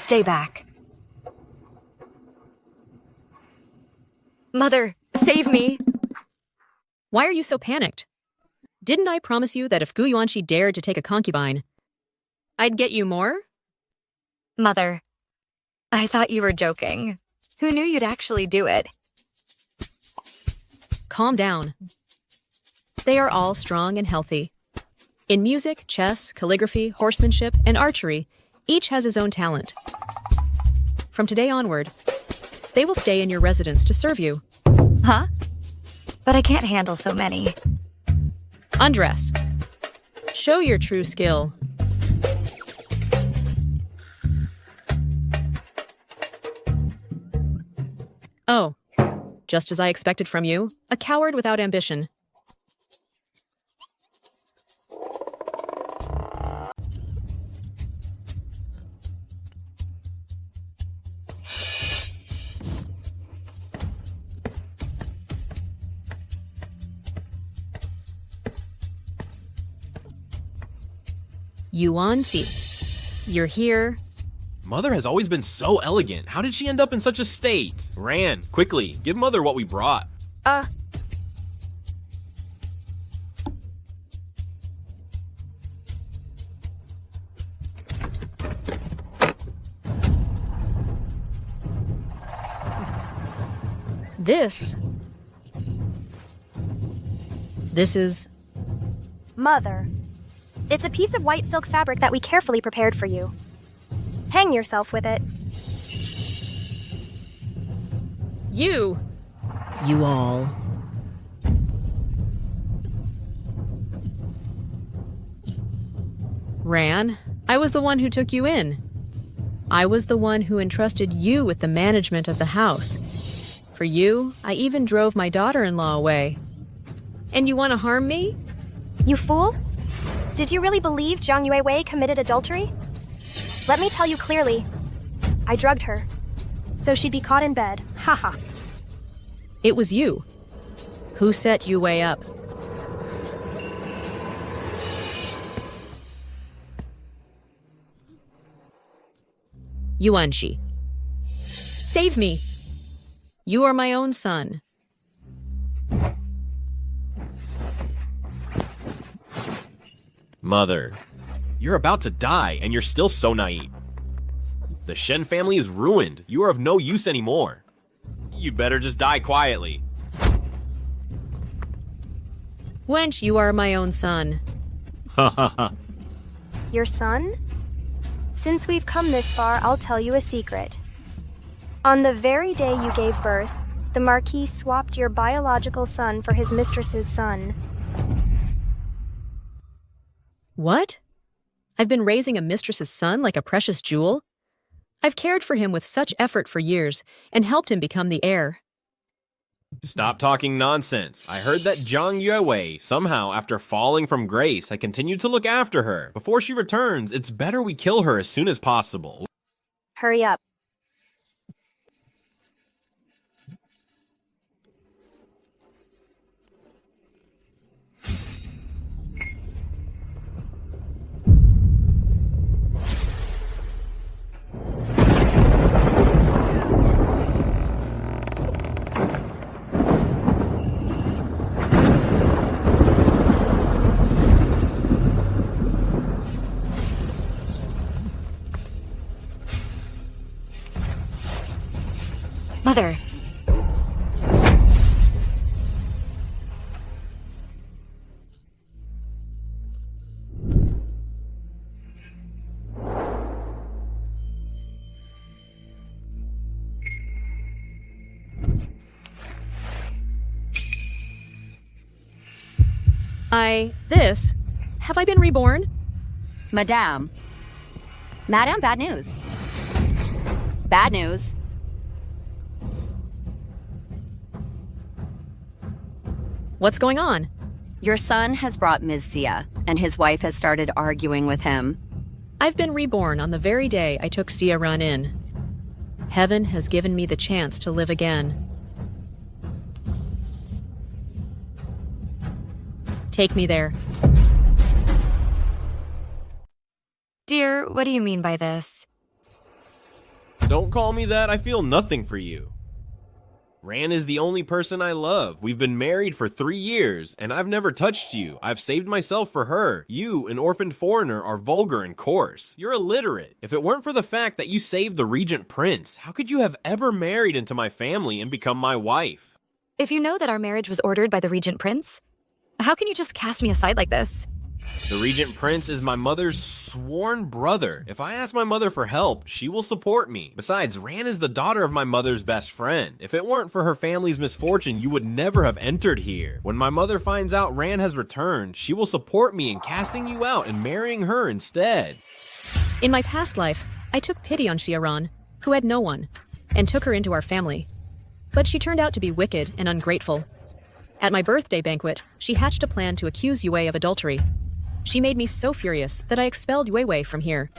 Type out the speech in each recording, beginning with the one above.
Stay back. Mother, save me! Why are you so panicked? Didn't I promise you that if Gu Yuanqi dared to take a concubine, I'd get you more? Mother, I thought you were joking. Who knew you'd actually do it? Calm down. They are all strong and healthy. In music, chess, calligraphy, horsemanship, and archery, each has his own talent. From today onward, they will stay in your residence to serve you. Huh? But I can't handle so many. Undress. Show your true skill. Oh, just as I expected from you, a coward without ambition. Yuanqi, you're here. Mother has always been so elegant. How did she end up in such a state? Ran, quickly, give Mother what we brought. This is... Mother. It's a piece of white silk fabric that we carefully prepared for you. Hang yourself with it. You all. Ran, I was the one who took you in. I was the one who entrusted you with the management of the house. For you, I even drove my daughter-in-law away. And you want to harm me? You fool! Did you really believe Zhang Yuewei committed adultery? Let me tell you clearly. I drugged her, so she'd be caught in bed. Haha. It was you. Who set Yue up? Yuanqi. Save me! You are my own son. Mother, you're about to die, and you're still so naive. The Shen family is ruined. You are of no use anymore. You'd better just die quietly. Wench, you are my own son. Your son? Since we've come this far, I'll tell you a secret. On the very day you gave birth, the Marquis swapped your biological son for his mistress's son. What? I've been raising a mistress's son like a precious jewel? I've cared for him with such effort for years and helped him become the heir. Stop talking nonsense. I heard that Zhang Yuewei, somehow after falling from grace, had continued to look after her. Before she returns, it's better we kill her as soon as possible. Hurry up. Mother. Have I been reborn? Madame, bad news. Bad news. What's going on? Your son has brought Ms. Xia, and his wife has started arguing with him. I've been reborn on the very day I took Xia Run in. Heaven has given me the chance to live again. Take me there. Dear, what do you mean by this? Don't call me that. I feel nothing for you. Ran is the only person I love. We've been married for 3 years, and I've never touched you. I've saved myself for her. You, an orphaned foreigner, are vulgar and coarse. You're illiterate. If it weren't for the fact that you saved the regent prince, how could you have ever married into my family and become my wife? If you know that our marriage was ordered by the regent prince, how can you just cast me aside like this? The regent prince is my mother's sworn brother. If I ask my mother for help, she will support me. Besides, Ran is the daughter of my mother's best friend. If it weren't for her family's misfortune, you would never have entered here. When my mother finds out Ran has returned, she will support me in casting you out and marrying her instead. In my past life, I took pity on Xiaran, who had no one, and took her into our family. But she turned out to be wicked and ungrateful. At my birthday banquet, she hatched a plan to accuse Yue of adultery. She made me so furious that I expelled Yue from here.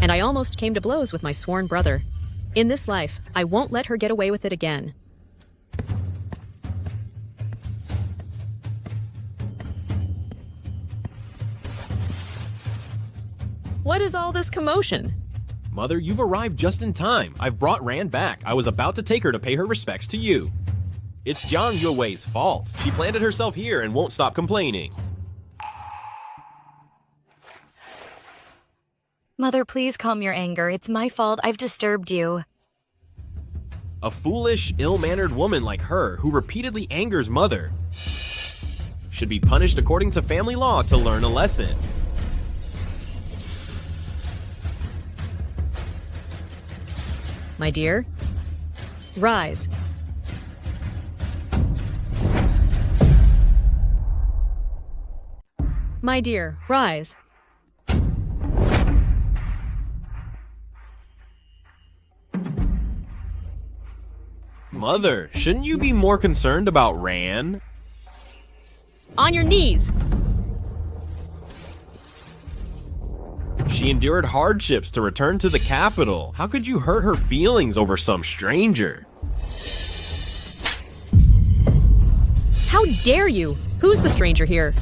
And I almost came to blows with my sworn brother. In this life, I won't let her get away with it again. What is all this commotion? Mother, you've arrived just in time. I've brought Ran back. I was about to take her to pay her respects to you. It's Jiang Yue's fault. She planted herself here and won't stop complaining. Mother, please calm your anger. It's my fault. I've disturbed you. A foolish, ill-mannered woman like her who repeatedly angers Mother should be punished according to family law to learn a lesson. My dear, rise. My dear, rise. Mother, shouldn't you be more concerned about Ran? On your knees! She endured hardships to return to the capital. How could you hurt her feelings over some stranger? How dare you? Who's the stranger here?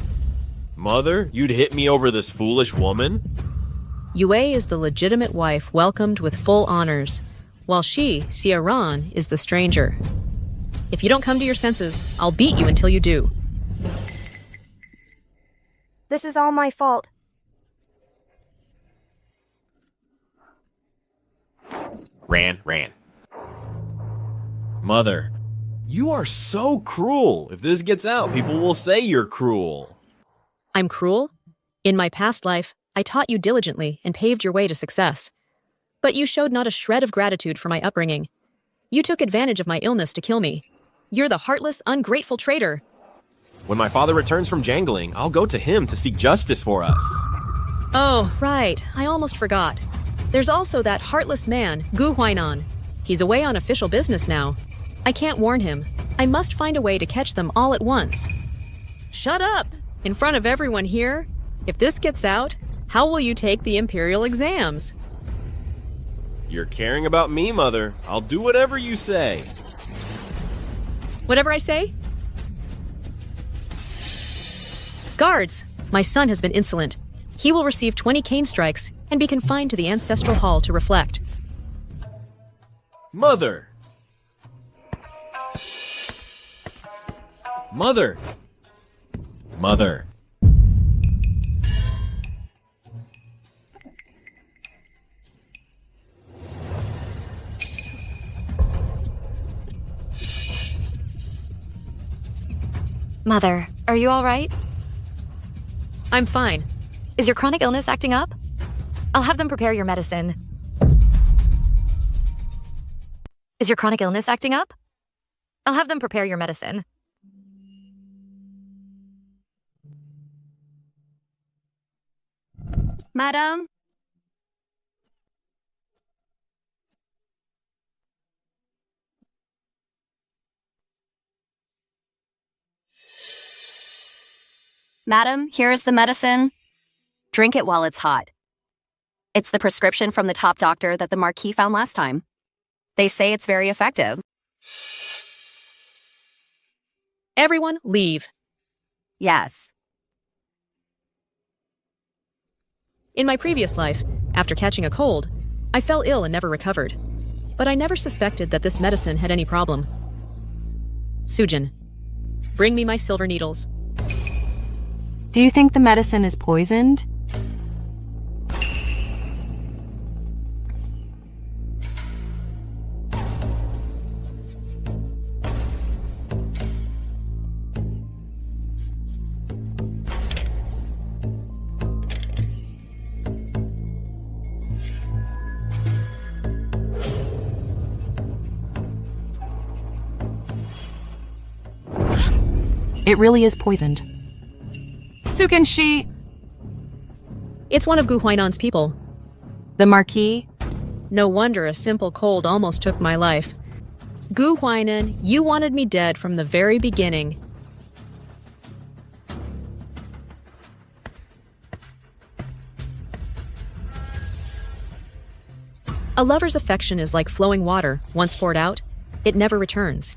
Mother, you'd hit me over this foolish woman? Yue is the legitimate wife welcomed with full honors, while she, Xiaran, is the stranger. If you don't come to your senses, I'll beat you until you do. This is all my fault. Ran. Mother, you are so cruel. If this gets out, people will say you're cruel. I'm cruel? In my past life, I taught you diligently and paved your way to success. But you showed not a shred of gratitude for my upbringing. You took advantage of my illness to kill me. You're the heartless, ungrateful traitor. When my father returns from jangling, I'll go to him to seek justice for us. Oh, right. I almost forgot. There's also that heartless man, Gu Huainan. He's away on official business now. I can't warn him. I must find a way to catch them all at once. Shut up! In front of everyone here? If this gets out, how will you take the Imperial exams? You're caring about me, Mother. I'll do whatever you say. Whatever I say? Guards! My son has been insolent. He will receive 20 cane strikes and be confined to the ancestral hall to reflect. Mother! Mother! Mother. Mother, are you all right? I'm fine. Is your chronic illness acting up? I'll have them prepare your medicine. Is your chronic illness acting up? I'll have them prepare your medicine. Madam? Madam, here is the medicine. Drink it while it's hot. It's the prescription from the top doctor that the Marquis found last time. They say it's very effective. Everyone, leave. Yes. In my previous life, after catching a cold, I fell ill and never recovered. but I never suspected that this medicine had any problem. Sujin, bring me my silver needles. Do you think the medicine is poisoned? It really is poisoned. Sukin, It's one of Gu Huainan's people. the Marquis? No wonder a simple cold almost took my life. Gu Huainan, you wanted me dead from the very beginning. A lover's affection is like flowing water. Once poured out, it never returns.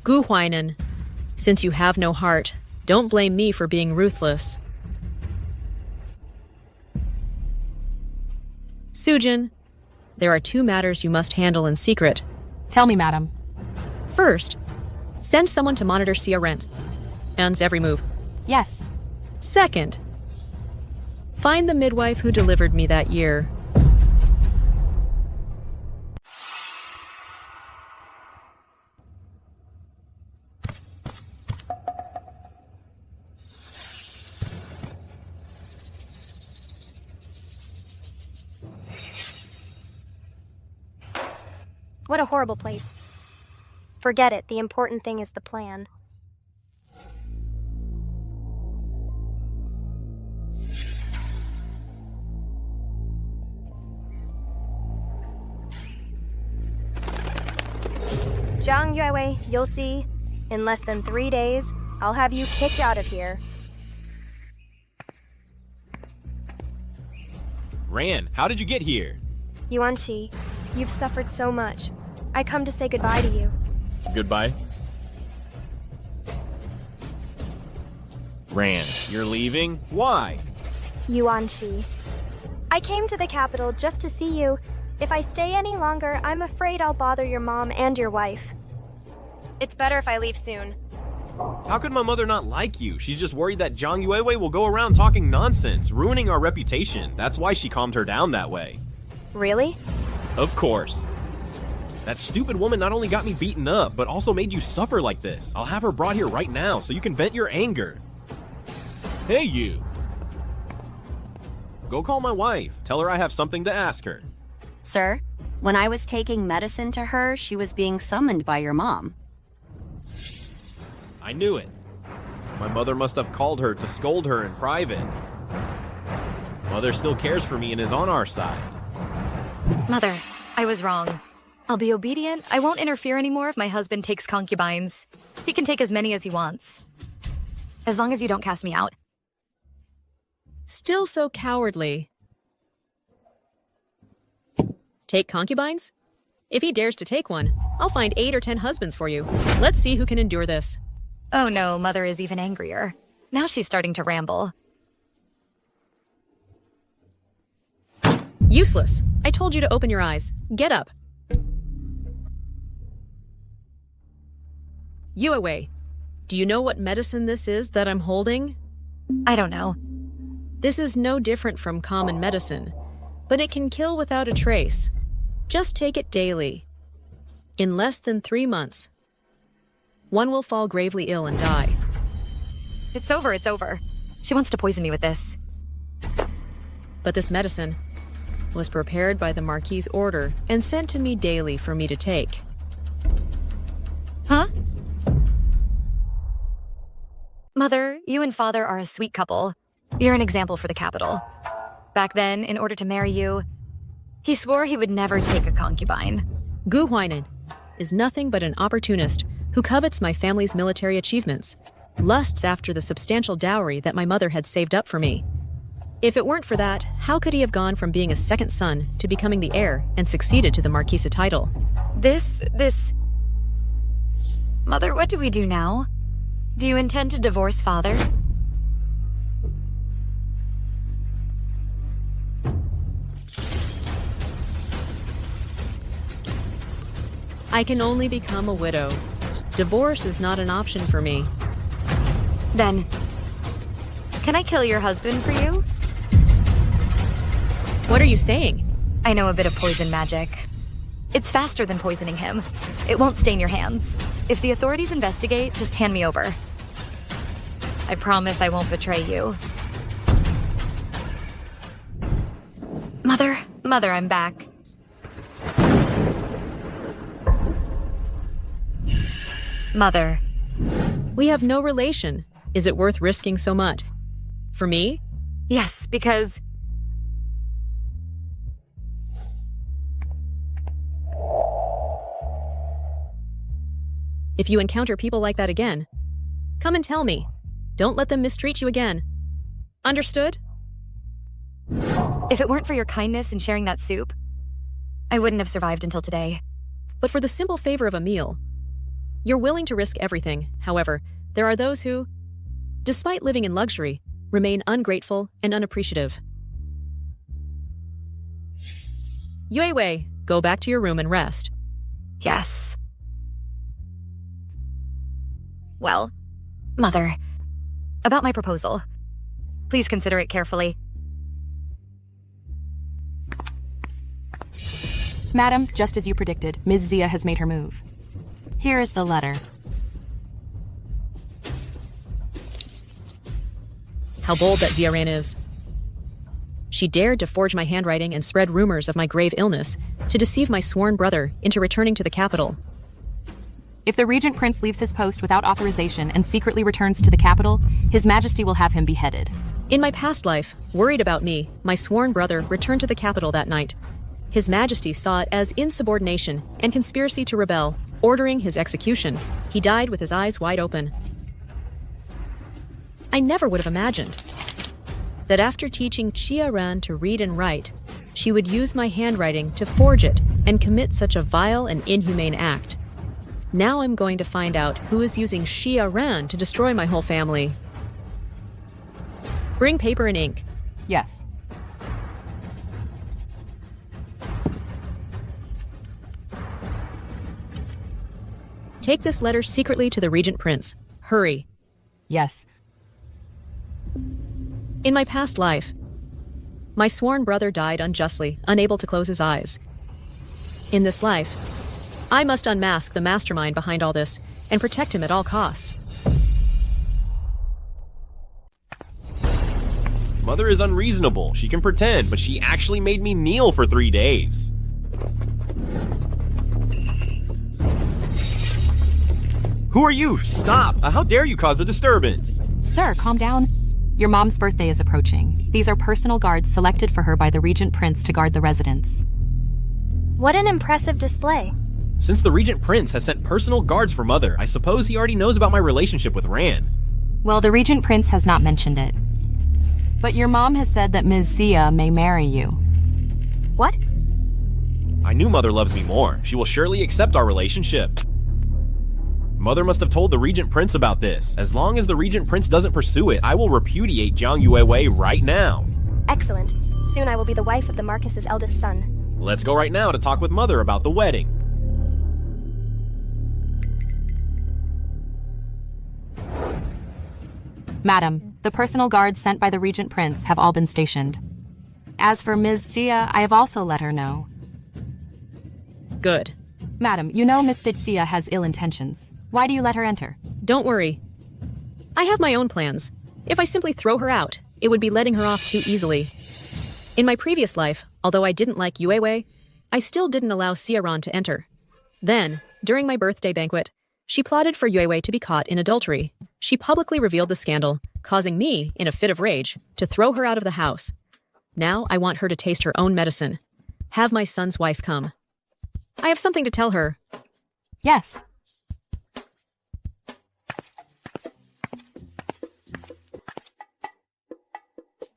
Gu Huainan, since you have no heart, don't blame me for being ruthless. Sujin, there are 2 matters you must handle in secret. Tell me, madam. First, send someone to monitor Sia Rent. Anne's every move. Yes. Second, find the midwife who delivered me that year. What a horrible place. Forget it, the important thing is the plan. Zhang Yuewei, you'll see. In less than 3 days, I'll have you kicked out of here. Ran, how did you get here? Yuanqi, you've suffered so much. I come to say goodbye to you. Goodbye. Ran, you're leaving? Why? Yuanqi. I came to the capital just to see you. If I stay any longer, I'm afraid I'll bother your mom and your wife. It's better if I leave soon. How could my mother not like you? She's just worried that Zhang Yuewei will go around talking nonsense, ruining our reputation. That's why she calmed her down that way. Really? Of course. That stupid woman not only got me beaten up, but also made you suffer like this. I'll have her brought here right now so you can vent your anger. Hey, you. Go call my wife. Tell her I have something to ask her. Sir, when I was taking medicine to her, she was being summoned by your mom. I knew it. My mother must have called her to scold her in private. Mother still cares for me and is on our side. Mother, I was wrong. I'll be obedient. I won't interfere anymore if my husband takes concubines. He can take as many as he wants. As long as you don't cast me out. Still so cowardly. Take concubines? If he dares to take one, I'll find 8 or 10 husbands for you. Let's see who can endure this. Oh no, Mother is even angrier. Now she's starting to ramble. Useless. I told you to open your eyes. Get up. Yuewei, do you know what medicine this is that I'm holding? I don't know. This is no different from common medicine, but it can kill without a trace. Just take it daily. In less than 3 months, one will fall gravely ill and die. It's over, it's over. She wants to poison me with this. But this medicine was prepared by the Marquis's order and sent to me daily for me to take. Huh? Mother, you and Father are a sweet couple. You're an example for the capital. Back then, in order to marry you, he swore he would never take a concubine. Gu Huainan is nothing but an opportunist who covets my family's military achievements, lusts after the substantial dowry that my mother had saved up for me. If it weren't for that, how could he have gone from being a second son to becoming the heir and succeeded to the Marquisa title? This... Mother, what do we do now? Do you intend to divorce Father? I can only become a widow. Divorce is not an option for me. Then, can I kill your husband for you? What are you saying? I know a bit of poison magic. It's faster than poisoning him. It won't stain your hands. If the authorities investigate, just hand me over. I promise I won't betray you. Mother, I'm back. Mother. We have no relation. Is it worth risking so much? For me? Yes, because... If you encounter people like that again, come and tell me. Don't let them mistreat you again. Understood? If it weren't for your kindness in sharing that soup, I wouldn't have survived until today. But for the simple favor of a meal, you're willing to risk everything. However, there are those who, despite living in luxury, remain ungrateful and unappreciative. Yue, go back to your room and rest. Yes. Well, Mother, about my proposal. Please consider it carefully. Madam, just as you predicted, Ms. Zia has made her move. Here is the letter. How bold that Diaran is. She dared to forge my handwriting and spread rumors of my grave illness to deceive my sworn brother into returning to the capital. If the Regent Prince leaves his post without authorization and secretly returns to the capital, His Majesty will have him beheaded. In my past life, worried about me, my sworn brother returned to the capital that night. His Majesty saw it as insubordination and conspiracy to rebel, ordering his execution. He died with his eyes wide open. I never would have imagined that after teaching Xia Ran to read and write, she would use my handwriting to forge it and commit such a vile and inhumane act. Now I'm going to find out who is using Xia Ran to destroy my whole family. Bring paper and ink. Yes. Take this letter secretly to the Regent Prince. Hurry. Yes. In my past life, my sworn brother died unjustly, unable to close his eyes. In this life, I must unmask the mastermind behind all this and protect him at all costs. Mother is unreasonable. She can pretend, but she actually made me kneel for 3 days. Who are you? Stop! How dare you cause a disturbance? Sir, calm down. Your mom's birthday is approaching. These are personal guards selected for her by the Regent Prince to guard the residence. What an impressive display. Since the Regent Prince has sent personal guards for Mother, I suppose he already knows about my relationship with Ran. Well, the Regent Prince has not mentioned it. But your mom has said that Ms. Zia may marry you. What? I knew Mother loves me more. She will surely accept our relationship. Mother must have told the Regent Prince about this. As long as the Regent Prince doesn't pursue it, I will repudiate Jiang Yuewei right now. Excellent. Soon I will be the wife of the Marcus's eldest son. Let's go right now to talk with Mother about the wedding. Madam, the personal guards sent by the Regent Prince have all been stationed. As for Ms. Zia, I have also let her know. Good. Madam, you know Ms. Zia has ill intentions. Why do you let her enter? Don't worry. I have my own plans. If I simply throw her out, it would be letting her off too easily. In my previous life, although I didn't like Yue, I still didn't allow Xiaran to enter. Then, during my birthday banquet, she plotted for Yue to be caught in adultery. She publicly revealed the scandal, causing me, in a fit of rage, to throw her out of the house. Now I want her to taste her own medicine. Have my son's wife come. I have something to tell her. Yes.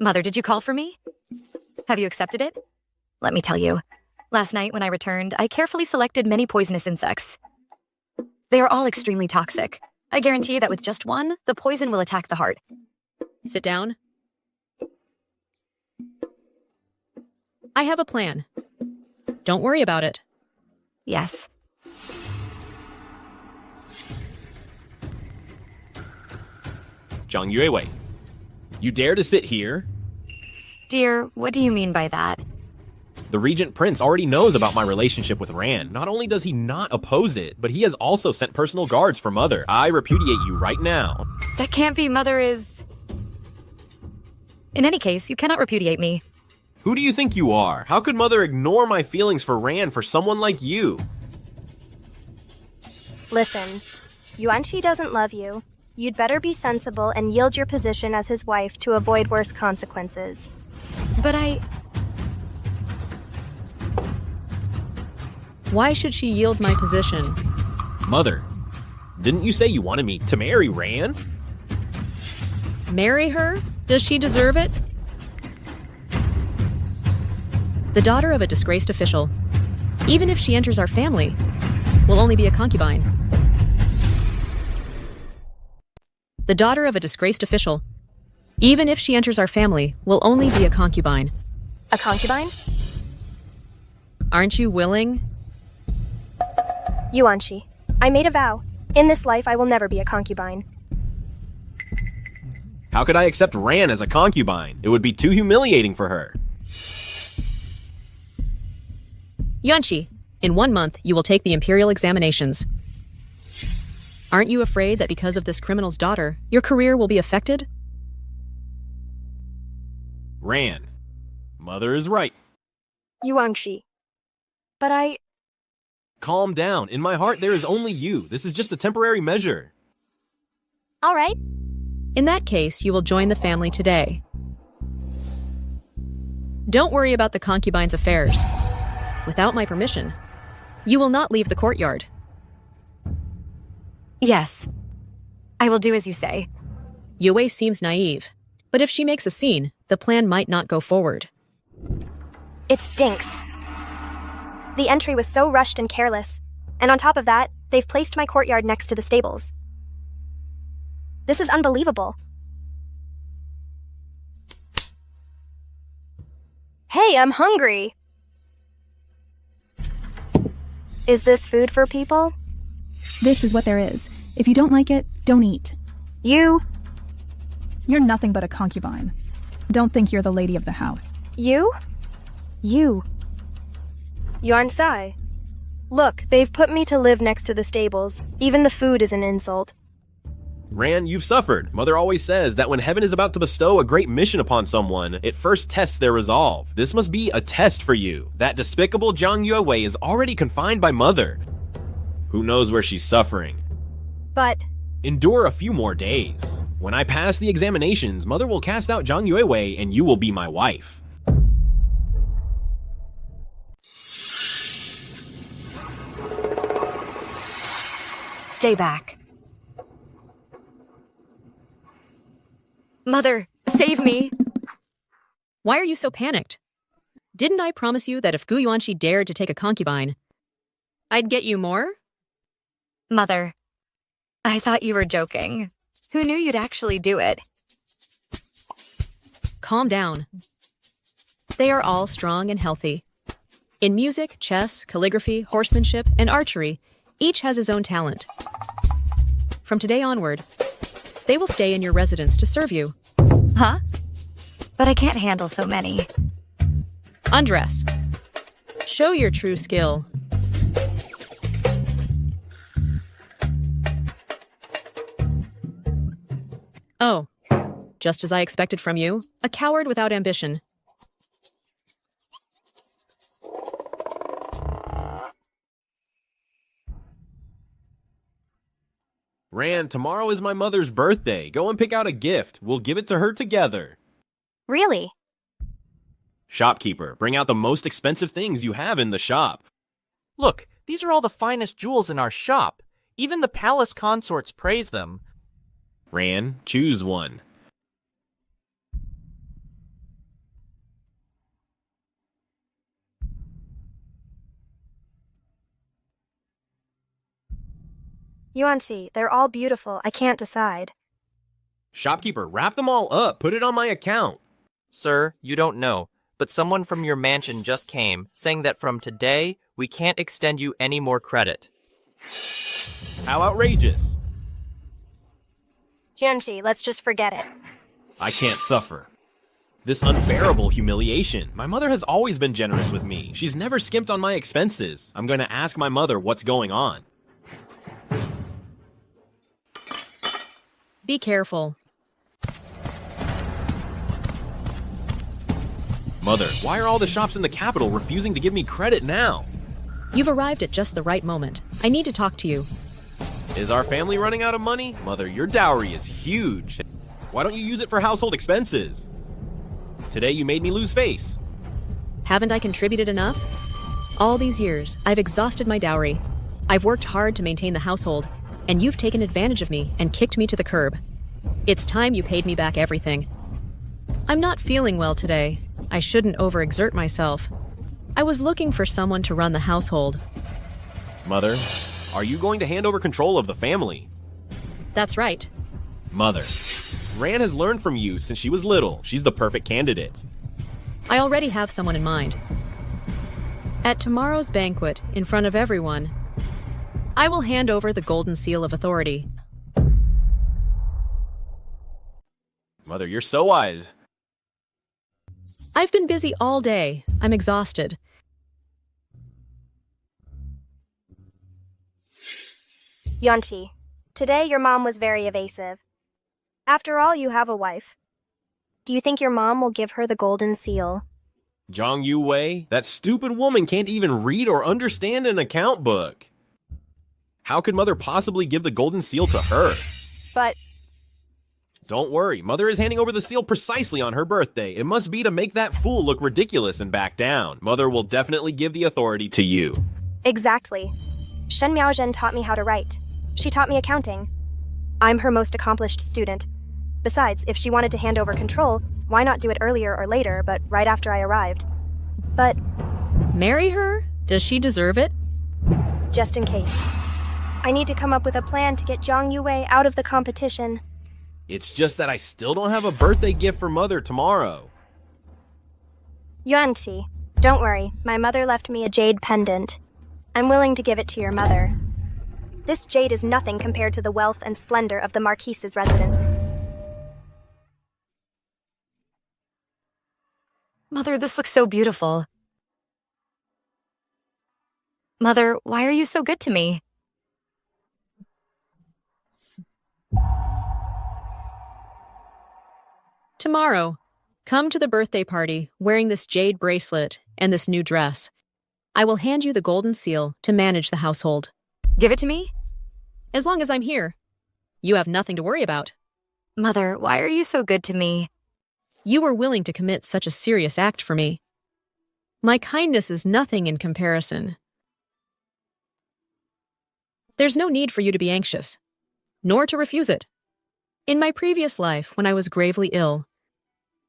Mother, did you call for me? Have you accepted it? Let me tell you. Last night when I returned, I carefully selected many poisonous insects. They are all extremely toxic. I guarantee that with just one, the poison will attack the heart. Sit down. I have a plan. Don't worry about it. Yes. Zhang Yuewei. You dare to sit here? Dear, what do you mean by that? The Regent Prince already knows about my relationship with Ran. Not only does he not oppose it, but he has also sent personal guards for Mother. I repudiate you right now. That can't be. Mother is... In any case, you cannot repudiate me. Who do you think you are? How could Mother ignore my feelings for Ran for someone like you? Listen, Yuanqi doesn't love you. You'd better be sensible and yield your position as his wife to avoid worse consequences. But I... Why should she yield my position? Mother, didn't you say you wanted me to marry Ran? Marry her? Does she deserve it? The daughter of a disgraced official, even if she enters our family, will only be a concubine. The daughter of a disgraced official, even if she enters our family, will only be a concubine. A concubine? Aren't you willing? Yuanqi, I made a vow. In this life, I will never be a concubine. How could I accept Ran as a concubine? It would be too humiliating for her. Yuanqi, in 1 month, you will take the Imperial examinations. Aren't you afraid that because of this criminal's daughter, your career will be affected? Ran, Mother is right. Yuanqi. But I... Calm down. In my heart, there is only you. This is just a temporary measure. All right. In that case, you will join the family today. Don't worry about the concubine's affairs. Without my permission, you will not leave the courtyard. Yes. I will do as you say. Yue seems naive, but if she makes a scene, the plan might not go forward. It stinks. The entry was so rushed and careless, and on top of that, they've placed my courtyard next to the stables. This is unbelievable. Hey, I'm hungry. Is this food for people? This is what there is. If you don't like it, don't eat. You? You're nothing but a concubine. Don't think you're the lady of the house. You? You. Yuan Sai. Look, they've put me to live next to the stables. Even the food is an insult. Ran, you've suffered. Mother always says that when heaven is about to bestow a great mission upon someone, it first tests their resolve. This must be a test for you. That despicable Zhang Yuewei is already confined by Mother. Who knows where she's suffering? But... Endure a few more days. When I pass the examinations, Mother will cast out Zhang Yuewei and you will be my wife. Stay back. Mother, save me. Why are you so panicked? Didn't I promise you that if Gu Yuanqi dared to take a concubine, I'd get you more? Mother, I thought you were joking. Who knew you'd actually do it? Calm down. They are all strong and healthy. In music, chess, calligraphy, horsemanship, and archery, each has his own talent. From today onward, they will stay in your residence to serve you. Huh? But I can't handle so many. Undress. Show your true skill. Oh, just as I expected from you, a coward without ambition. Ran, tomorrow is my mother's birthday. Go and pick out a gift. We'll give it to her together. Really? Shopkeeper, bring out the most expensive things you have in the shop. Look, these are all the finest jewels in our shop. Even the palace consorts praise them. Ran, choose one. Yuanqi, they're all beautiful. I can't decide. Shopkeeper, wrap them all up. Put it on my account. Sir, you don't know, but someone from your mansion just came, saying that from today, we can't extend you any more credit. How outrageous. Hyunji, let's just forget it. I can't suffer this unbearable humiliation. My mother has always been generous with me. She's never skimped on my expenses. I'm going to ask my mother what's going on. Be careful. Mother, why are all the shops in the capital refusing to give me credit now? You've arrived at just the right moment. I need to talk to you. Is our family running out of money? Mother, your dowry is huge. Why don't you use it for household expenses? Today you made me lose face. Haven't I contributed enough? All these years, I've exhausted my dowry. I've worked hard to maintain the household, and you've taken advantage of me and kicked me to the curb. It's time you paid me back everything. I'm not feeling well today. I shouldn't overexert myself. I was looking for someone to run the household. Mother, are you going to hand over control of the family? That's right. Mother, Ran has learned from you since she was little. She's the perfect candidate. I already have someone in mind. At tomorrow's banquet, in front of everyone, I will hand over the golden seal of authority. Mother, you're so wise. I've been busy all day. I'm exhausted. Yonti, today your mom was very evasive. After all, you have a wife. Do you think your mom will give her the golden seal? Zhang Yuwei, that stupid woman can't even read or understand an account book. How could Mother possibly give the golden seal to her? But don't worry, Mother is handing over the seal precisely on her birthday. It must be to make that fool look ridiculous and back down. Mother will definitely give the authority to you. exactly. Shen Miaozhen taught me how to write. She taught me accounting. I'm her most accomplished student. Besides, if she wanted to hand over control, why not do it earlier or later, but right after I arrived? But Marry her? Does she deserve it? just in case. I need to come up with a plan to get Zhang Yuwei out of the competition. It's just that I still don't have a birthday gift for Mother tomorrow. Yuanqi, don't worry. My mother left me a jade pendant. I'm willing to give it to your mother. This jade is nothing compared to the wealth and splendor of the Marquise's residence. Mother, this looks so beautiful. Mother, why are you so good to me? Tomorrow, come to the birthday party wearing this jade bracelet and this new dress. I will hand you the golden seal to manage the household. Give it to me? As long as I'm here, you have nothing to worry about. Mother, why are you so good to me? You were willing to commit such a serious act for me. My kindness is nothing in comparison. There's no need for you to be anxious, nor to refuse it. In my previous life, when I was gravely ill,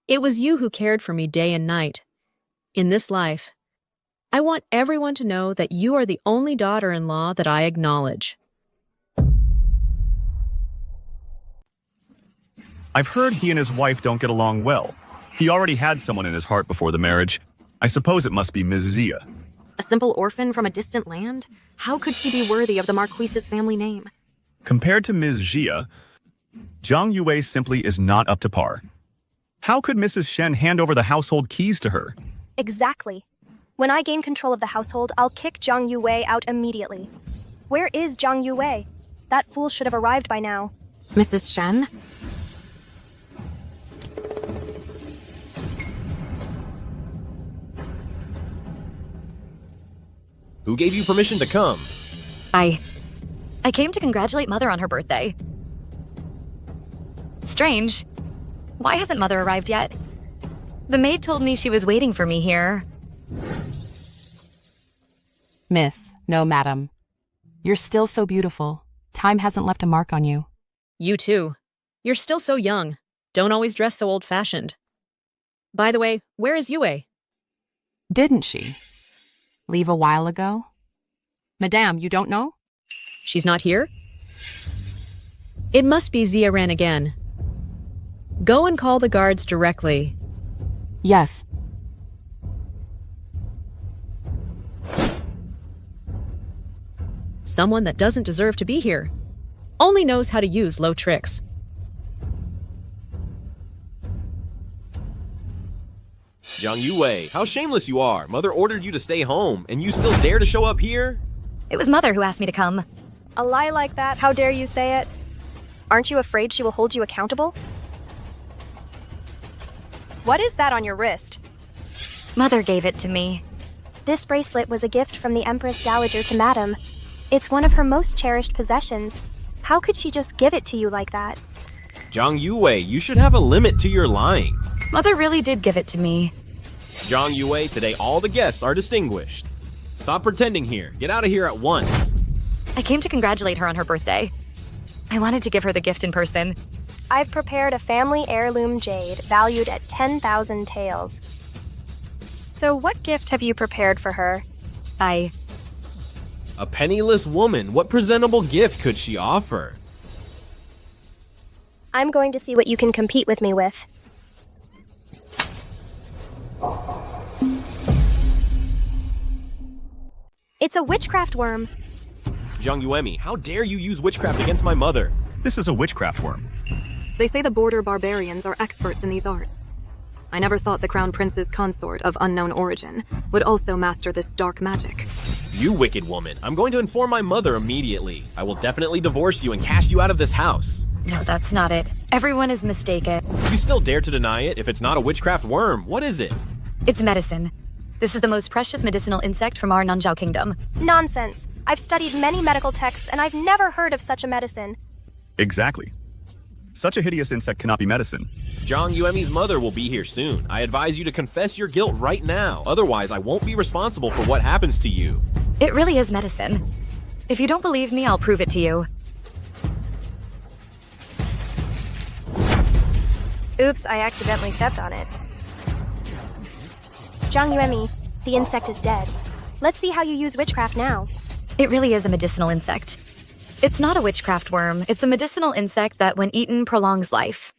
it was you who cared for me day and night. In this life, I want everyone to know that you are the only daughter-in-law that I acknowledge. I've heard he and his wife don't get along well. He already had someone in his heart before the marriage. I suppose it must be Ms. Zia. A simple orphan from a distant land? How could she be worthy of the Marquise's family name? Compared to Ms. Zia, Zhang Yuwei simply is not up to par. How could Mrs. Shen hand over the household keys to her? Exactly. When I gain control of the household, I'll kick Zhang Yuwei out immediately. Where is Zhang Yuwei? That fool should have arrived by now. Mrs. Shen? Who gave you permission to come? I came to congratulate Mother on her birthday. Strange. Why hasn't Mother arrived yet? The maid told me she was waiting for me here. Miss, no, madam. You're still so beautiful. Time hasn't left a mark on you. You too. You're still so young. Don't always dress so old-fashioned. By the way, where is Yue? Didn't she? Leave a while ago? Madame, you don't know? She's not here? It must be Zia ran again. Go and call the guards directly. Yes. Someone that doesn't deserve to be here. Only knows how to use low tricks. Jiang Yue, how shameless you are. Mother ordered you to stay home, and you still dare to show up here? It was Mother who asked me to come. A lie like that, how dare you say it? Aren't you afraid she will hold you accountable? What is that on your wrist? Mother gave it to me. This bracelet was a gift from the Empress Dowager to Madam. It's one of her most cherished possessions. How could she just give it to you like that? Jiang Yue, you should have a limit to your lying. Mother really did give it to me. Jiang Yue, today all the guests are distinguished. Stop pretending here. Get out of here at once. I came to congratulate her on her birthday. I wanted to give her the gift in person. I've prepared a family heirloom jade valued at 10,000 taels. So what gift have you prepared for her? I... A penniless woman. What presentable gift could she offer? I'm going to see what you can compete with me with. It's a witchcraft worm. Jiang Yuemi, how dare you use witchcraft against my mother? This is a witchcraft worm. They say the border barbarians are experts in these arts. I never thought the crown prince's consort of unknown origin would also master this dark magic. You wicked woman. I'm going to inform my mother immediately. I will definitely divorce you and cast you out of this house. No, that's not it. Everyone is mistaken. You still dare to deny it? If it's not a witchcraft worm, what is it? It's medicine. This is the most precious medicinal insect from our Nanzhao kingdom. Nonsense. I've studied many medical texts and I've never heard of such a medicine. Exactly. Such a hideous insect cannot be medicine. Jiang Yuemi's mother will be here soon. I advise you to confess your guilt right now. Otherwise, I won't be responsible for what happens to you. It really is medicine. If you don't believe me, I'll prove it to you. Oops, I accidentally stepped on it. Jiang Yuemi, the insect is dead. Let's see how you use witchcraft now. It really is a medicinal insect. It's not a witchcraft worm. It's a medicinal insect that, when eaten, prolongs life.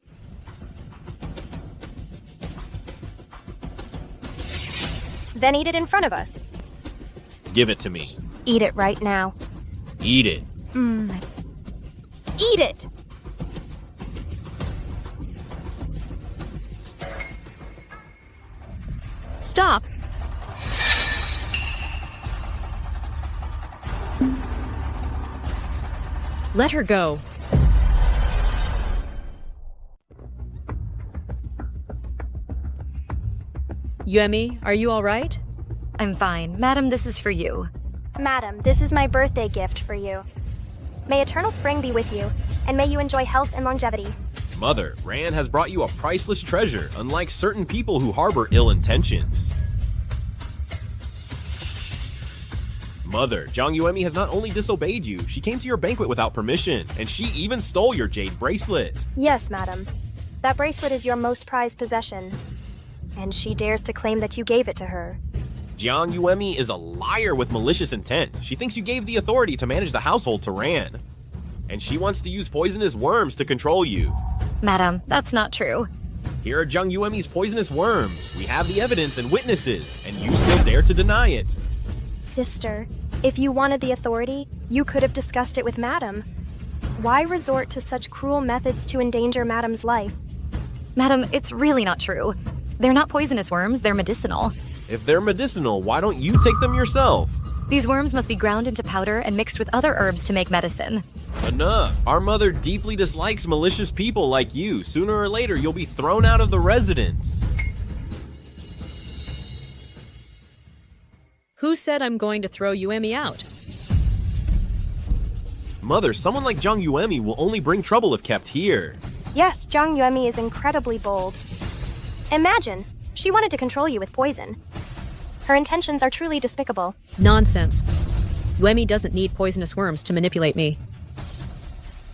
Then eat it in front of us. Give it to me. Eat it right now. Eat it. Eat it! Stop! Let her go. Yuemi, are you all right? I'm fine. Madam, this is for you. Madam, this is my birthday gift for you. May eternal spring be with you, and may you enjoy health and longevity. Mother, Ran has brought you a priceless treasure, unlike certain people who harbor ill intentions. Mother, Jiang Yuemi has not only disobeyed you, she came to your banquet without permission, and she even stole your jade bracelet. Yes, madam. That bracelet is your most prized possession. And she dares to claim that you gave it to her. Jiang Yuemi is a liar with malicious intent. She thinks you gave the authority to manage the household to Ran. And she wants to use poisonous worms to control you. Madam, that's not true. Here are Jiang Yuemi's poisonous worms. We have the evidence and witnesses, and you still dare to deny it. Sister, if you wanted the authority, you could have discussed it with Madam. Why resort to such cruel methods to endanger Madam's life? Madam, it's really not true. They're not poisonous worms, they're medicinal. If they're medicinal, why don't you take them yourself? These worms must be ground into powder and mixed with other herbs to make medicine. Enough. Our mother deeply dislikes malicious people like you. Sooner or later, you'll be thrown out of the residence. Who said I'm going to throw Yuemi out? Mother, someone like Jiang Yuemi will only bring trouble if kept here. Yes, Jiang Yuemi is incredibly bold. Imagine, she wanted to control you with poison. Her intentions are truly despicable. Nonsense. Yuemi doesn't need poisonous worms to manipulate me.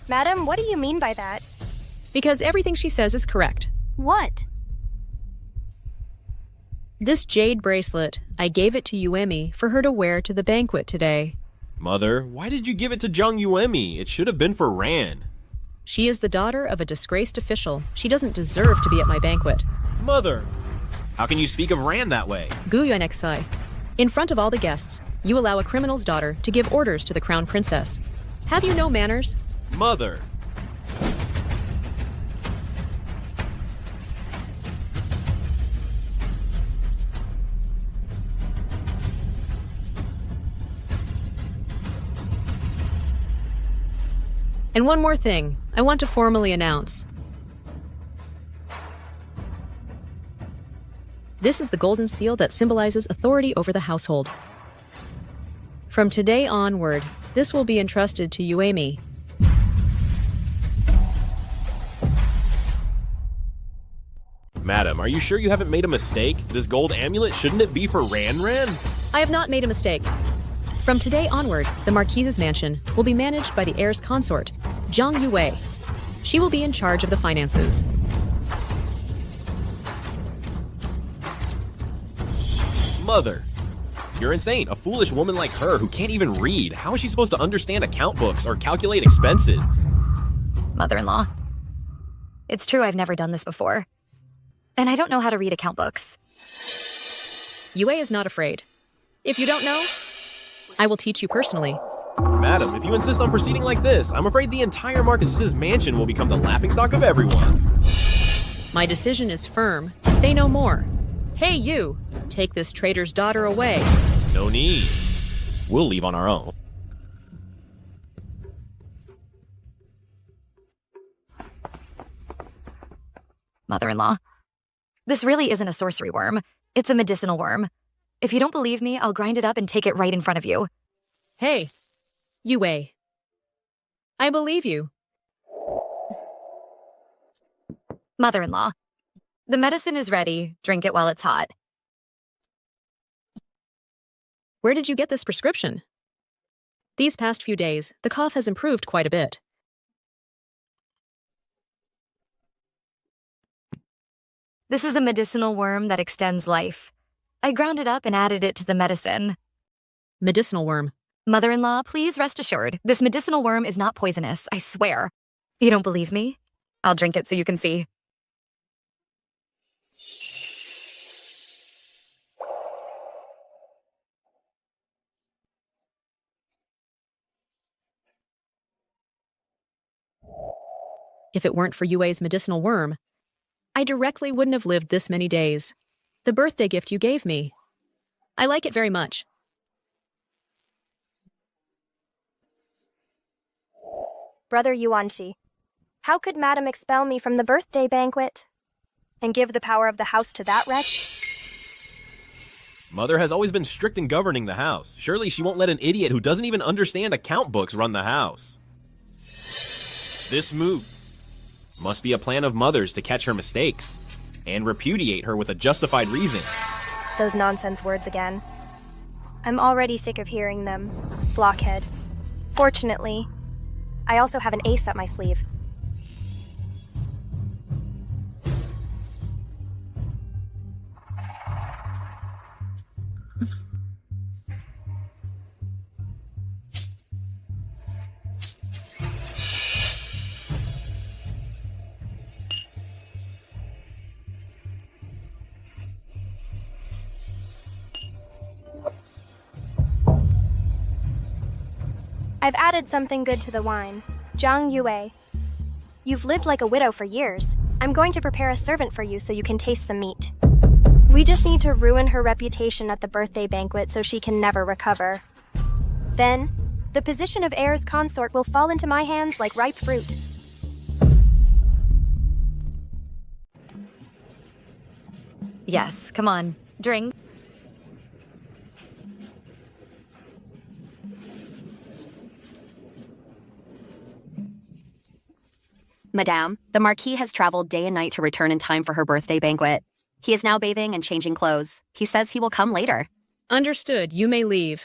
Madam, what do you mean by that? Because everything she says is correct. What? This jade bracelet, I gave it to Yuemi for her to wear to the banquet today. Mother, why did you give it to Jiang Yuemi? It should have been for Ran. She is the daughter of a disgraced official. She doesn't deserve to be at my banquet. Mother! How can you speak of Ran that way? Guyuan Xi. In front of all the guests, you allow a criminal's daughter to give orders to the crown princess. Have you no manners? Mother! And one more thing, I want to formally announce. This is the golden seal that symbolizes authority over the household. From today onward, this will be entrusted to Yuemi. Madam, are you sure you haven't made a mistake? This gold amulet, shouldn't it be for Ran? I have not made a mistake. From today onward, the Marquise's mansion will be managed by the heir's consort, Zhang Yue. She will be in charge of the finances. Mother, you're insane. A foolish woman like her who can't even read. How is she supposed to understand account books or calculate expenses? Mother-in-law. It's true I've never done this before. And I don't know how to read account books. Yue is not afraid. If you don't know, I will teach you personally. Madam, if you insist on proceeding like this, I'm afraid the entire Marquis's mansion will become the laughingstock of everyone. My decision is firm. Say no more. Hey, you! Take this traitor's daughter away. No need. We'll leave on our own. Mother-in-law. This really isn't a sorcery worm. It's a medicinal worm. If you don't believe me, I'll grind it up and take it right in front of you. Hey, Yue. I believe you. Mother-in-law. The medicine is ready. Drink it while it's hot. Where did you get this prescription? These past few days, the cough has improved quite a bit. This is a medicinal worm that extends life. I ground it up and added it to the medicine. Medicinal worm. Mother-in-law, please rest assured. This medicinal worm is not poisonous, I swear. You don't believe me? I'll drink it so you can see. If it weren't for Yue's medicinal worm, I directly wouldn't have lived this many days. The birthday gift you gave me. I like it very much. Brother Yuanqi, how could Madam expel me from the birthday banquet and give the power of the house to that wretch? Mother has always been strict in governing the house. Surely she won't let an idiot who doesn't even understand account books run the house. This move must be a plan of Mother's to catch her mistakes and repudiate her with a justified reason. Those nonsense words again. I'm already sick of hearing them. Blockhead. Fortunately, I also have an ace up my sleeve. I've added something good to the wine. Zhang Yue. You've lived like a widow for years. I'm going to prepare a servant for you so you can taste some meat. We just need to ruin her reputation at the birthday banquet so she can never recover. Then, the position of heir's consort will fall into my hands like ripe fruit. Yes, come on. Drink. Madame, the Marquis has traveled day and night to return in time for her birthday banquet. He is now bathing and changing clothes. He says he will come later. Understood. You may leave.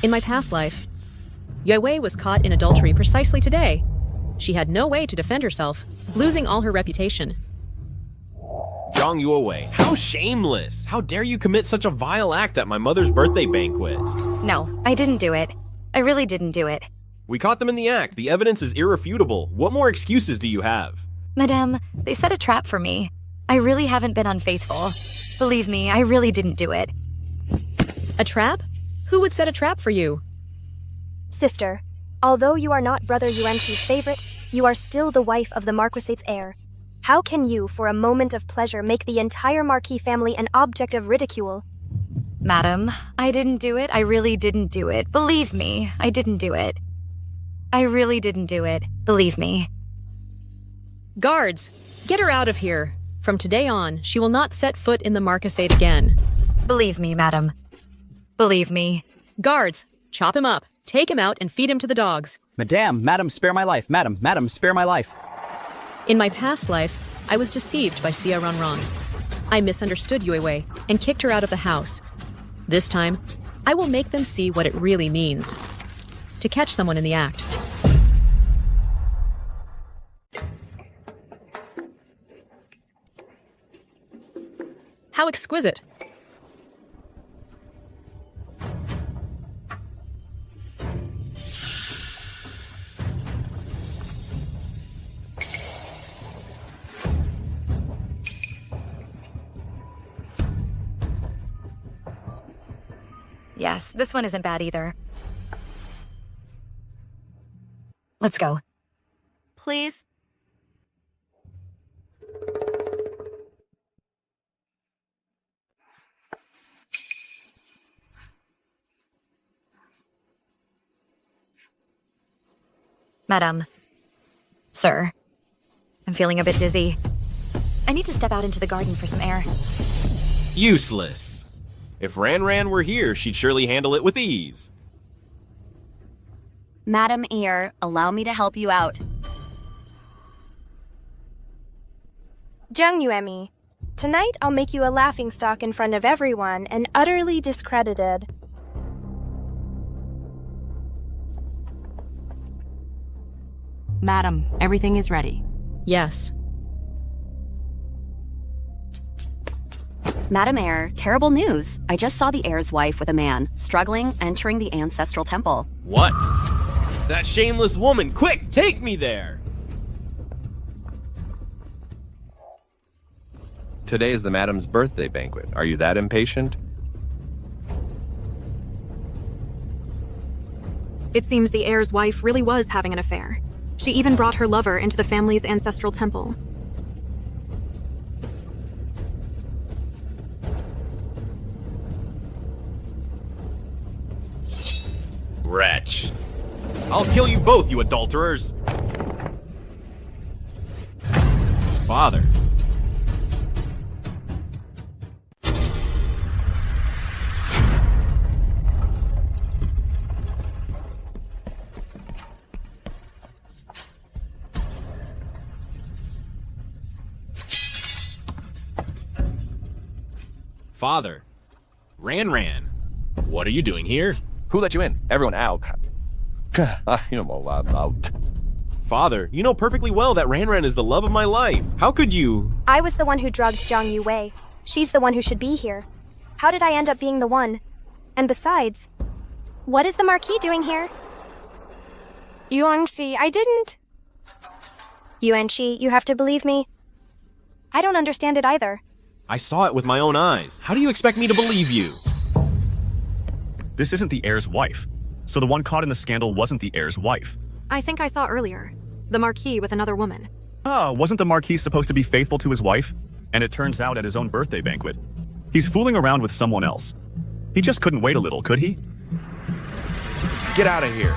In my past life, Yue was caught in adultery precisely today. She had no way to defend herself, losing all her reputation. Zhang Yue, how shameless! How dare you commit such a vile act at my mother's birthday banquet? No, I didn't do it. I really didn't do it. We caught them in the act. The evidence is irrefutable. What more excuses do you have? Madame, they set a trap for me. I really haven't been unfaithful. Believe me, I really didn't do it. A trap? Who would set a trap for you? Sister, although you are not Brother Yuanqi's favorite, you are still the wife of the Marquisate's heir. How can you, for a moment of pleasure, make the entire Marquis family an object of ridicule? Madam, I didn't do it. I really didn't do it. Believe me, I didn't do it. I really didn't do it. Believe me. Guards, get her out of here. From today on, she will not set foot in the Marquisate again. Believe me, madam. Believe me. Guards, chop him up, take him out, and feed him to the dogs. Madam, spare my life. Madam, spare my life. In my past life, I was deceived by Sia Ronron. I misunderstood Yue Wei and kicked her out of the house. This time, I will make them see what it really means to catch someone in the act. How exquisite! Yes, this one isn't bad either. Let's go. Please? Madam. Sir. I'm feeling a bit dizzy. I need to step out into the garden for some air. Useless. If Ran were here, she'd surely handle it with ease. Madam Heir, allow me to help you out. Zhang Yuemi, tonight I'll make you a laughingstock in front of everyone and utterly discredited. Madam, everything is ready. Yes. Madam Heir, terrible news. I just saw the heir's wife with a man, struggling, entering the ancestral temple. What? That shameless woman! Quick, take me there! Today is the madam's birthday banquet. Are you that impatient? It seems the heir's wife really was having an affair. She even brought her lover into the family's ancestral temple. Wretch. I'll kill you both, you adulterers! Father. Father. Ran. What are you doing here? Who let you in? Everyone out. Out. Father, you know perfectly well that Ran is the love of my life. How could you? I was the one who drugged Zhang Yuwei. She's the one who should be here. How did I end up being the one? And besides, what is the Marquis doing here? Yuanxi, I didn't. Yuanxi, you have to believe me. I don't understand it either. I saw it with my own eyes. How do you expect me to believe you? This isn't the heir's wife. So the one caught in the scandal wasn't the heir's wife. I think I saw earlier. The Marquis with another woman. Wasn't the Marquis supposed to be faithful to his wife? And it turns out at his own birthday banquet, he's fooling around with someone else. He just couldn't wait a little, could he? Get out of here.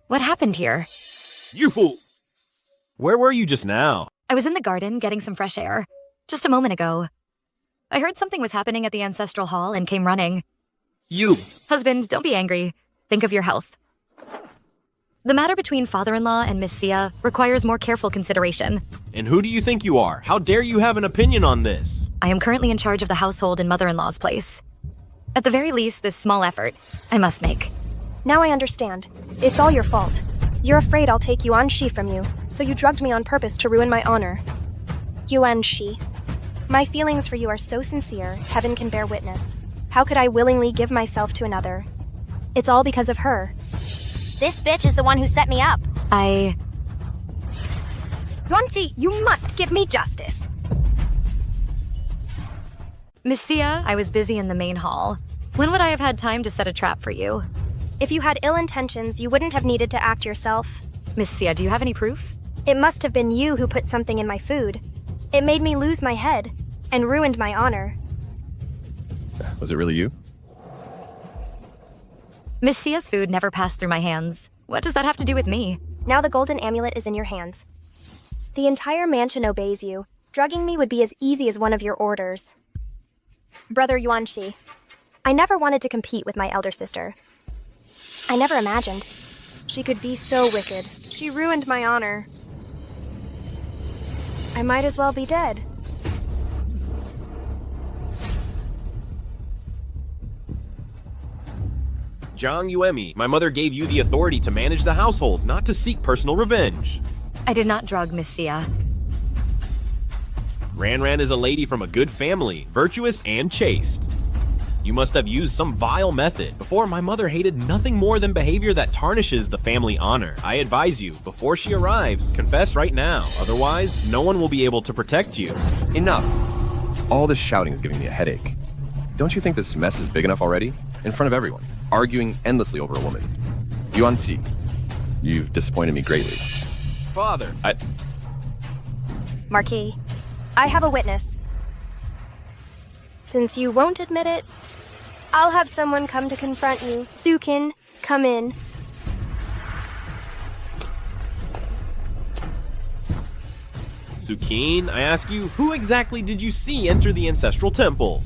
What happened here? You fool! Where were you just now? I was in the garden getting some fresh air. Just a moment ago. I heard something was happening at the ancestral hall and came running. You! Husband, don't be angry. Think of your health. The matter between father-in-law and Miss Sia requires more careful consideration. And who do you think you are? How dare you have an opinion on this? I am currently in charge of the household in mother-in-law's place. At the very least, this small effort I must make. Now I understand. It's all your fault. You're afraid I'll take Yuan Shi from you, so you drugged me on purpose to ruin my honor. Yuan Shi. My feelings for you are so sincere, heaven can bear witness. How could I willingly give myself to another? It's all because of her. This bitch is the one who set me up. Yuan Shi, you must give me justice. Miss Sia, I was busy in the main hall. When would I have had time to set a trap for you? If you had ill intentions, you wouldn't have needed to act yourself. Miss Sia, do you have any proof? It must have been you who put something in my food. It made me lose my head and ruined my honor. Was it really you? Miss Sia's food never passed through my hands. What does that have to do with me? Now the golden amulet is in your hands. The entire mansion obeys you. Drugging me would be as easy as one of your orders. Brother Yuanxi, I never wanted to compete with my elder sister. I never imagined she could be so wicked. She ruined my honor. I might as well be dead. Zhang Yuemi, my mother gave you the authority to manage the household, not to seek personal revenge. I did not drug Miss Sia. Ran is a lady from a good family, virtuous and chaste. You must have used some vile method. Before, my mother hated nothing more than behavior that tarnishes the family honor. I advise you, before she arrives, confess right now. Otherwise, no one will be able to protect you. Enough. All this shouting is giving me a headache. Don't you think this mess is big enough already? In front of everyone, arguing endlessly over a woman. Yuanxi, you've disappointed me greatly. Father, Marquis, I have a witness. Since you won't admit it, I'll have someone come to confront you. Sukin, come in. Sukin, I ask you, who exactly did you see enter the ancestral temple?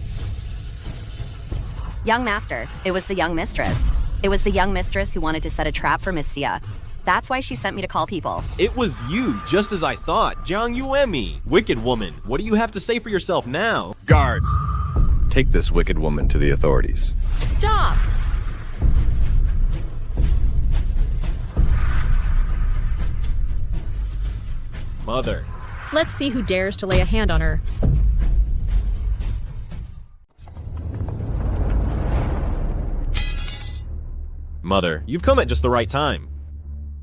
Young master. It was the young mistress. It was the young mistress who wanted to set a trap for Miss Sia. That's why she sent me to call people. It was you, just as I thought. Zhang Yuemi, wicked woman. What do you have to say for yourself now? Guards! Take this wicked woman to the authorities. Stop! Mother. Let's see who dares to lay a hand on her. Mother, you've come at just the right time.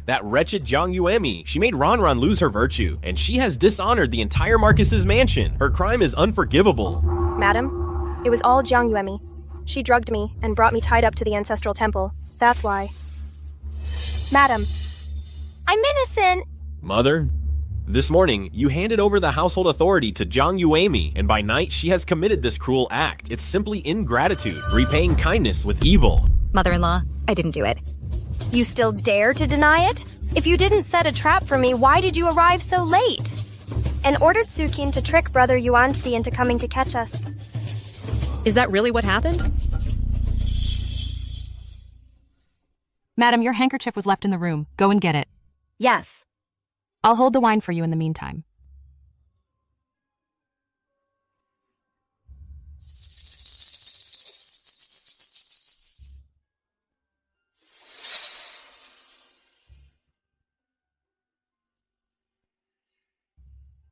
That wretched Zhang Yuemi, she made Ran lose her virtue, and she has dishonored the entire Marcus's mansion. Her crime is unforgivable. Madam, it was all Zhang Yuemi. She drugged me and brought me tied up to the ancestral temple. That's why. Madam, I'm innocent. Mother, this morning, you handed over the household authority to Zhang Yuemi, and by night, she has committed this cruel act. It's simply ingratitude, repaying kindness with evil. Mother-in-law, I didn't do it. You still dare to deny it? If you didn't set a trap for me, why did you arrive so late? And ordered Sukin to trick Brother Yuanxi into coming to catch us. Is that really what happened? Madam, your handkerchief was left in the room. Go and get it. Yes. I'll hold the wine for you in the meantime.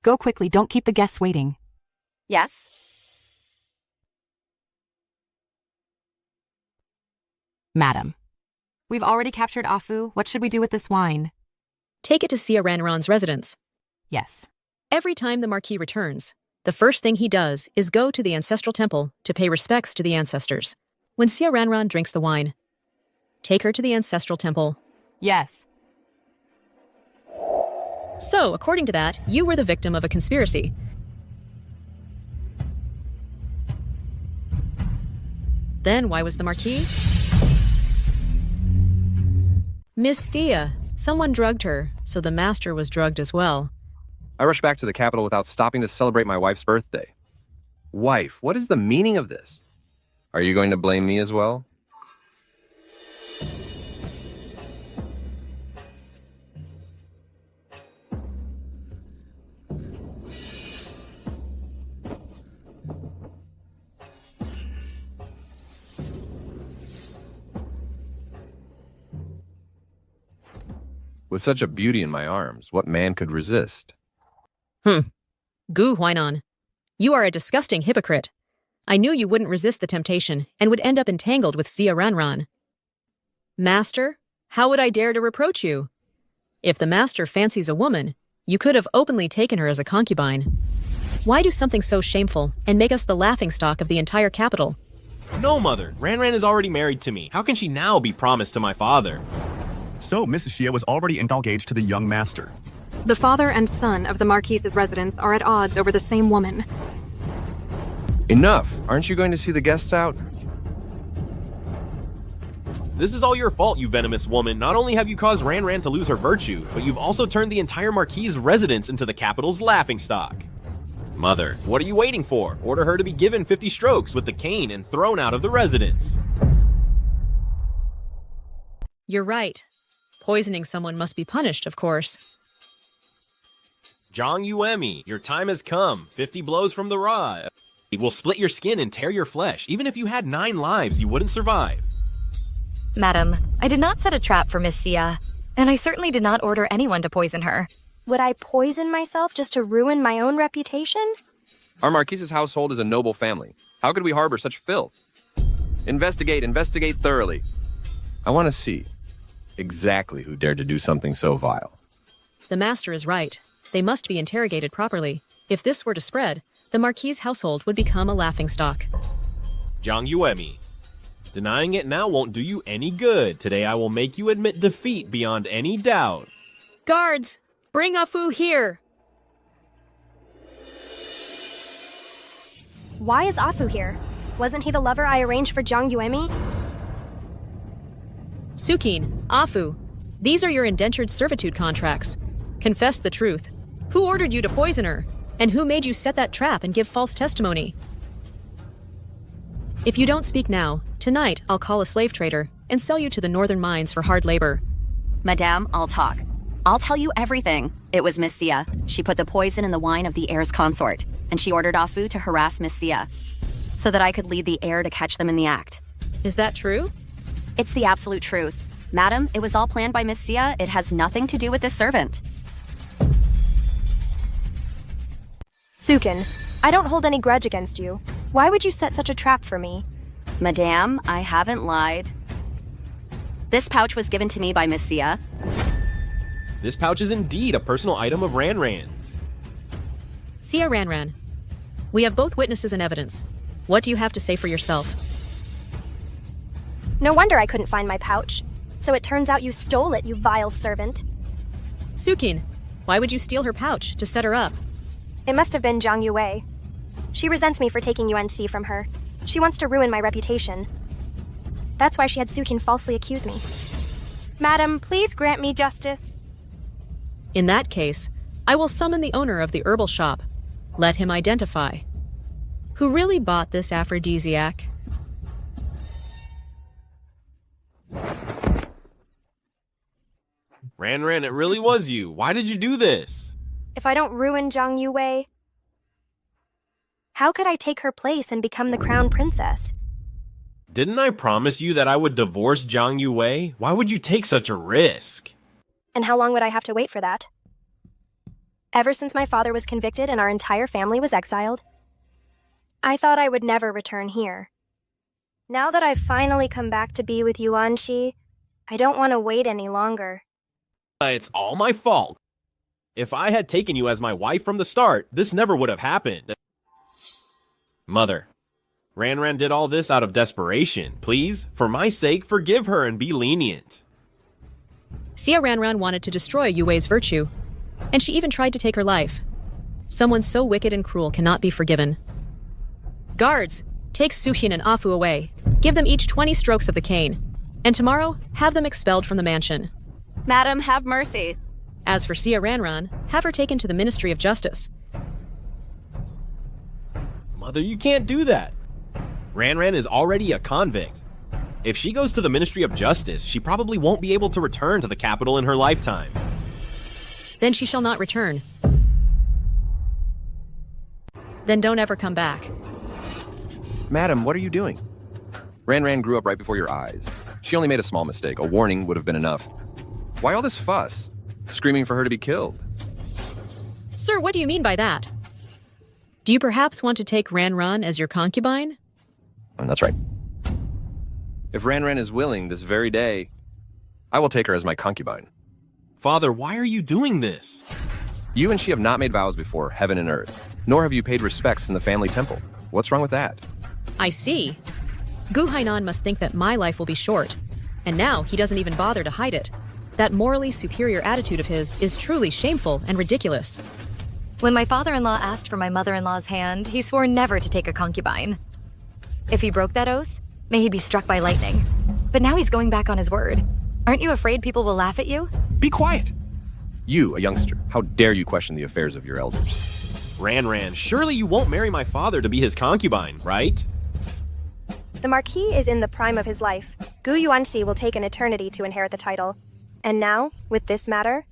Go quickly, don't keep the guests waiting. Yes. Madam, we've already captured Afu. What should we do with this wine? Take it to Sia Ranran's residence. Yes. Every time the Marquis returns, the first thing he does is go to the ancestral temple to pay respects to the ancestors. When Sia Ranran drinks the wine, take her to the ancestral temple. Yes. So, according to that, you were the victim of a conspiracy. Then why was the Marquis? Miss Thea, someone drugged her, so the master was drugged as well. I rushed back to the capital without stopping to celebrate my wife's birthday. Wife, what is the meaning of this? Are you going to blame me as well? With such a beauty in my arms, what man could resist? Gu Huainan, you are a disgusting hypocrite. I knew you wouldn't resist the temptation and would end up entangled with Sia Ranran. Master, how would I dare to reproach you? If the master fancies a woman, you could have openly taken her as a concubine. Why do something so shameful and make us the laughingstock of the entire capital? No, Mother. Ran is already married to me. How can she now be promised to my father? So Mrs. Xia was already engaged to the young master. The father and son of the Marquise's residents are at odds over the same woman. Enough. Aren't you going to see the guests out? This is all your fault, you venomous woman. Not only have you caused Ran to lose her virtue, but you've also turned the entire Marquise residence into the capital's laughingstock. Mother, what are you waiting for? Order her to be given 50 strokes with the cane and thrown out of the residence. You're right. Poisoning someone must be punished, of course. Zhang Yuemi, your time has come. 50 blows from the rod. It will split your skin and tear your flesh. Even if you had 9 lives, you wouldn't survive. Madam, I did not set a trap for Miss Xia, and I certainly did not order anyone to poison her. Would I poison myself just to ruin my own reputation? Our Marquise's household is a noble family. How could we harbor such filth? Investigate thoroughly. I want to see exactly who dared to do something so vile. The master is right. They must be interrogated properly. If this were to spread, the Marquise household would become a laughingstock. Zhang Yuemi, denying it now won't do you any good. Today I will make you admit defeat beyond any doubt. Guards, bring Afu here! Why is Afu here? Wasn't he the lover I arranged for Zhang Yuemi? Sukin, Afu, these are your indentured servitude contracts. Confess the truth. Who ordered you to poison her? And who made you set that trap and give false testimony? If you don't speak now, tonight I'll call a slave trader and sell you to the northern mines for hard labor. Madame, I'll talk. I'll tell you everything. It was Miss Xia. She put the poison in the wine of the heir's consort, and she ordered Afu to harass Miss Xia so that I could lead the heir to catch them in the act. Is that true? It's the absolute truth. Madam, it was all planned by Miss Xia. It has nothing to do with this servant. Sukin, I don't hold any grudge against you. Why would you set such a trap for me? Madame, I haven't lied. This pouch was given to me by Miss Xia. This pouch is indeed a personal item of Ran's. Xia Ran, we have both witnesses and evidence. What do you have to say for yourself? No wonder I couldn't find my pouch. So it turns out you stole it, you vile servant. Sukin, why would you steal her pouch to set her up? It must have been Zhang Yue. She resents me for taking UNC from her. She wants to ruin my reputation. That's why she had Sukin falsely accuse me. Madam, please grant me justice. In that case, I will summon the owner of the herbal shop. Let him identify. Who really bought this aphrodisiac? Ran, it really was you. Why did you do this? If I don't ruin Zhang Yue, how could I take her place and become the crown princess? Didn't I promise you that I would divorce Zhang Yue? Why would you take such a risk? And how long would I have to wait for that? Ever since my father was convicted and our entire family was exiled, I thought I would never return here. Now that I've finally come back to be with Yuanqi, I don't want to wait any longer. It's all my fault. If I had taken you as my wife from the start, this never would have happened. Mother, Ran did all this out of desperation. Please, for my sake, forgive her and be lenient. Xia Ran wanted to destroy Yue's virtue, and she even tried to take her life. Someone so wicked and cruel cannot be forgiven. Guards, take Sukin and Afu away. Give them each 20 strokes of the cane, and tomorrow, have them expelled from the mansion. Madam, have mercy. As for Xia Ran, have her taken to the Ministry of Justice. Mother, you can't do that. Ran is already a convict. If she goes to the Ministry of Justice, she probably won't be able to return to the capital in her lifetime. Then she shall not return. Then don't ever come back. Madam, what are you doing? Ran grew up right before your eyes. She only made a small mistake. A warning would have been enough. Why all this fuss? Screaming for her to be killed. Sir, what do you mean by that? Do you perhaps want to take Ran as your concubine? That's right. If Ran is willing this very day, I will take her as my concubine. Father, why are you doing this? You and she have not made vows before heaven and earth, nor have you paid respects in the family temple. What's wrong with that? I see. Gu Hainan must think that my life will be short, and now he doesn't even bother to hide it. That morally superior attitude of his is truly shameful and ridiculous. When my father-in-law asked for my mother-in-law's hand, he swore never to take a concubine. If he broke that oath, may he be struck by lightning. But now he's going back on his word. Aren't you afraid people will laugh at you? Be quiet! You, a youngster, how dare you question the affairs of your elders? Ran, surely you won't marry my father to be his concubine, right? The Marquis is in the prime of his life. Gu Yuanxi will take an eternity to inherit the title. And now, with this matter,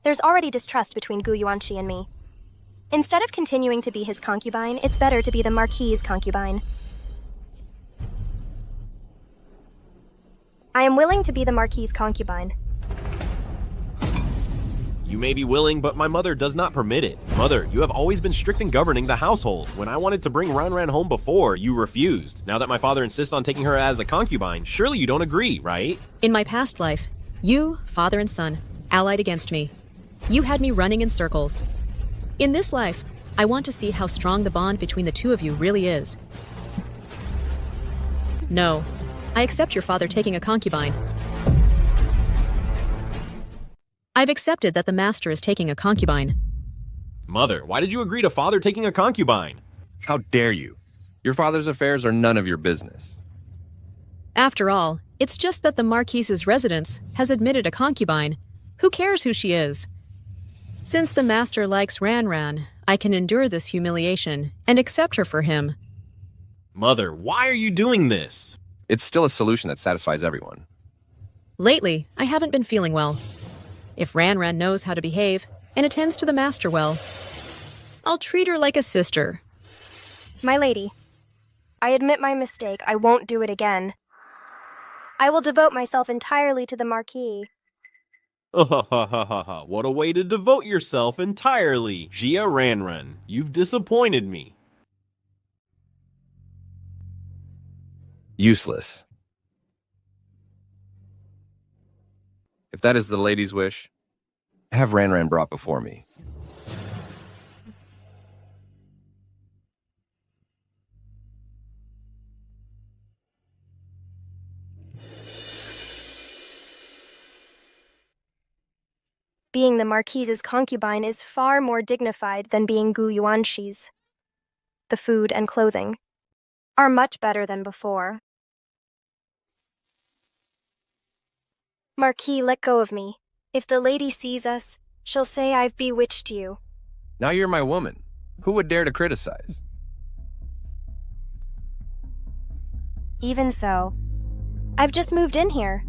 there's already distrust between Gu Yuanxi and me. Instead of continuing to be his concubine, it's better to be the Marquis's concubine. I am willing to be the Marquis's concubine. You may be willing, but my mother does not permit it. Mother, you have always been strict in governing the household. When I wanted to bring Ran home before, you refused. Now that my father insists on taking her as a concubine, surely you don't agree, right? In my past life, you, father and son, allied against me. You had me running in circles. In this life, I want to see how strong the bond between the two of you really is. No, I accept your father taking a concubine. I've accepted that the master is taking a concubine. Mother, why did you agree to father taking a concubine? How dare you? Your father's affairs are none of your business. After all, it's just that the Marquis's residence has admitted a concubine. Who cares who she is? Since the master likes Ran, I can endure this humiliation and accept her for him. Mother, why are you doing this? It's still a solution that satisfies everyone. Lately, I haven't been feeling well. If Ran knows how to behave and attends to the master well, I'll treat her like a sister. My lady, I admit my mistake. I won't do it again. I will devote myself entirely to the Marquis. What a way to devote yourself entirely. Jia Ran, you've disappointed me. Useless. If that is the lady's wish, have Ran brought before me. Being the Marquis's concubine is far more dignified than being Gu Yuanxi's. The food and clothing are much better than before. Marquis, let go of me. If the lady sees us, she'll say I've bewitched you. Now you're my woman. Who would dare to criticize? Even so, I've just moved in here.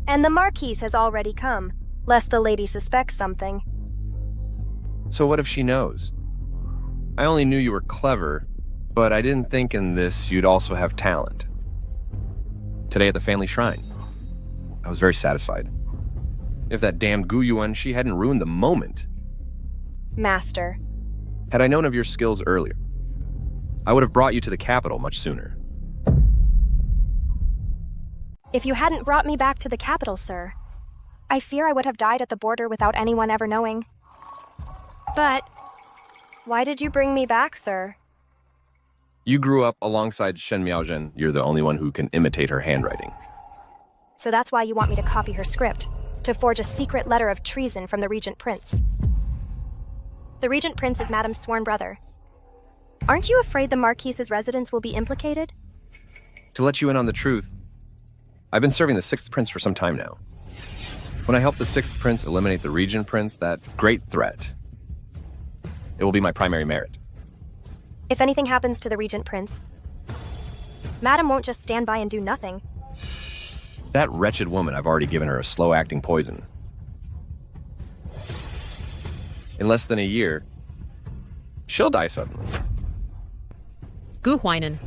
And the Marquis has already come, lest the lady suspects something. So what if she knows? I only knew you were clever, but I didn't think in this you'd also have talent. Today at the family shrine, I was very satisfied. If that damn Gu Yuanxi hadn't ruined the moment. Master. Had I known of your skills earlier, I would have brought you to the capital much sooner. If you hadn't brought me back to the capital, sir, I fear I would have died at the border without anyone ever knowing. But why did you bring me back, sir? You grew up alongside Shen Miaozhen. You're the only one who can imitate her handwriting. So that's why you want me to copy her script, to forge a secret letter of treason from the Regent Prince. The Regent Prince is Madame's sworn brother. Aren't you afraid the Marquis's residence will be implicated? To let you in on the truth, I've been serving the 6th Prince for some time now. When I help the 6th Prince eliminate the Regent Prince, that great threat, it will be my primary merit. If anything happens to the Regent Prince, Madame won't just stand by and do nothing. That wretched woman, I've already given her a slow-acting poison. In less than a year, she'll die suddenly. Gu Huainan.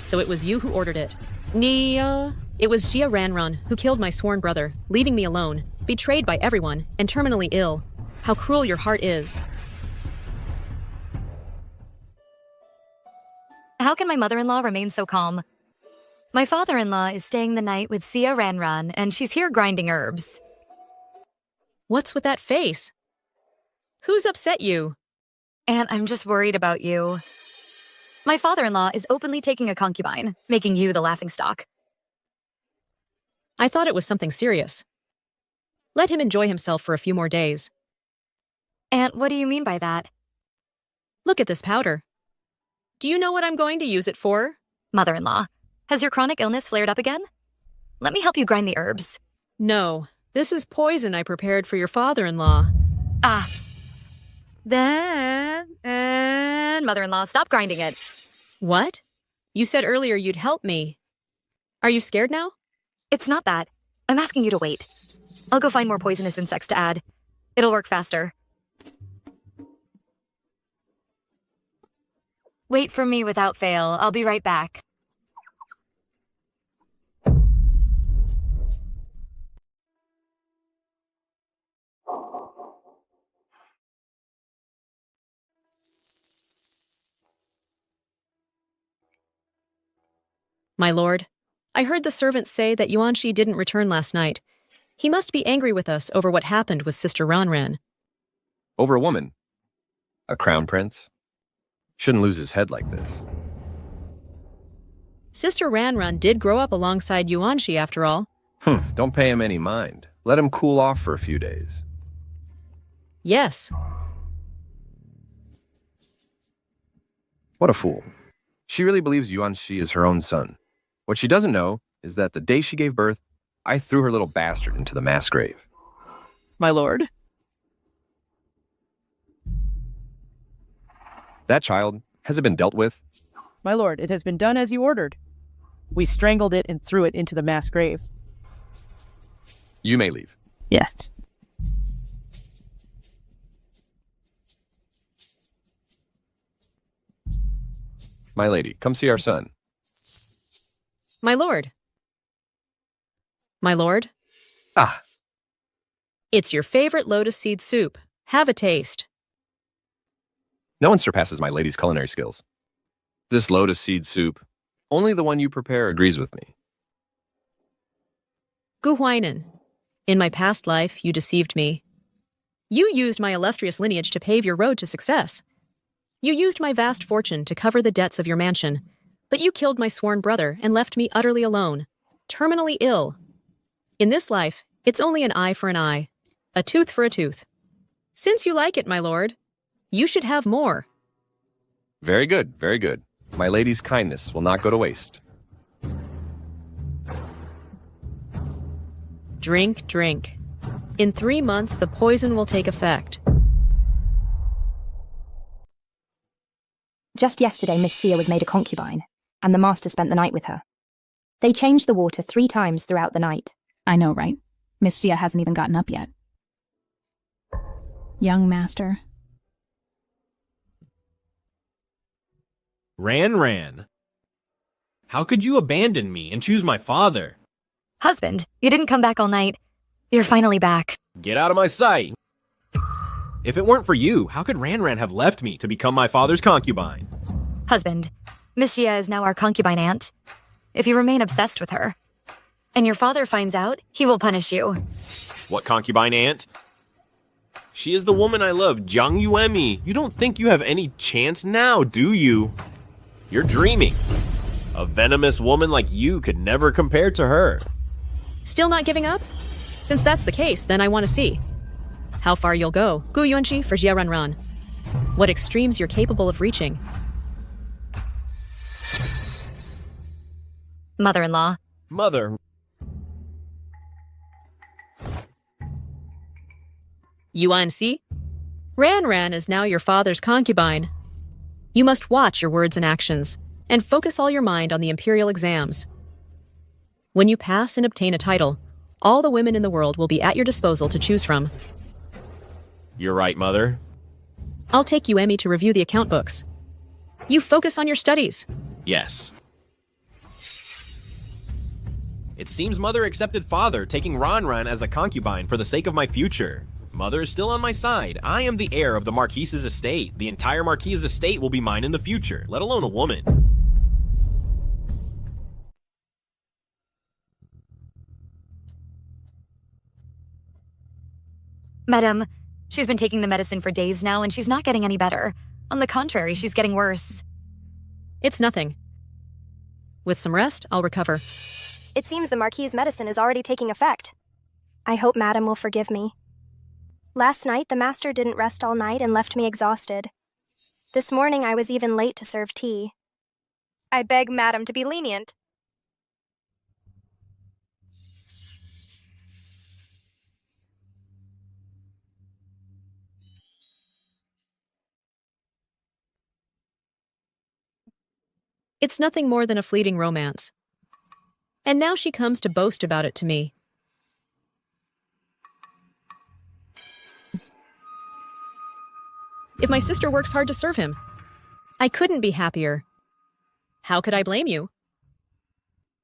So it was you who ordered it. It was Jia Ran who killed my sworn brother, leaving me alone, betrayed by everyone, and terminally ill. How cruel your heart is. How can my mother-in-law remain so calm? My father-in-law is staying the night with Jia Ran, and she's here grinding herbs. What's with that face? Who's upset you? Aunt, I'm just worried about you. My father-in-law is openly taking a concubine, making you the laughingstock. I thought it was something serious. Let him enjoy himself for a few more days. And what do you mean by that? Look at this powder. Do you know what I'm going to use it for? Mother-in-law, has your chronic illness flared up again? Let me help you grind the herbs. No, this is poison I prepared for your father-in-law. Ah. Then, mother-in-law, stop grinding it. What? You said earlier you'd help me. Are you scared now? It's not that. I'm asking you to wait. I'll go find more poisonous insects to add. It'll work faster. Wait for me without fail. I'll be right back. My lord, I heard the servants say that Yuanshi didn't return last night. He must be angry with us over what happened with Sister Ranran. Over a woman? A crown prince? Shouldn't lose his head like this. Sister Ranran did grow up alongside Yuanshi after all. Don't pay him any mind. Let him cool off for a few days. Yes. What a fool. She really believes Yuanshi is her own son. What she doesn't know is that the day she gave birth, I threw her little bastard into the mass grave. My lord? That child, has it been dealt with? My lord, it has been done as you ordered. We strangled it and threw it into the mass grave. You may leave. Yes. My lady, come see our son. My lord. My lord? Ah. It's your favorite lotus seed soup. Have a taste. No one surpasses my lady's culinary skills. This lotus seed soup, only the one you prepare agrees with me. Gu Huainan, in my past life, you deceived me. You used my illustrious lineage to pave your road to success. You used my vast fortune to cover the debts of your mansion, but you killed my sworn brother and left me utterly alone, terminally ill. In this life, it's only an eye for an eye, a tooth for a tooth. Since you like it, my lord, you should have more. Very good, very good. My lady's kindness will not go to waste. Drink, drink. In 3 months, the poison will take effect. Just yesterday, Miss Sia was made a concubine, and the master spent the night with her. They changed the water 3 times throughout the night. I know, right? Miss Sia hasn't even gotten up yet. Young master. Ran. How could you abandon me and choose my father? Husband, you didn't come back all night. You're finally back. Get out of my sight. If it weren't for you, how could Ran have left me to become my father's concubine? Husband, Miss Xia is now our concubine aunt. If you remain obsessed with her, and your father finds out, he will punish you. What concubine aunt? She is the woman I love, Jiang Yuemi. You don't think you have any chance now, do you? You're dreaming. A venomous woman like you could never compare to her. Still not giving up? Since that's the case, then I want to see how far you'll go, Gu Yuanqi for Jia Ranran. What extremes you're capable of reaching. Mother-in-law. Mother. Yuanxi? Ranran is now your father's concubine. You must watch your words and actions, and focus all your mind on the Imperial exams. When you pass and obtain a title, all the women in the world will be at your disposal to choose from. You're right, Mother. I'll take Yuemi to review the account books. You focus on your studies. Yes. It seems Mother accepted Father, taking Ranran as a concubine for the sake of my future. Mother is still on my side. I am the heir of the Marquise's estate. The entire Marquise's estate will be mine in the future, let alone a woman. Madam, she's been taking the medicine for days now and she's not getting any better. On the contrary, she's getting worse. It's nothing. With some rest, I'll recover. It seems the Marquis's medicine is already taking effect. I hope Madam will forgive me. Last night, the master didn't rest all night and left me exhausted. This morning, I was even late to serve tea. I beg Madam to be lenient. It's nothing more than a fleeting romance. And now she comes to boast about it to me. If my sister works hard to serve him, I couldn't be happier. How could I blame you?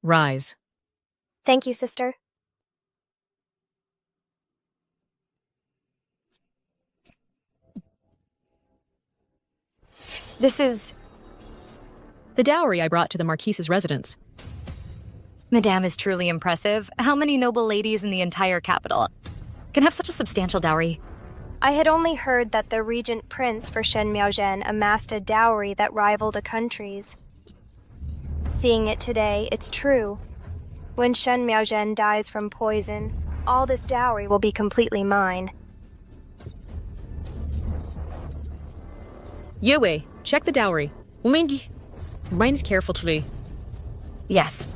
Rise. Thank you, sister. This is... the dowry I brought to the Marquise's residence. Madame is truly impressive. How many noble ladies in the entire capital can have such a substantial dowry? I had only heard that the regent prince for Shen Miaozhen amassed a dowry that rivaled a country's. Seeing it today, it's true. When Shen Miaozhen dies from poison, all this dowry will be completely mine. Yue, check the dowry. Mine's carefully. Yes.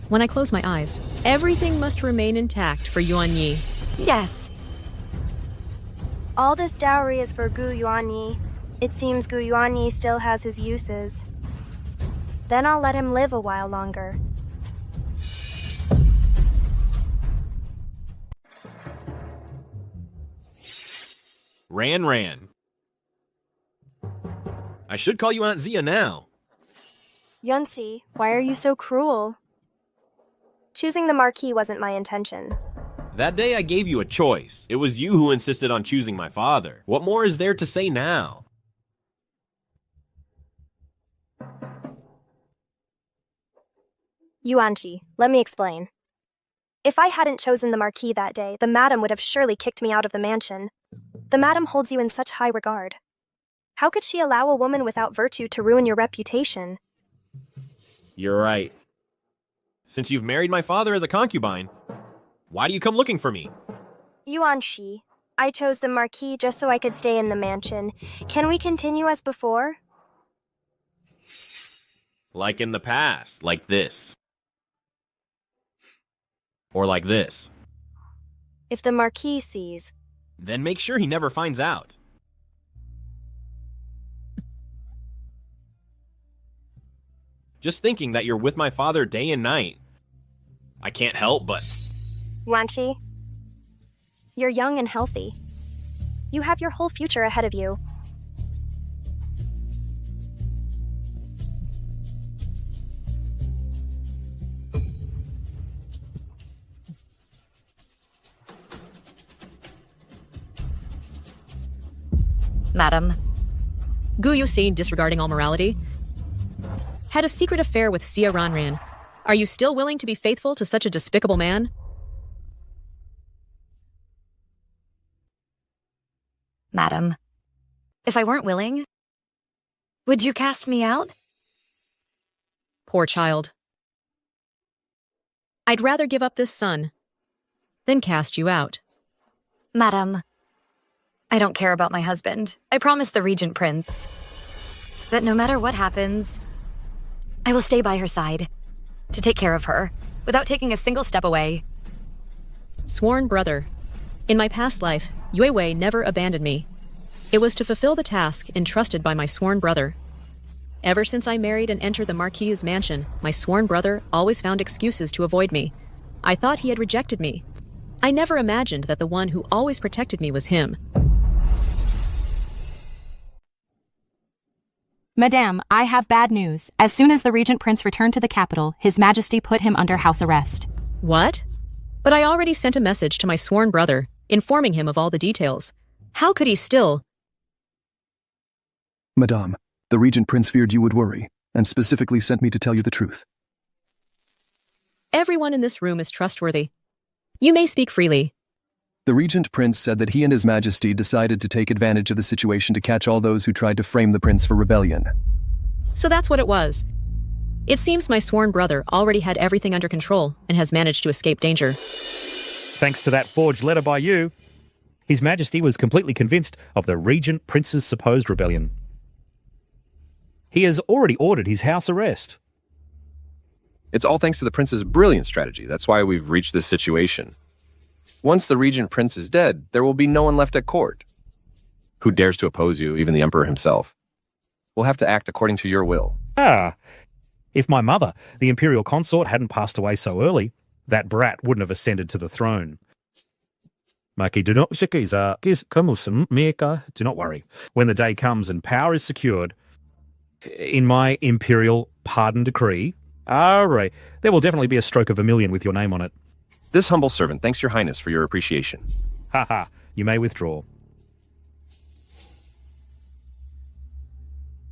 When I close my eyes, everything must remain intact for Yuan Yi. Yes. All this dowry is for Gu Yuanyi. It seems Gu Yuanyi still has his uses. Then I'll let him live a while longer. Ran. I should call you Aunt Zia now. Yunsi, why are you so cruel? Choosing the Marquis wasn't my intention. That day I gave you a choice. It was you who insisted on choosing my father. What more is there to say now? Yuanqi, let me explain. If I hadn't chosen the Marquis that day, the Madam would have surely kicked me out of the mansion. The Madam holds you in such high regard. How could she allow a woman without virtue to ruin your reputation? You're right. Since you've married my father as a concubine, why do you come looking for me? Yuanqi, I chose the Marquis just so I could stay in the mansion. Can we continue as before? Like in the past, like this. Or like this. If the Marquis sees, then make sure he never finds out. Just thinking that you're with my father day and night, I can't help but... Yuanqi, you're young and healthy. You have your whole future ahead of you. Madam. Gu Yuxin, disregarding all morality, had a secret affair with Xia Ranran. Are you still willing to be faithful to such a despicable man? Madam, if I weren't willing, would you cast me out? Poor child. I'd rather give up this son than cast you out. Madam, I don't care about my husband. I promised the Regent Prince that no matter what happens, I will stay by her side to take care of her without taking a single step away. Sworn brother. In my past life, Yue Wei never abandoned me. It was to fulfill the task entrusted by my sworn brother. Ever since I married and entered the Marquis's mansion, my sworn brother always found excuses to avoid me. I thought he had rejected me. I never imagined that the one who always protected me was him. Madame, I have bad news. As soon as the Regent Prince returned to the capital, His Majesty put him under house arrest. What? But I already sent a message to my sworn brother, informing him of all the details. How could he still... Madame, the Regent Prince feared you would worry, and specifically sent me to tell you the truth. Everyone in this room is trustworthy. You may speak freely. The Regent Prince said that he and His Majesty decided to take advantage of the situation to catch all those who tried to frame the prince for rebellion. So that's what it was. It seems my sworn brother already had everything under control and has managed to escape danger. Thanks to that forged letter by you, His Majesty was completely convinced of the Regent Prince's supposed rebellion. He has already ordered his house arrest. It's all thanks to the prince's brilliant strategy. That's why we've reached this situation. Once the regent prince is dead, there will be no one left at court. Who dares to oppose you, even the emperor himself? We'll have to act according to your will. If my mother, the imperial consort, hadn't passed away so early, that brat wouldn't have ascended to the throne. Do not worry. When the day comes and power is secured, in my imperial pardon decree, there will definitely be a stroke of vermilion with your name on it. This humble servant thanks your highness for your appreciation. You may withdraw.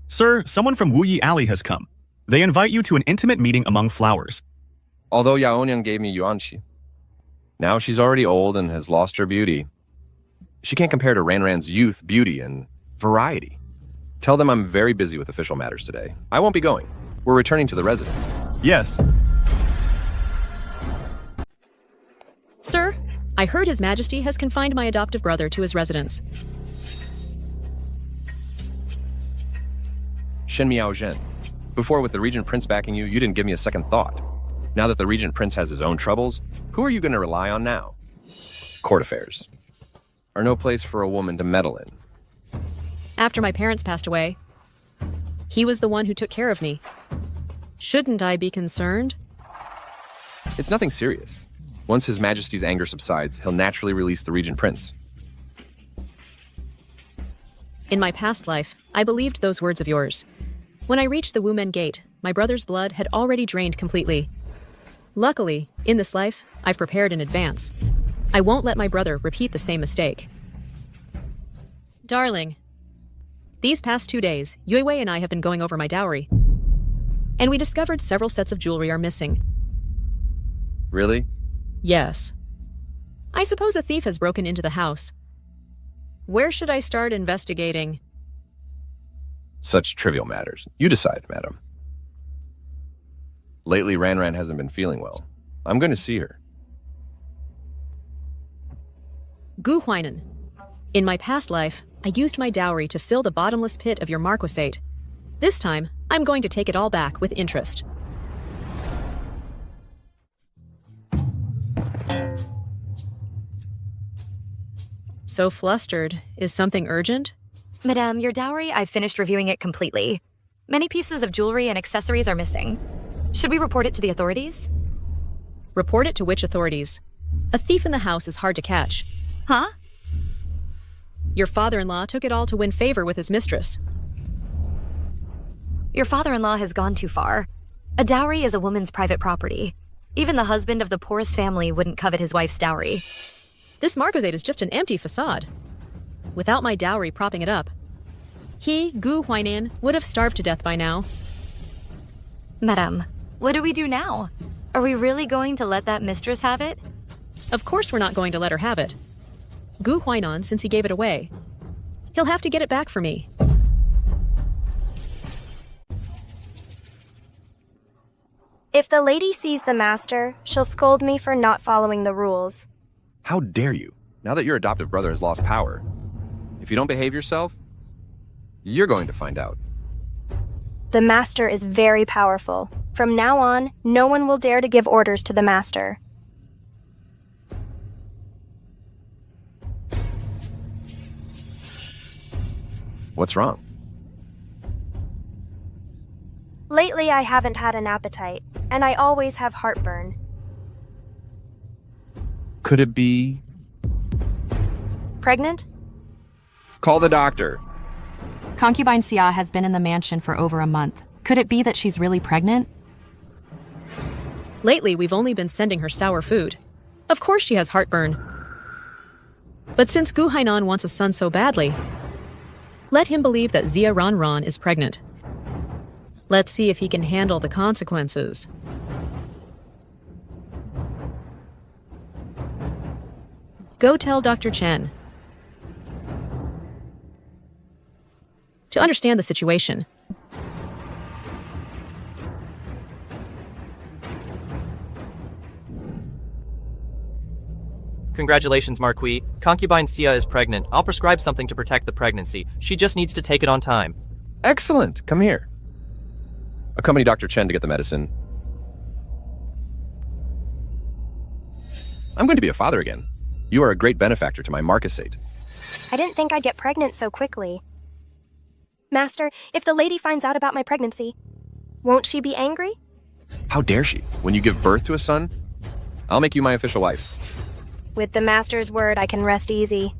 Sir, someone from Wuyi Alley has come. They invite you to an intimate meeting among flowers. Although Yaonyang gave me Yuanxi, now she's already old and has lost her beauty. She can't compare to Ranran's youth, beauty, and variety. Tell them I'm very busy with official matters today. I won't be going. We're returning to the residence. Yes. Sir, I heard His Majesty has confined my adoptive brother to his residence. Shen Miao Zhen. Before, with the Regent Prince backing you, you didn't give me a second thought. Now that the Regent Prince has his own troubles, who are you going to rely on now? Court affairs are no place for a woman to meddle in. After my parents passed away, he was the one who took care of me. Shouldn't I be concerned? It's nothing serious. Once His Majesty's anger subsides, he'll naturally release the Regent Prince. In my past life, I believed those words of yours. When I reached the Wumen Gate, my brother's blood had already drained completely. Luckily, in this life, I've prepared in advance. I won't let my brother repeat the same mistake. Darling, these past 2 days, Yuewei and I have been going over my dowry. And we discovered several sets of jewelry are missing. Really? Yes. I suppose a thief has broken into the house. Where should I start investigating? Such trivial matters. You decide, madam. Lately, Ranran hasn't been feeling well. I'm going to see her. Gu Huainan. In my past life, I used my dowry to fill the bottomless pit of your marquisate. This time, I'm going to take it all back with interest. So flustered. Is something urgent? Madame, your dowry, I've finished reviewing it completely. Many pieces of jewelry and accessories are missing. Should we report it to the authorities? Report it to which authorities? A thief in the house is hard to catch. Huh? Your father-in-law took it all to win favor with his mistress. Your father-in-law has gone too far. A dowry is a woman's private property. Even the husband of the poorest family wouldn't covet his wife's dowry. This marquisate is just an empty facade. Without my dowry propping it up, he, Gu Huainan, would have starved to death by now. Madame, what do we do now? Are we really going to let that mistress have it? Of course we're not going to let her have it. Gu Huainan, since he gave it away. He'll have to get it back for me. If the lady sees the master, she'll scold me for not following the rules. How dare you? Now that your adoptive brother has lost power, if you don't behave yourself, you're going to find out. The master is very powerful. From now on, no one will dare to give orders to the master. What's wrong? Lately, I haven't had an appetite, and I always have heartburn. Could it be... Pregnant? Call the doctor. Concubine Xia has been in the mansion for over a month. Could it be that she's really pregnant? Lately, we've only been sending her sour food. Of course she has heartburn. But since Gu Hainan wants a son so badly, let him believe that Xia Ranran is pregnant. Let's see if he can handle the consequences. Go tell Dr. Chen. To understand the situation, Congratulations, Marquis. Concubine Sia is pregnant. I'll prescribe something to protect the pregnancy. She just needs to take it on time. Excellent. Come here. Accompany Dr. Chen to get the medicine. I'm going to be a father again. You are a great benefactor to my marquisate. I didn't think I'd get pregnant so quickly. Master, if the lady finds out about my pregnancy, won't she be angry? How dare she? When you give birth to a son, I'll make you my official wife. With the master's word, I can rest easy.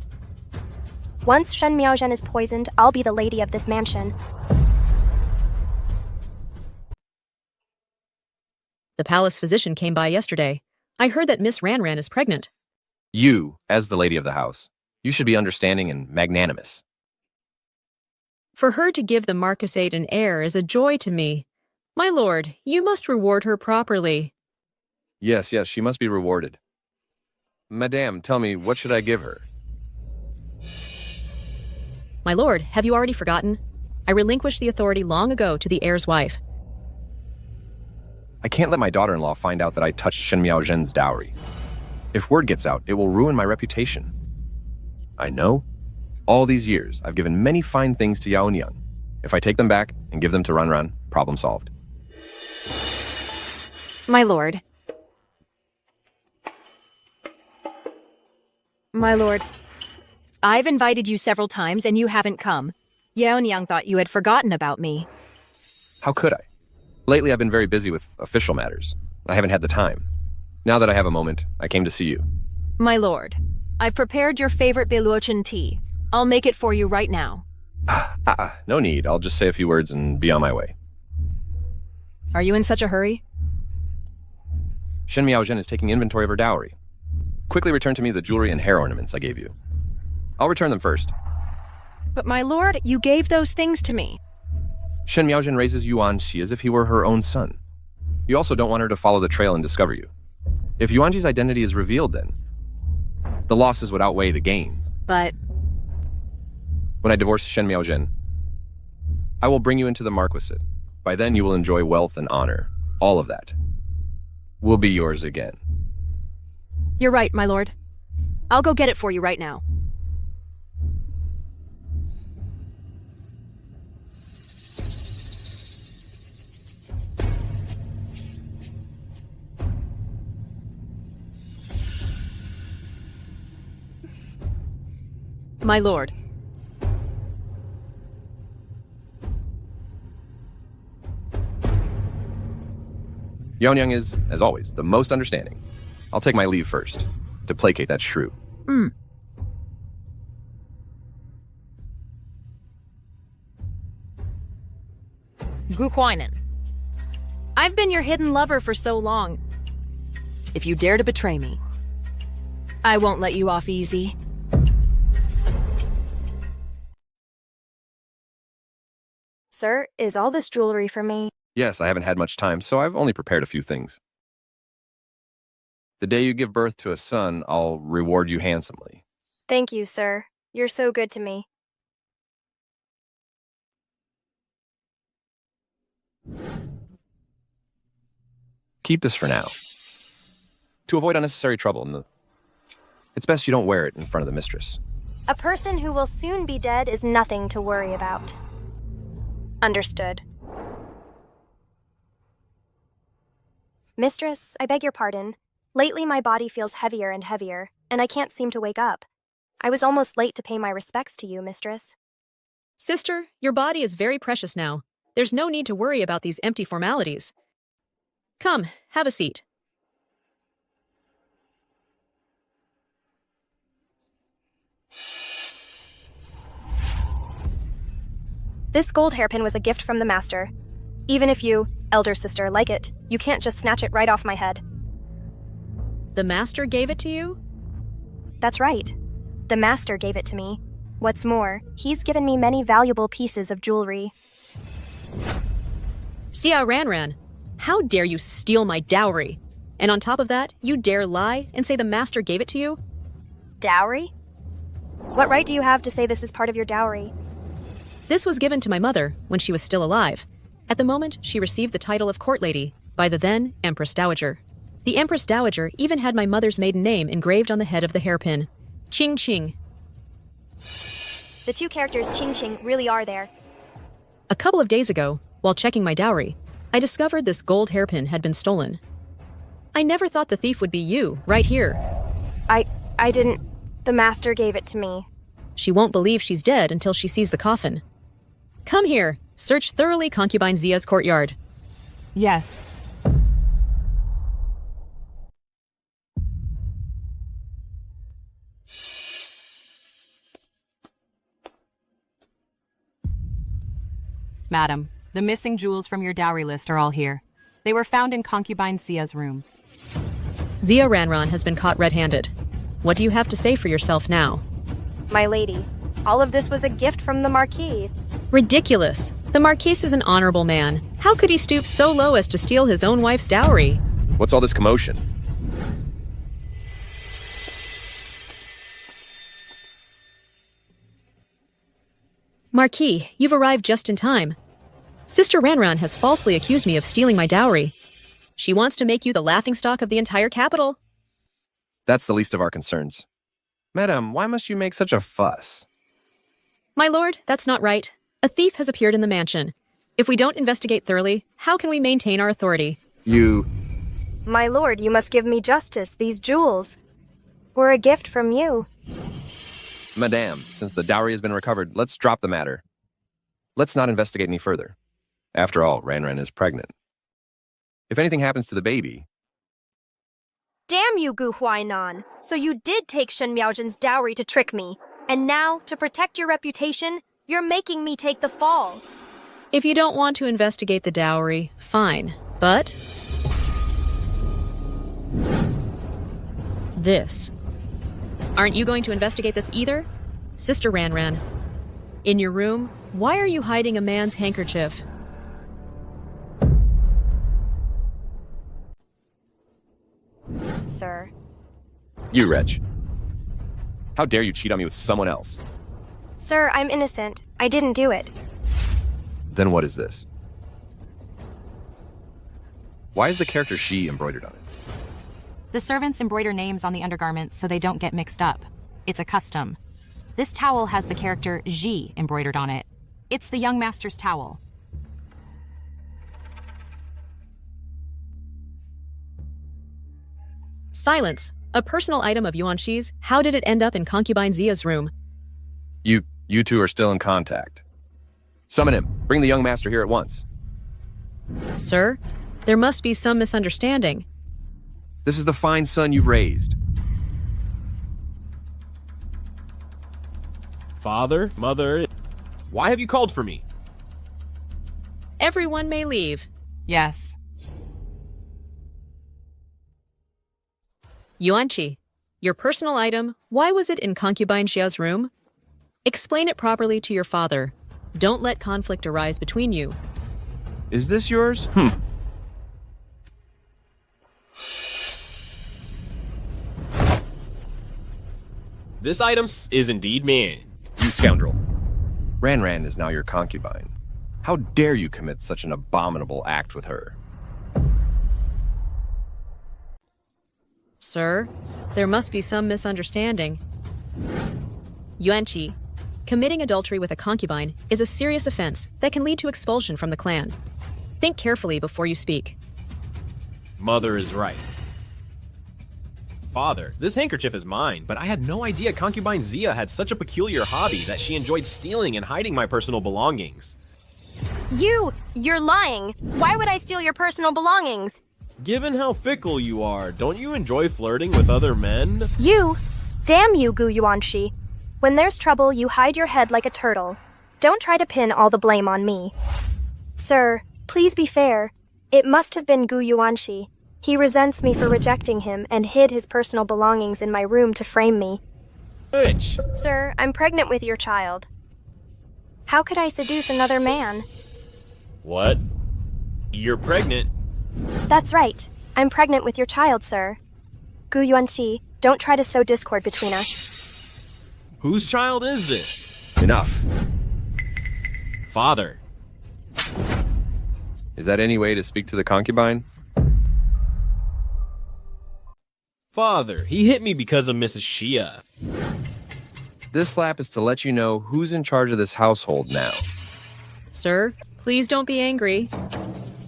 Once Shen Miaozhen is poisoned, I'll be the lady of this mansion. The palace physician came by yesterday. I heard that Miss Ranran is pregnant. You, as the lady of the house, you should be understanding and magnanimous. For her to give the marquisate an heir is a joy to me. My lord, you must reward her properly. Yes, she must be rewarded. Madame, tell me, what should I give her? My lord, have you already forgotten? I relinquished the authority long ago to the heir's wife. I can't let my daughter-in-law find out that I touched Shen Miaozhen's dowry. If word gets out, it will ruin my reputation. I know. All these years, I've given many fine things to Yaoniang. If I take them back and give them to Ranran, problem solved. My lord. My lord. I've invited you several times and you haven't come. Yaoniang thought you had forgotten about me. How could I? Lately, I've been very busy with official matters. I haven't had the time. Now that I have a moment, I came to see you. My lord, I've prepared your favorite Biluochen tea. I'll make it for you right now. No need. I'll just say a few words and be on my way. Are you in such a hurry? Shen Miaozhen is taking inventory of her dowry. Quickly return to me the jewelry and hair ornaments I gave you. I'll return them first. But my lord, you gave those things to me. Shen Miaozhen raises Yuanxi as if he were her own son. You also don't want her to follow the trail and discover you. If Yuanxi's identity is revealed then, the losses would outweigh the gains. But when I divorce Shen Miaozhen, I will bring you into the marquisate. By then you will enjoy wealth and honor. All of that will be yours again. You're right, my lord. I'll go get it for you right now. My lord. Yaoniang is, as always, the most understanding. I'll take my leave first, to placate that shrew. Gu Huainan. I've been your hidden lover for so long. If you dare to betray me, I won't let you off easy. Sir, is all this jewelry for me? Yes, I haven't had much time, so I've only prepared a few things. The day you give birth to a son, I'll reward you handsomely. Thank you, sir. You're so good to me. Keep this for now. To avoid unnecessary trouble, it's best you don't wear it in front of the mistress. A person who will soon be dead is nothing to worry about. Understood. Mistress, I beg your pardon. Lately my body feels heavier and heavier, and I can't seem to wake up. I was almost late to pay my respects to you, mistress. Sister, your body is very precious now. There's no need to worry about these empty formalities. Come, have a seat. This gold hairpin was a gift from the master. Even if you, elder sister, like it, you can't just snatch it right off my head. The master gave it to you? That's right. The master gave it to me. What's more, he's given me many valuable pieces of jewelry. Sia Ranran, how dare you steal my dowry? And on top of that, you dare lie and say the master gave it to you? Dowry? What right do you have to say this is part of your dowry? This was given to my mother when she was still alive. At the moment, she received the title of court lady by the then Empress Dowager. The Empress Dowager even had my mother's maiden name engraved on the head of the hairpin. Ching Ching. The two characters Ching Ching really are there. A couple of days ago, while checking my dowry, I discovered this gold hairpin had been stolen. I never thought the thief would be you, right here. I didn't. The master gave it to me. She won't believe she's dead until she sees the coffin. Come here. Search thoroughly Concubine Zia's courtyard. Yes. Madam, the missing jewels from your dowry list are all here. They were found in Concubine Zia's room. Zia Ranran has been caught red-handed. What do you have to say for yourself now? My lady, all of this was a gift from the Marquis. Ridiculous. The Marquis is an honorable man. How could he stoop so low as to steal his own wife's dowry? What's all this commotion? Marquis, you've arrived just in time. Sister Ranran has falsely accused me of stealing my dowry. She wants to make you the laughingstock of the entire capital. That's the least of our concerns. Madam, why must you make such a fuss? My lord, that's not right. A thief has appeared in the mansion. If we don't investigate thoroughly, how can we maintain our authority? My lord, you must give me justice. These jewels were a gift from you. Madame, since the dowry has been recovered, let's drop the matter. Let's not investigate any further. After all, Ranran is pregnant. If anything happens to the baby... Damn you, Gu Huainan! So you did take Shen Miaojin's dowry to trick me. And now, to protect your reputation, you're making me take the fall. If you don't want to investigate the dowry, fine. But... this. Aren't you going to investigate this either? Sister Ranran. In your room, why are you hiding a man's handkerchief? Sir. You wretch. How dare you cheat on me with someone else? Sir, I'm innocent. I didn't do it. Then what is this? Why is the character she embroidered on it? The servants embroider names on the undergarments so they don't get mixed up. It's a custom. This towel has the character Ji embroidered on it. It's the young master's towel. Silence. A personal item of Yuan Shi's. How did it end up in Concubine Zia's room? You two are still in contact. Summon him. Bring the young master here at once. Sir, there must be some misunderstanding. This is the fine son you've raised. Father, mother, why have you called for me? Everyone may leave. Yes. Yuanqi, your personal item, why was it in Concubine Xia's room? Explain it properly to your father. Don't let conflict arise between you. Is this yours? This item is indeed mine. You scoundrel. Ranran is now your concubine. How dare you commit such an abominable act with her? Sir, there must be some misunderstanding. Yuanqi, committing adultery with a concubine is a serious offense that can lead to expulsion from the clan. Think carefully before you speak. Mother is right. Father, this handkerchief is mine, but I had no idea concubine Zia had such a peculiar hobby that she enjoyed stealing and hiding my personal belongings. You're lying. Why would I steal your personal belongings? Given how fickle you are, don't you enjoy flirting with other men? Damn you, Gu Yuanxi. When there's trouble, you hide your head like a turtle. Don't try to pin all the blame on me. Sir, please be fair. It must have been Gu Yuanxi. He resents me for rejecting him and hid his personal belongings in my room to frame me. Bitch. Sir, I'm pregnant with your child. How could I seduce another man? What? You're pregnant? That's right. I'm pregnant with your child, sir. Gu Yuanxi, don't try to sow discord between us. Whose child is this? Enough. Father. Is that any way to speak to the concubine? Father, he hit me because of Mrs. Shia. This slap is to let you know who's in charge of this household now. Sir, please don't be angry.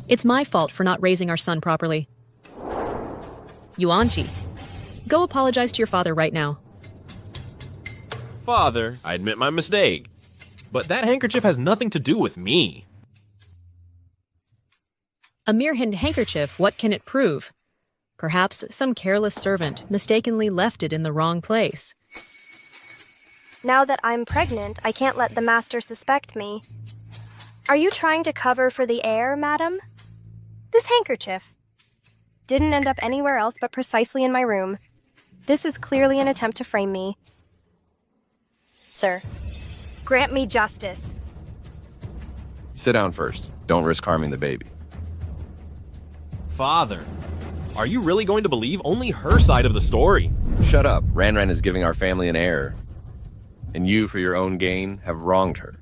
It's my fault for not raising our son properly. Yuanqi, go apologize to your father right now. Father, I admit my mistake. But that handkerchief has nothing to do with me. A mere handkerchief, what can it prove? Perhaps some careless servant mistakenly left it in the wrong place. Now that I'm pregnant, I can't let the master suspect me. Are you trying to cover for the heir, madam? This handkerchief didn't end up anywhere else but precisely in my room. This is clearly an attempt to frame me. Sir, grant me justice. Sit down first. Don't risk harming the baby. Father, are you really going to believe only her side of the story? Shut up. Ran is giving our family an heir. And you, for your own gain, have wronged her.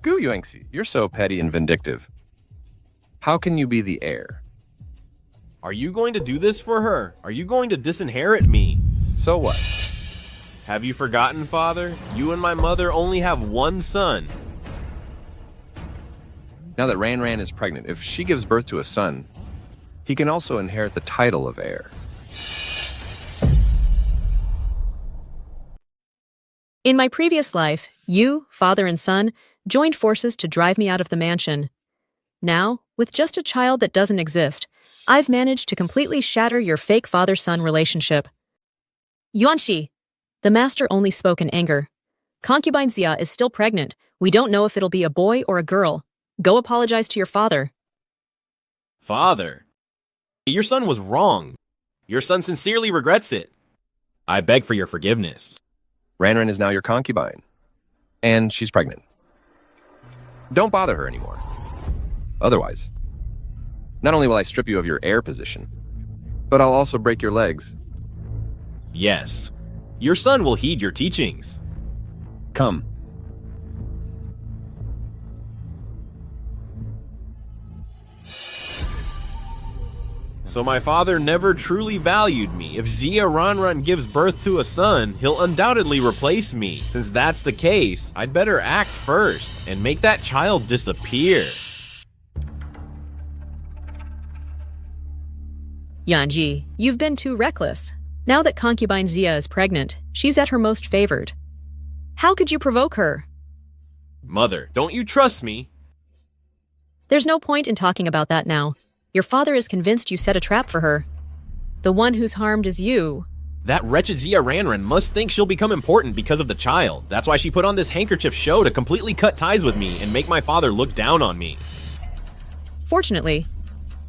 Gu Yuanxi, you're so petty and vindictive. How can you be the heir? Are you going to do this for her? Are you going to disinherit me? So what? Have you forgotten, Father? You and my mother only have one son. Now that Ran is pregnant, if she gives birth to a son, he can also inherit the title of heir. In my previous life, you, father and son, joined forces to drive me out of the mansion. Now, with just a child that doesn't exist, I've managed to completely shatter your fake father-son relationship. Yuanqi, the master only spoke in anger. Concubine Xia is still pregnant. We don't know if it'll be a boy or a girl. Go apologize to your father. Father, your son was wrong. Your son sincerely regrets it. I beg for your forgiveness. Ran is now your concubine. And she's pregnant. Don't bother her anymore. Otherwise, not only will I strip you of your heir position, but I'll also break your legs. Yes. Your son will heed your teachings. Come. So my father never truly valued me. If Xia Ranran gives birth to a son, he'll undoubtedly replace me. Since that's the case, I'd better act first and make that child disappear. Yanji, you've been too reckless. Now that concubine Xia is pregnant, she's at her most favored. How could you provoke her? Mother, don't you trust me? There's no point in talking about that now. Your father is convinced you set a trap for her. The one who's harmed is you. That wretched Xia Ranran must think she'll become important because of the child. That's why she put on this handkerchief show to completely cut ties with me and make my father look down on me. Fortunately,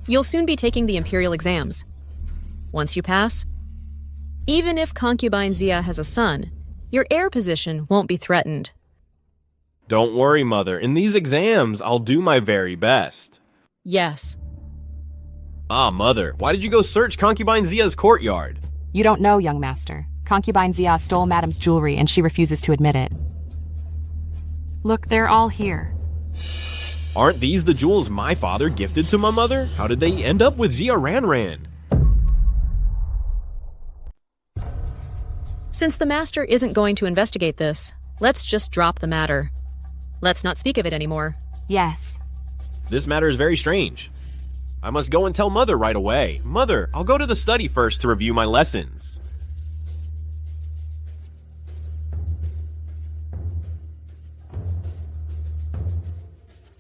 you'll soon be taking the Imperial exams. Once you pass, even if concubine Xia has a son, your heir position won't be threatened. Don't worry, Mother. In these exams, I'll do my very best. Yes. Ah, Mother, why did you go search concubine Xia's courtyard? You don't know, young master. Concubine Xia stole Madam's jewelry and she refuses to admit it. Look, they're all here. Aren't these the jewels my father gifted to my mother? How did they end up with Xia Ranran? Since the master isn't going to investigate this, let's just drop the matter. Let's not speak of it anymore. Yes. This matter is very strange. I must go and tell Mother right away. Mother, I'll go to the study first to review my lessons.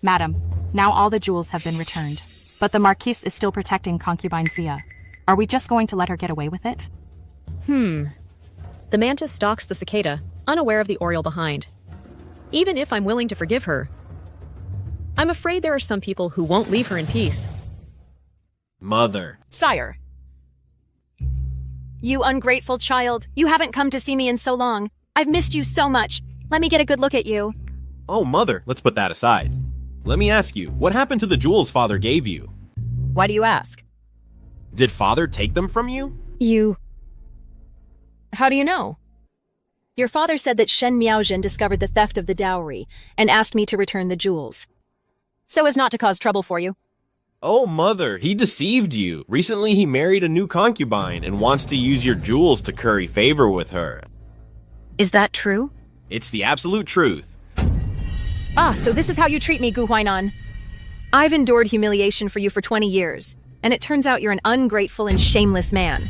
Madam, now all the jewels have been returned. But the Marquise is still protecting concubine Xia. Are we just going to let her get away with it? The mantis stalks the cicada, unaware of the oriole behind. Even if I'm willing to forgive her, I'm afraid there are some people who won't leave her in peace. Mother. Sire. You ungrateful child. You haven't come to see me in so long. I've missed you so much. Let me get a good look at you. Oh, Mother, let's put that aside. Let me ask you, what happened to the jewels Father gave you? Why do you ask? Did Father take them from you? How do you know? Your father said that Shen Miaojin discovered the theft of the dowry and asked me to return the jewels. So as not to cause trouble for you. Oh, mother, he deceived you. Recently, he married a new concubine and wants to use your jewels to curry favor with her. Is that true? It's the absolute truth. Ah, so this is how you treat me, Gu Huainan. I've endured humiliation for you for 20 years, and it turns out you're an ungrateful and shameless man.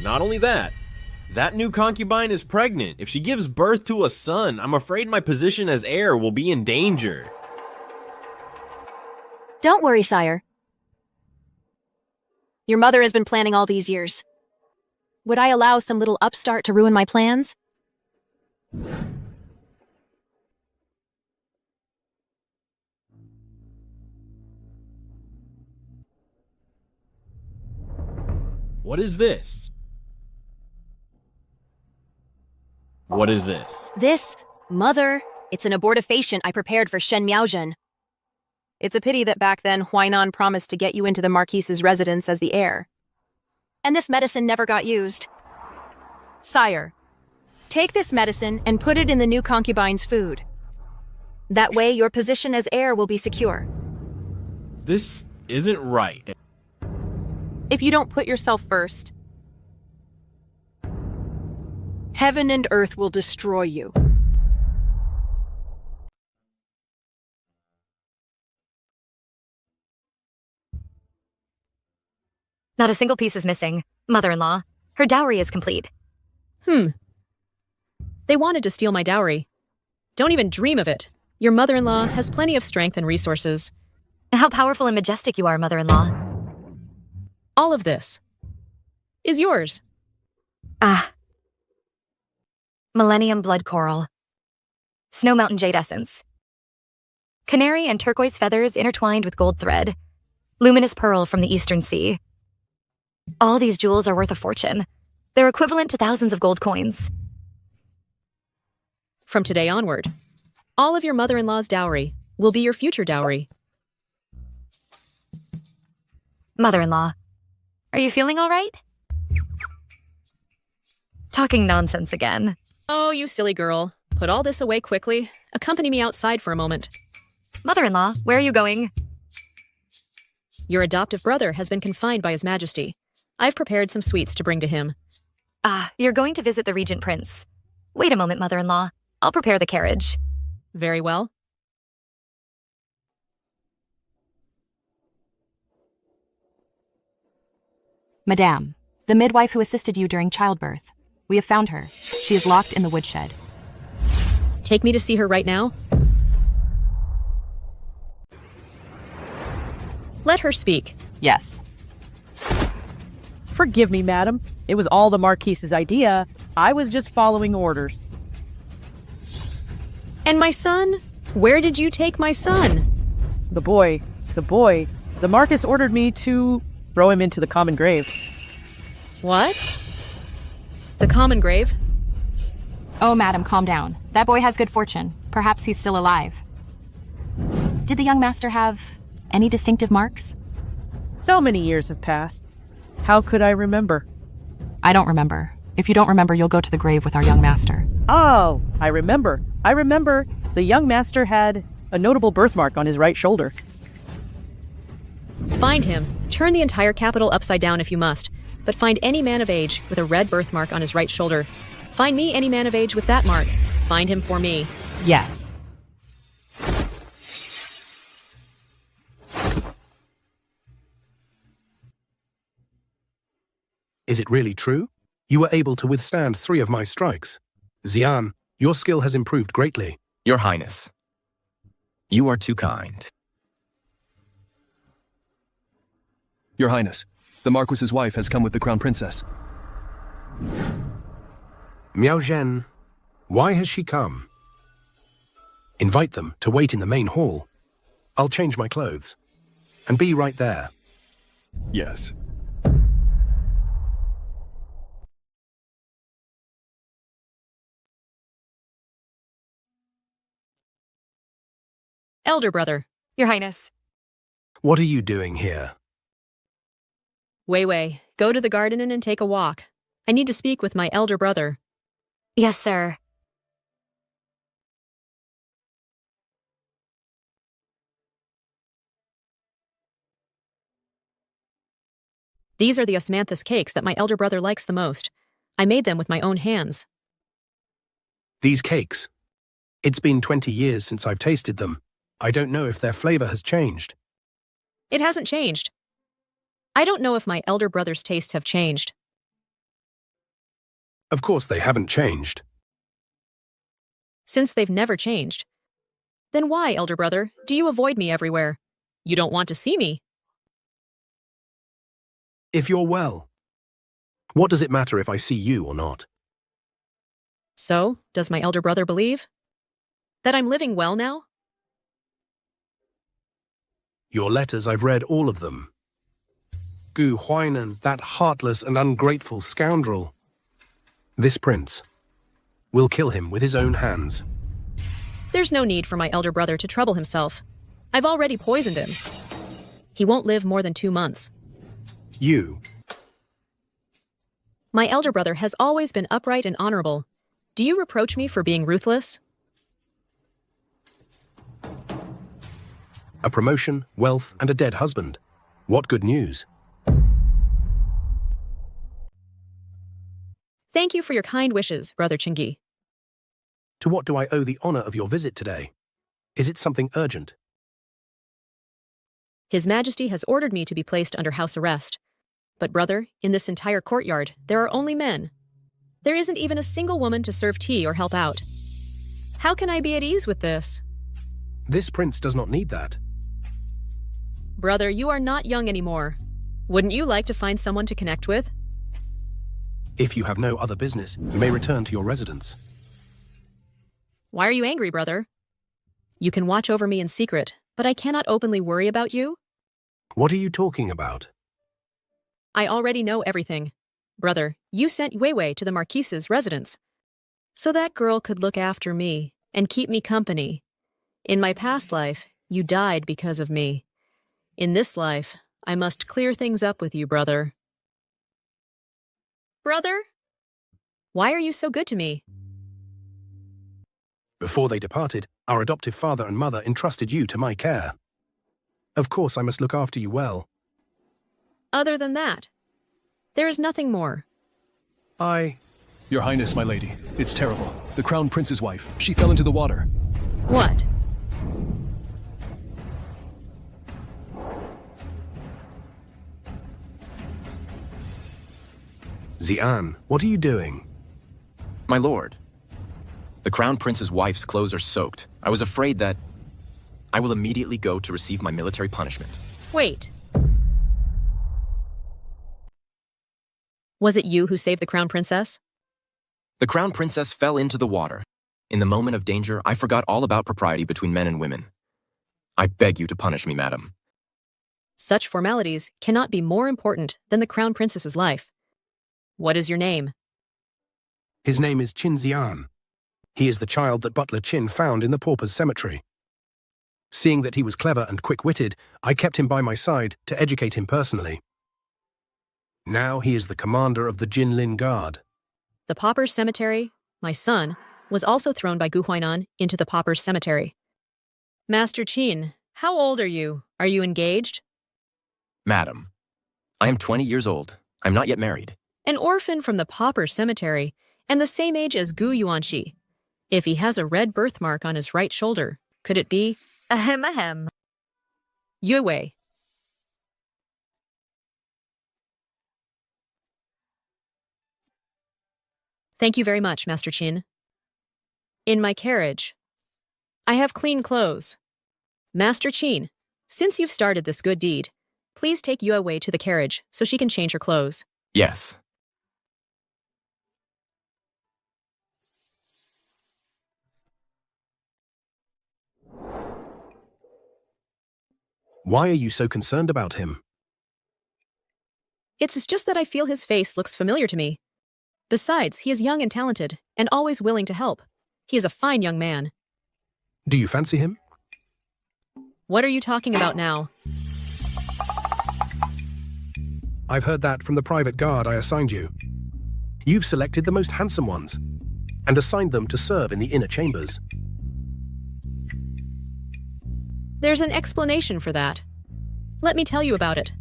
Not only that new concubine is pregnant. If she gives birth to a son, I'm afraid my position as heir will be in danger. Don't worry, sire. Your mother has been planning all these years. Would I allow some little upstart to ruin my plans? What is this? What is this? This, mother, it's an abortifacient I prepared for Shen Miaozhen. It's a pity that back then Huainan promised to get you into the Marquise's residence as the heir. And this medicine never got used. Sire, take this medicine and put it in the new concubine's food. That way your position as heir will be secure. This isn't right. If you don't put yourself first, heaven and earth will destroy you. Not a single piece is missing. Mother-in-law, her dowry is complete. They wanted to steal my dowry. Don't even dream of it. Your mother-in-law has plenty of strength and resources. How powerful and majestic you are, mother-in-law. All of this is yours. Millennium blood coral. Snow mountain jade essence. Canary and turquoise feathers intertwined with gold thread. Luminous pearl from the eastern sea. All these jewels are worth a fortune. They're equivalent to thousands of gold coins. From today onward, all of your mother-in-law's dowry will be your future dowry. Mother-in-law, are you feeling all right? Talking nonsense again. Oh, you silly girl. Put all this away quickly. Accompany me outside for a moment. Mother-in-law, where are you going? Your adoptive brother has been confined by His Majesty. I've prepared some sweets to bring to him. You're going to visit the Regent Prince. Wait a moment, mother-in-law. I'll prepare the carriage. Very well. Madame, the midwife who assisted you during childbirth. We have found her. She is locked in the woodshed. Take me to see her right now? Let her speak. Yes. Forgive me, madam. It was all the Marquise's idea. I was just following orders. And my son? Where did you take my son? The boy. The Marquis ordered me to throw him into the common grave. What? The common grave? Oh, madam, calm down. That boy has good fortune. Perhaps he's still alive. Did the young master have any distinctive marks? So many years have passed. How could I remember? I don't remember. If you don't remember, you'll go to the grave with our young master. Oh, I remember. The young master had a notable birthmark on his right shoulder. Find him. Turn the entire capital upside down if you must. But find any man of age with a red birthmark on his right shoulder. Find me any man of age with that mark. Find him for me. Yes. Is it really true? You were able to withstand 3 of my strikes. Xian, your skill has improved greatly. Your Highness, you are too kind. Your Highness, the Marquis's wife has come with the Crown Princess. Miao Zhen, why has she come? Invite them to wait in the main hall. I'll change my clothes. And be right there. Yes. Elder brother. Your Highness. What are you doing here? Wei Wei, go to the garden and take a walk. I need to speak with my elder brother. Yes, sir. These are the osmanthus cakes that my elder brother likes the most. I made them with my own hands. These cakes. It's been 20 years since I've tasted them. I don't know if their flavor has changed. It hasn't changed. I don't know if my elder brother's tastes have changed. Of course they haven't changed. Since they've never changed. Then why, elder brother, do you avoid me everywhere? You don't want to see me. If you're well, what does it matter if I see you or not? So, does my elder brother believe that I'm living well now? Your letters, I've read all of them. Gu Huainan, that heartless and ungrateful scoundrel. This prince will kill him with his own hands. There's no need for my elder brother to trouble himself. I've already poisoned him. He won't live more than 2 months. You. My elder brother has always been upright and honorable. Do you reproach me for being ruthless? A promotion, wealth, and a dead husband. What good news. Thank you for your kind wishes, Brother Chingi. To what do I owe the honor of your visit today? Is it something urgent? His Majesty has ordered me to be placed under house arrest. But brother, in this entire courtyard, there are only men. There isn't even a single woman to serve tea or help out. How can I be at ease with this? This prince does not need that. Brother, you are not young anymore. Wouldn't you like to find someone to connect with? If you have no other business, you may return to your residence. Why are you angry, brother? You can watch over me in secret, but I cannot openly worry about you. What are you talking about? I already know everything. Brother, you sent Weiwei to the Marquise's residence, so that girl could look after me and keep me company. In my past life, you died because of me. In this life, I must clear things up with you, brother. Brother? Why are you so good to me? Before they departed, our adoptive father and mother entrusted you to my care. Of course, I must look after you well. Other than that, there is nothing more. Your Highness, my lady, it's terrible. The Crown Prince's wife, she fell into the water. What? Xian, what are you doing? My lord, the Crown Prince's wife's clothes are soaked. I was afraid that I will immediately go to receive my military punishment. Wait. Was it you who saved the Crown Princess? The Crown Princess fell into the water. In the moment of danger, I forgot all about propriety between men and women. I beg you to punish me, madam. Such formalities cannot be more important than the Crown Princess's life. What is your name? His name is Qin Xian. He is the child that Butler Qin found in the pauper's cemetery. Seeing that he was clever and quick-witted, I kept him by my side to educate him personally. Now he is the commander of the Jinlin Guard. The pauper's cemetery, my son, was also thrown by Gu Huainan into the pauper's cemetery. Master Qin, how old are you? Are you engaged? Madam, I am 20 years old. I'm not yet married. An orphan from the pauper's cemetery, and the same age as Gu Yuanxi. If he has a red birthmark on his right shoulder, could it be? Ahem ahem. Yue. Thank you very much, Master Qin. In my carriage, I have clean clothes. Master Qin, since you've started this good deed, please take Yue to the carriage so she can change her clothes. Yes. Why are you so concerned about him? It's just that I feel his face looks familiar to me. Besides, he is young and talented, and always willing to help. He is a fine young man. Do you fancy him? What are you talking about now? I've heard that from the private guard I assigned you. You've selected the most handsome ones, and assigned them to serve in the inner chambers. There's an explanation for that. Let me tell you about it.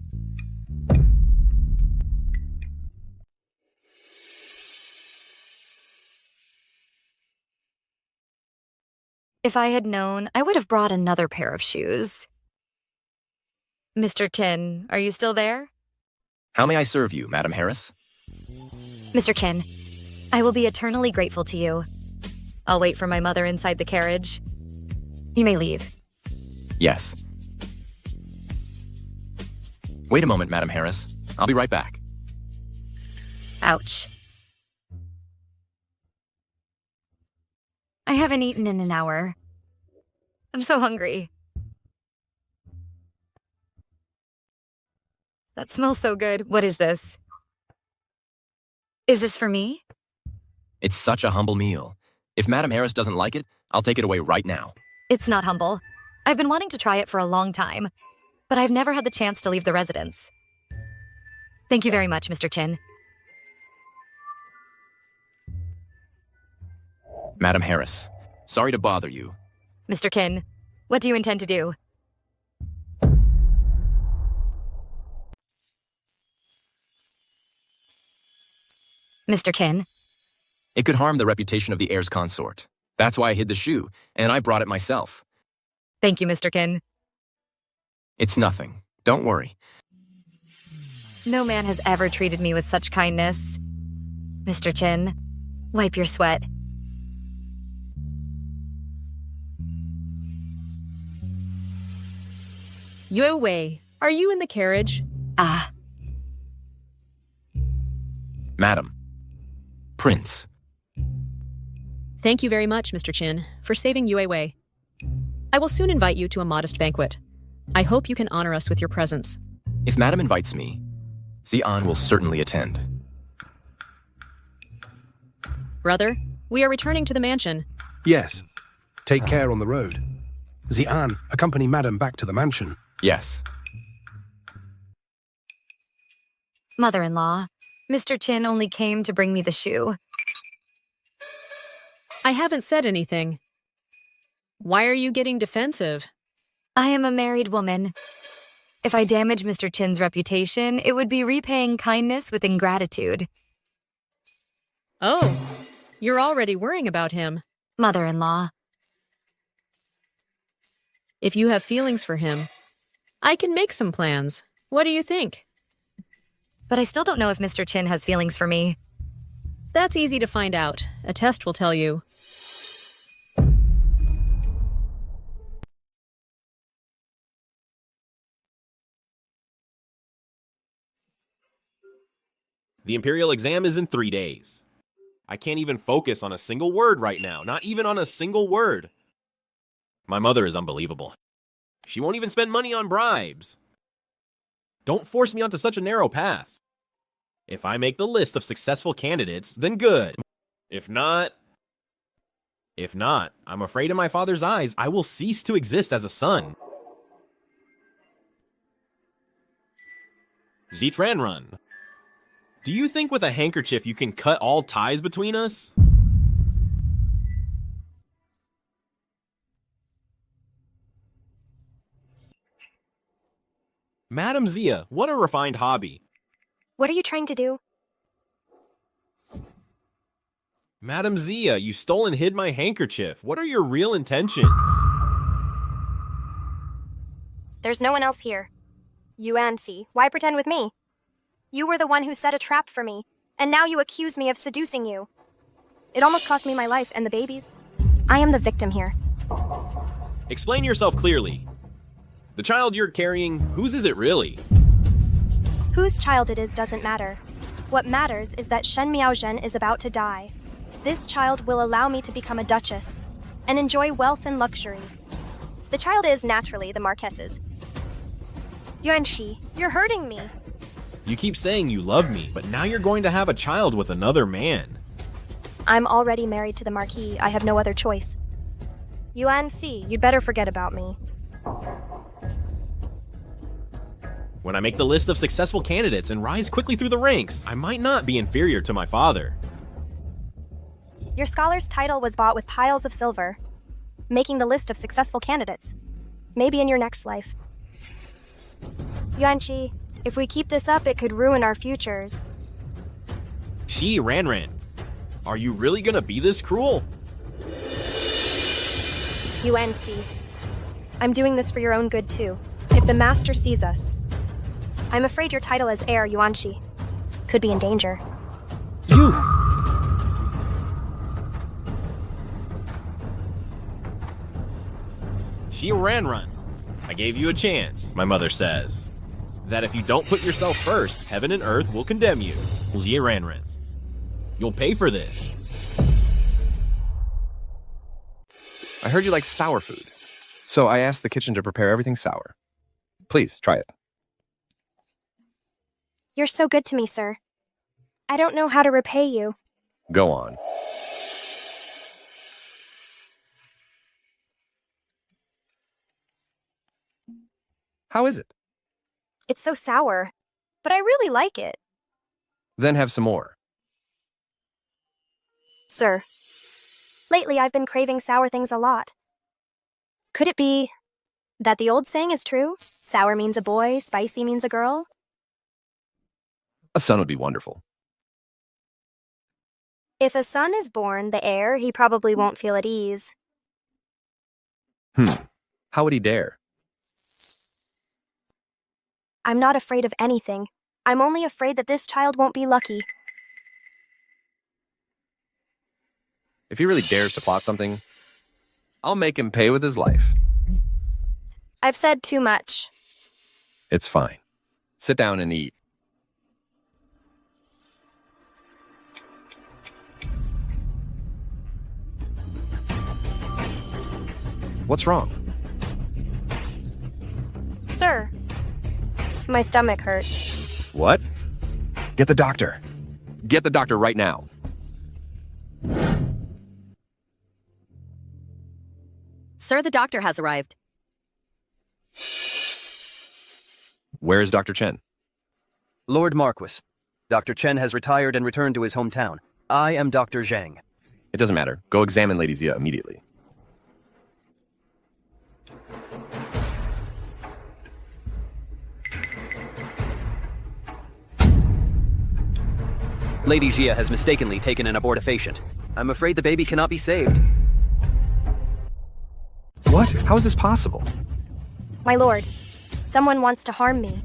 If I had known, I would have brought another pair of shoes. Mr. Qin, are you still there? How may I serve you, Madam Harris? Mr. Qin, I will be eternally grateful to you. I'll wait for my mother inside the carriage. You may leave. Yes. Wait a moment, Madam Harris. I'll be right back. Ouch. I haven't eaten in an hour. I'm so hungry. That smells so good. What is this? Is this for me? It's such a humble meal. If Madam Harris doesn't like it, I'll take it away right now. It's not humble. I've been wanting to try it for a long time, but I've never had the chance to leave the residence. Thank you very much, Mr. Qin. Madam Harris, sorry to bother you. Mr. Qin, what do you intend to do? Mr. Qin? It could harm the reputation of the heir's consort. That's why I hid the shoe, and I brought it myself. Thank you, Mr. Qin. It's nothing. Don't worry. No man has ever treated me with such kindness. Mr. Qin, wipe your sweat. Yue Wei, are you in the carriage? Ah. Madam. Prince. Thank you very much, Mr. Qin, for saving Yue Wei. I will soon invite you to a modest banquet. I hope you can honor us with your presence. If Madam invites me, Xian will certainly attend. Brother, we are returning to the mansion. Yes. Take care on the road. Xian, accompany Madam back to the mansion. Yes. Mother-in-law, Mr. Qin only came to bring me the shoe. I haven't said anything. Why are you getting defensive? I am a married woman. If I damage Mr. Qin's reputation, it would be repaying kindness with ingratitude. Oh, you're already worrying about him. Mother-in-law. If you have feelings for him, I can make some plans. What do you think? But I still don't know if Mr. Qin has feelings for me. That's easy to find out. A test will tell you. The Imperial exam is in 3 days. I can't even focus on a single word right now, not even on a single word. My mother is unbelievable. She won't even spend money on bribes. Don't force me onto such a narrow path. If I make the list of successful candidates, then good. If not, I'm afraid in my father's eyes, I will cease to exist as a son. Zitranrun. Do you think with a handkerchief you can cut all ties between us? Madam Zia, what a refined hobby. What are you trying to do? Madam Zia, you stole and hid my handkerchief. What are your real intentions? There's no one else here. Yuanxi, why pretend with me? You were the one who set a trap for me, and now you accuse me of seducing you. It almost cost me my life and the babies. I am the victim here. Explain yourself clearly. The child you're carrying, whose is it really? Whose child it is doesn't matter. What matters is that Shen Miaozhen is about to die. This child will allow me to become a duchess and enjoy wealth and luxury. The child is naturally the Marquess's. Yuanxi, you're hurting me. You keep saying you love me, but now you're going to have a child with another man. I'm already married to the Marquis. I have no other choice. Yuanxi, you'd better forget about me. When I make the list of successful candidates and rise quickly through the ranks, I might not be inferior to my father. Your scholar's title was bought with piles of silver. Making the list of successful candidates. Maybe in your next life. Yuanxi, if we keep this up, it could ruin our futures. Shi Ranran, are you really gonna be this cruel? UNC. I'm doing this for your own good, too. If the master sees us, I'm afraid your title as heir, Yuanshi, could be in danger. You! She ran. I gave you a chance, my mother says. That if you don't put yourself first, heaven and earth will condemn you. Ran. You'll pay for this. I heard you like sour food, so I asked the kitchen to prepare everything sour. Please, try it. You're so good to me, sir. I don't know how to repay you. Go on. How is it? It's so sour, but I really like it. Then have some more. Sir, lately I've been craving sour things a lot. Could it be that the old saying is true? Sour means a boy, spicy means a girl? A son would be wonderful. If a son is born the heir, he probably won't feel at ease. How would he dare? I'm not afraid of anything. I'm only afraid that this child won't be lucky. If he really dares to plot something, I'll make him pay with his life. I've said too much. It's fine. Sit down and eat. What's wrong? Sir, my stomach hurts. What? Get the doctor. Get the doctor right now. Sir, the doctor has arrived. Where is Dr. Chen? Lord Marquis. Dr. Chen has retired and returned to his hometown. I am Dr. Zhang. It doesn't matter. Go examine Lady Xia immediately. Lady Xia has mistakenly taken an abortifacient. I'm afraid the baby cannot be saved. What? How is this possible? My lord, someone wants to harm me.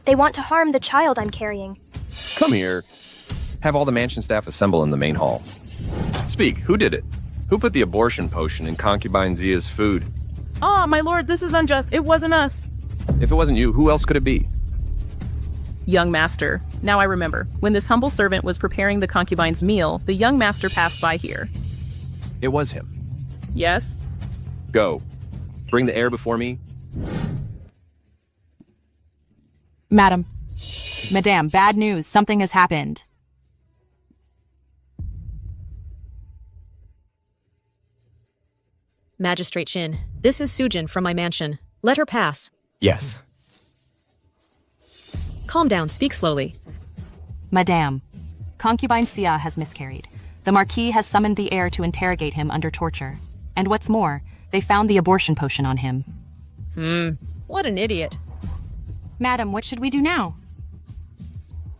They want to harm the child I'm carrying. Come here. Have all the mansion staff assemble in the main hall. Speak. Who did it? Who put the abortion potion in concubine Xia's food? Ah, my lord, this is unjust. It wasn't us. If it wasn't you, who else could it be? Young master. Now I remember. When this humble servant was preparing the concubine's meal, the young master passed by here. It was him. Yes? Go. Bring the heir before me. Madam, bad news. Something has happened. Magistrate Shin, this is Sujin from my mansion. Let her pass. Yes. Calm down, speak slowly. Madame, concubine Xia has miscarried. The Marquis has summoned the heir to interrogate him under torture. And what's more, they found the abortion potion on him. What an idiot. Madam, what should we do now?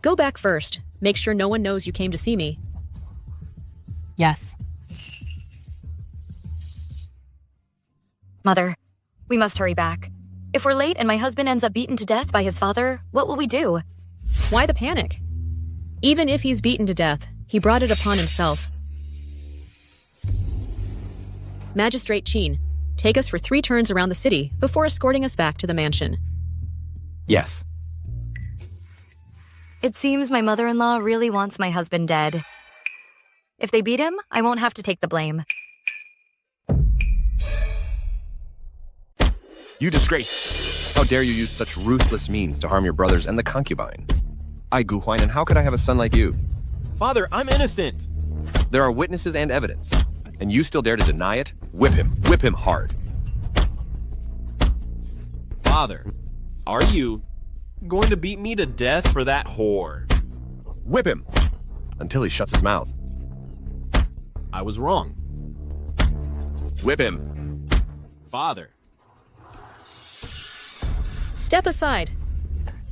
Go back first. Make sure no one knows you came to see me. Yes. Mother, we must hurry back. If we're late and my husband ends up beaten to death by his father, what will we do? Why the panic? Even if he's beaten to death, he brought it upon himself. Magistrate Qin, take us for 3 turns around the city before escorting us back to the mansion. Yes. It seems my mother-in-law really wants my husband dead. If they beat him, I won't have to take the blame. You disgrace! How dare you use such ruthless means to harm your brothers and the concubine? I, Gu Huainan, how could I have a son like you? Father, I'm innocent! There are witnesses and evidence, and you still dare to deny it? Whip him hard. Father, are you going to beat me to death for that whore? Whip him! Until he shuts his mouth. I was wrong. Whip him! Father. Step aside.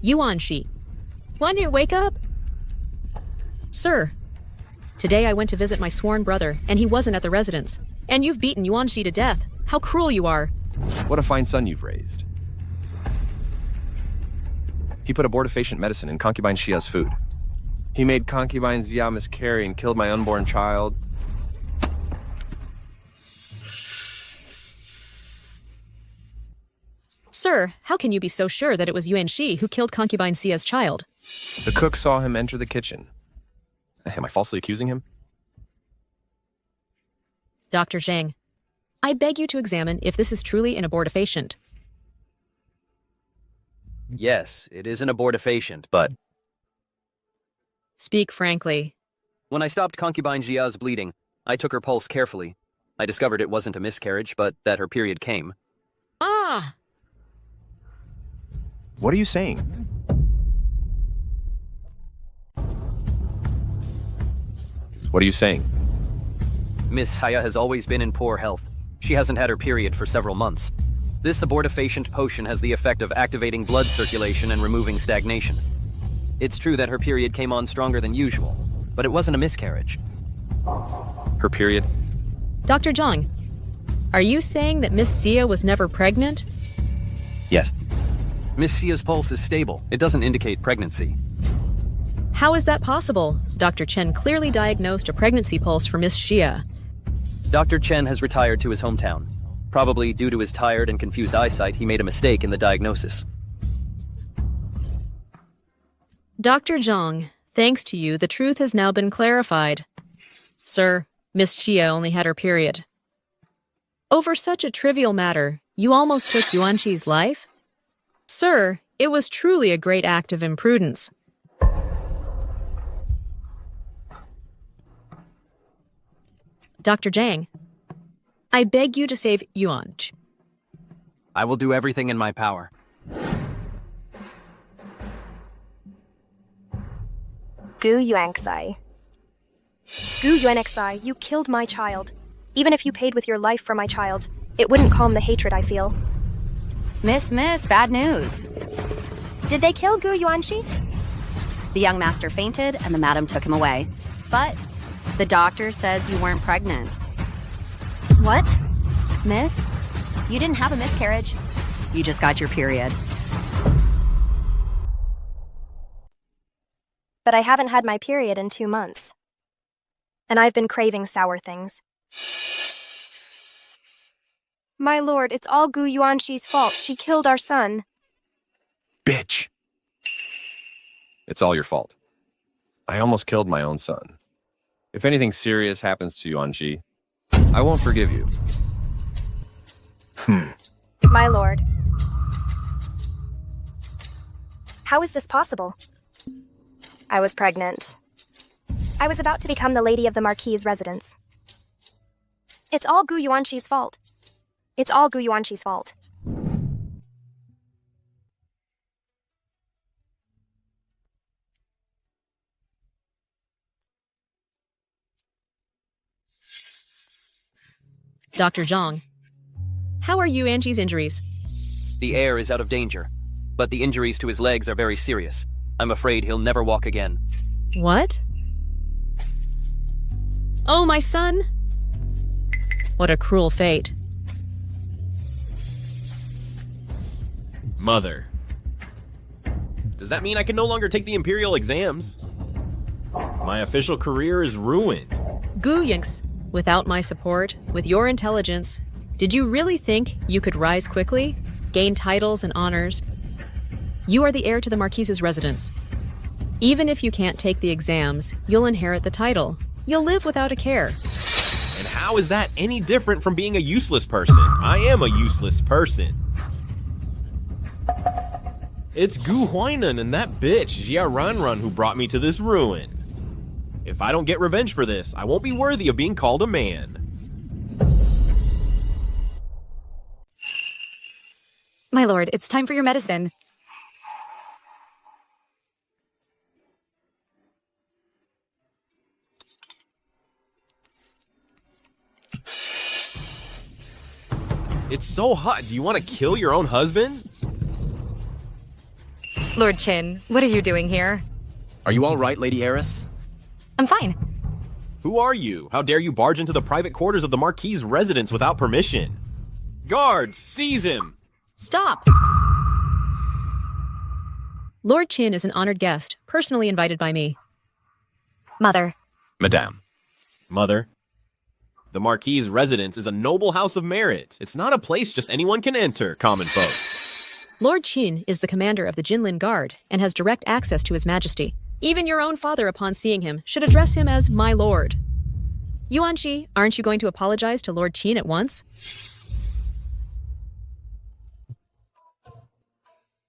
Yuan Shi. Want you wake up? Sir, today I went to visit my sworn brother, and he wasn't at the residence. And you've beaten Yuan Shi to death. How cruel you are. What a fine son you've raised. He put abortifacient medicine in concubine Xia's food. He made concubine Xia miscarry and killed my unborn child. Sir, how can you be so sure that it was Yuan Shi who killed concubine Xia's child? The cook saw him enter the kitchen. Am I falsely accusing him? Dr. Zhang, I beg you to examine if this is truly an abortifacient. Yes, it is an abortifacient, but... Speak frankly. When I stopped concubine Xia's bleeding, I took her pulse carefully. I discovered it wasn't a miscarriage, but that her period came. Ah! What are you saying? What are you saying? Miss Haya has always been in poor health. She hasn't had her period for several months. This abortifacient potion has the effect of activating blood circulation and removing stagnation. It's true that her period came on stronger than usual, but it wasn't a miscarriage. Her period? Dr. Zhang, are you saying that Miss Xia was never pregnant? Yes. Miss Xia's pulse is stable. It doesn't indicate pregnancy. How is that possible? Dr. Chen clearly diagnosed a pregnancy pulse for Miss Xia. Dr. Chen has retired to his hometown. Probably due to his tired and confused eyesight, he made a mistake in the diagnosis. Dr. Zhang, thanks to you, the truth has now been clarified. Sir, Miss Xia only had her period. Over such a trivial matter, you almost took Yuan Shi's life? Sir, it was truly a great act of imprudence. Dr. Zhang, I beg you to save Yuan. I will do everything in my power. Gu Yuanxi. Gu Yuanxi, you killed my child. Even if you paid with your life for my child, it wouldn't calm the hatred I feel. Miss, bad news. Did they kill Gu Yuanxi? The young master fainted and the madam took him away. But the doctor says you weren't pregnant. What? Miss, you didn't have a miscarriage. You just got your period. But I haven't had my period in 2 months. And I've been craving sour things. My lord, it's all Gu Yuanxi's fault. She killed our son. Bitch! It's all your fault. I almost killed my own son. If anything serious happens to Yuan Shi, I won't forgive you. My lord. How is this possible? I was pregnant. I was about to become the lady of the Marquis's residence. It's all Gu Yuanxi's fault. It's all Gu Yuanxi's fault. Dr. Zhang, how are Yuan Shi's injuries? The heir is out of danger, but the injuries to his legs are very serious. I'm afraid he'll never walk again. What? Oh, my son? What a cruel fate. Mother. Does that mean I can no longer take the Imperial exams? My official career is ruined. Gu Yinx, without my support, with your intelligence, did you really think you could rise quickly, gain titles and honors? You are the heir to the Marquise's residence. Even if you can't take the exams, you'll inherit the title. You'll live without a care. And how is that any different from being a useless person? I am a useless person. It's Gu Huainan and that bitch, Jia Ranran, who brought me to this ruin. If I don't get revenge for this, I won't be worthy of being called a man. My lord, it's time for your medicine. It's so hot. Do you want to kill your own husband? Lord Qin, what are you doing here? Are you all right, Lady Heiress? I'm fine. Who are you? How dare you barge into the private quarters of the Marquis's residence without permission? Guards, seize him! Stop! Lord Qin is an honored guest, personally invited by me. Mother. Madame. Mother. The Marquis's residence is a noble house of merit. It's not a place just anyone can enter, common folk. Lord Qin is the commander of the Jinlin Guard and has direct access to His Majesty. Even your own father, upon seeing him, should address him as my lord. Yuanqi, aren't you going to apologize to Lord Qin at once?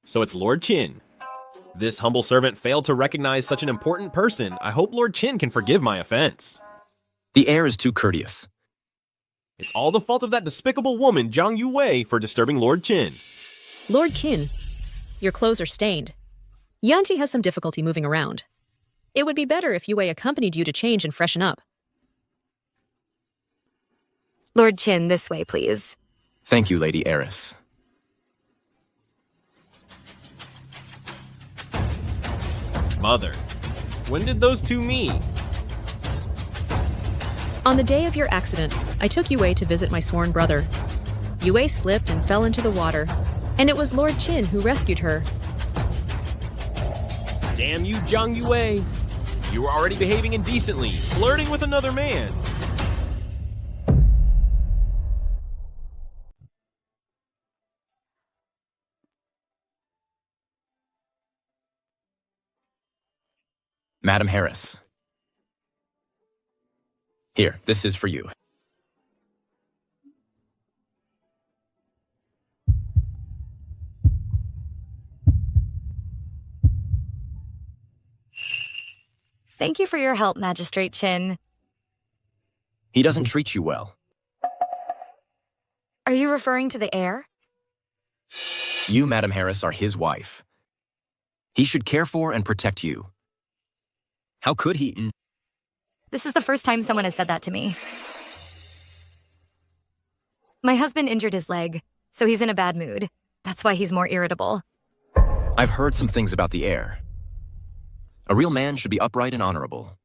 So it's Lord Qin. This humble servant failed to recognize such an important person. I hope Lord Qin can forgive my offense. The heir is too courteous. It's all the fault of that despicable woman, Zhang Yue, for disturbing Lord Qin. Lord Qin, your clothes are stained. Yanji has some difficulty moving around. It would be better if Yue accompanied you to change and freshen up. Lord Qin, this way, please. Thank you, Lady Heiress. Mother, when did those two meet? On the day of your accident, I took Yue to visit my sworn brother. Yue slipped and fell into the water, and it was Lord Qin who rescued her. Damn you, Zhang Yue! You were already behaving indecently, flirting with another man. Madam Harris. Here, this is for you. Thank you for your help, Magistrate Qin. He doesn't treat you well. Are you referring to the heir? You, Madam Harris, are his wife. He should care for and protect you. How could he? This is the first time someone has said that to me. My husband injured his leg, so he's in a bad mood. That's why he's more irritable. I've heard some things about the heir. A real man should be upright and honorable.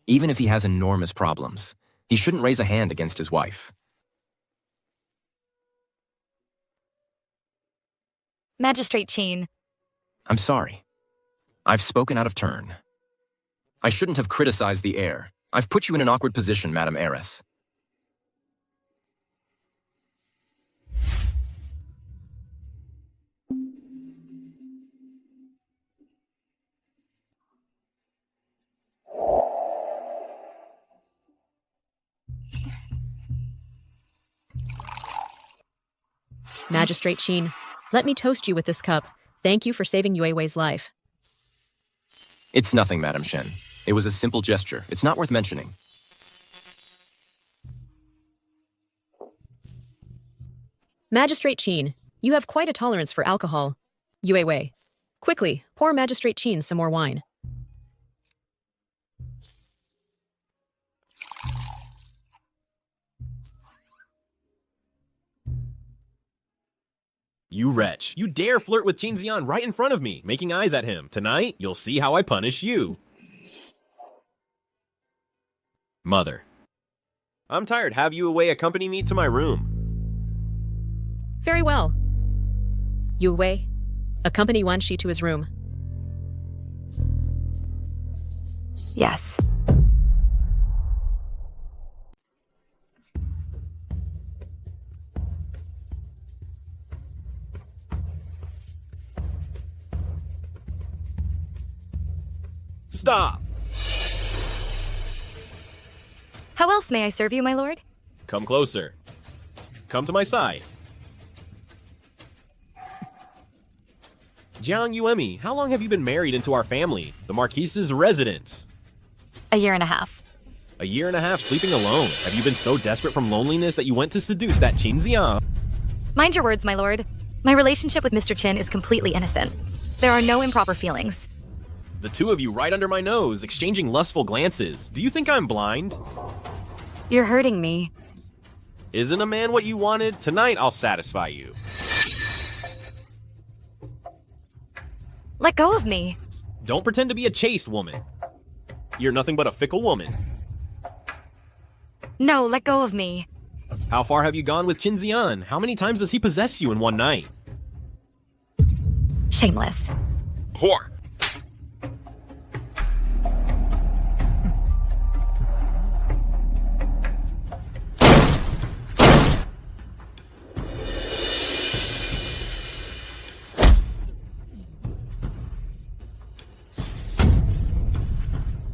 Even if he has enormous problems, he shouldn't raise a hand against his wife. Magistrate Qin. I'm sorry. I've spoken out of turn. I shouldn't have criticized the heir. I've put you in an awkward position, Madam Heiress. Magistrate Qin, let me toast you with this cup. Thank you for saving Yue Wei's life. It's nothing, Madam Shen. It was a simple gesture. It's not worth mentioning. Magistrate Qin, you have quite a tolerance for alcohol. Yue Wei, quickly, pour Magistrate Qin some more wine. You wretch. You dare flirt with Qin Xian right in front of me, making eyes at him. Tonight, you'll see how I punish you. Mother. I'm tired. Have you away accompany me to my room. Very well. Yue Wei, accompany Wanshi to his room. Yes. Stop! How else may I serve you, my lord? Come closer. Come to my side. Jiang Yuemi, how long have you been married into our family, the Marquise's residence? A year and a half. A year and a half sleeping alone. Have you been so desperate from loneliness that you went to seduce that Qin Xian? Mind your words, my lord. My relationship with Mr. Qin is completely innocent. There are no improper feelings. The two of you right under my nose, exchanging lustful glances. Do you think I'm blind? You're hurting me. Isn't a man what you wanted? Tonight I'll satisfy you. Let go of me. Don't pretend to be a chaste woman. You're nothing but a fickle woman. No, let go of me. How far have you gone with Qinzian? How many times does he possess you in one night? Shameless. Whore.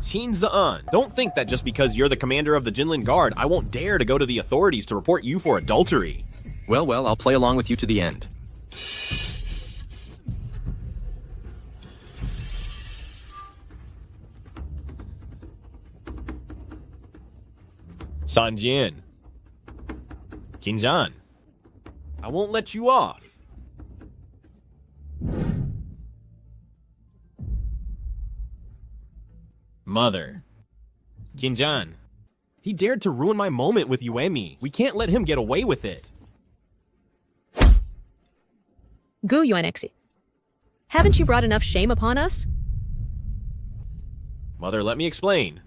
Qinzian, don't think that just because you're the commander of the Jinlin Guard, I won't dare to go to the authorities to report you for adultery. Well, I'll play along with you to the end. Sanjian. Qinzian. I won't let you off. Mother. Qinzian. He dared to ruin my moment with Yuemi. We can't let him get away with it. Gu Yuanexi. Haven't you brought enough shame upon us? Mother, let me explain.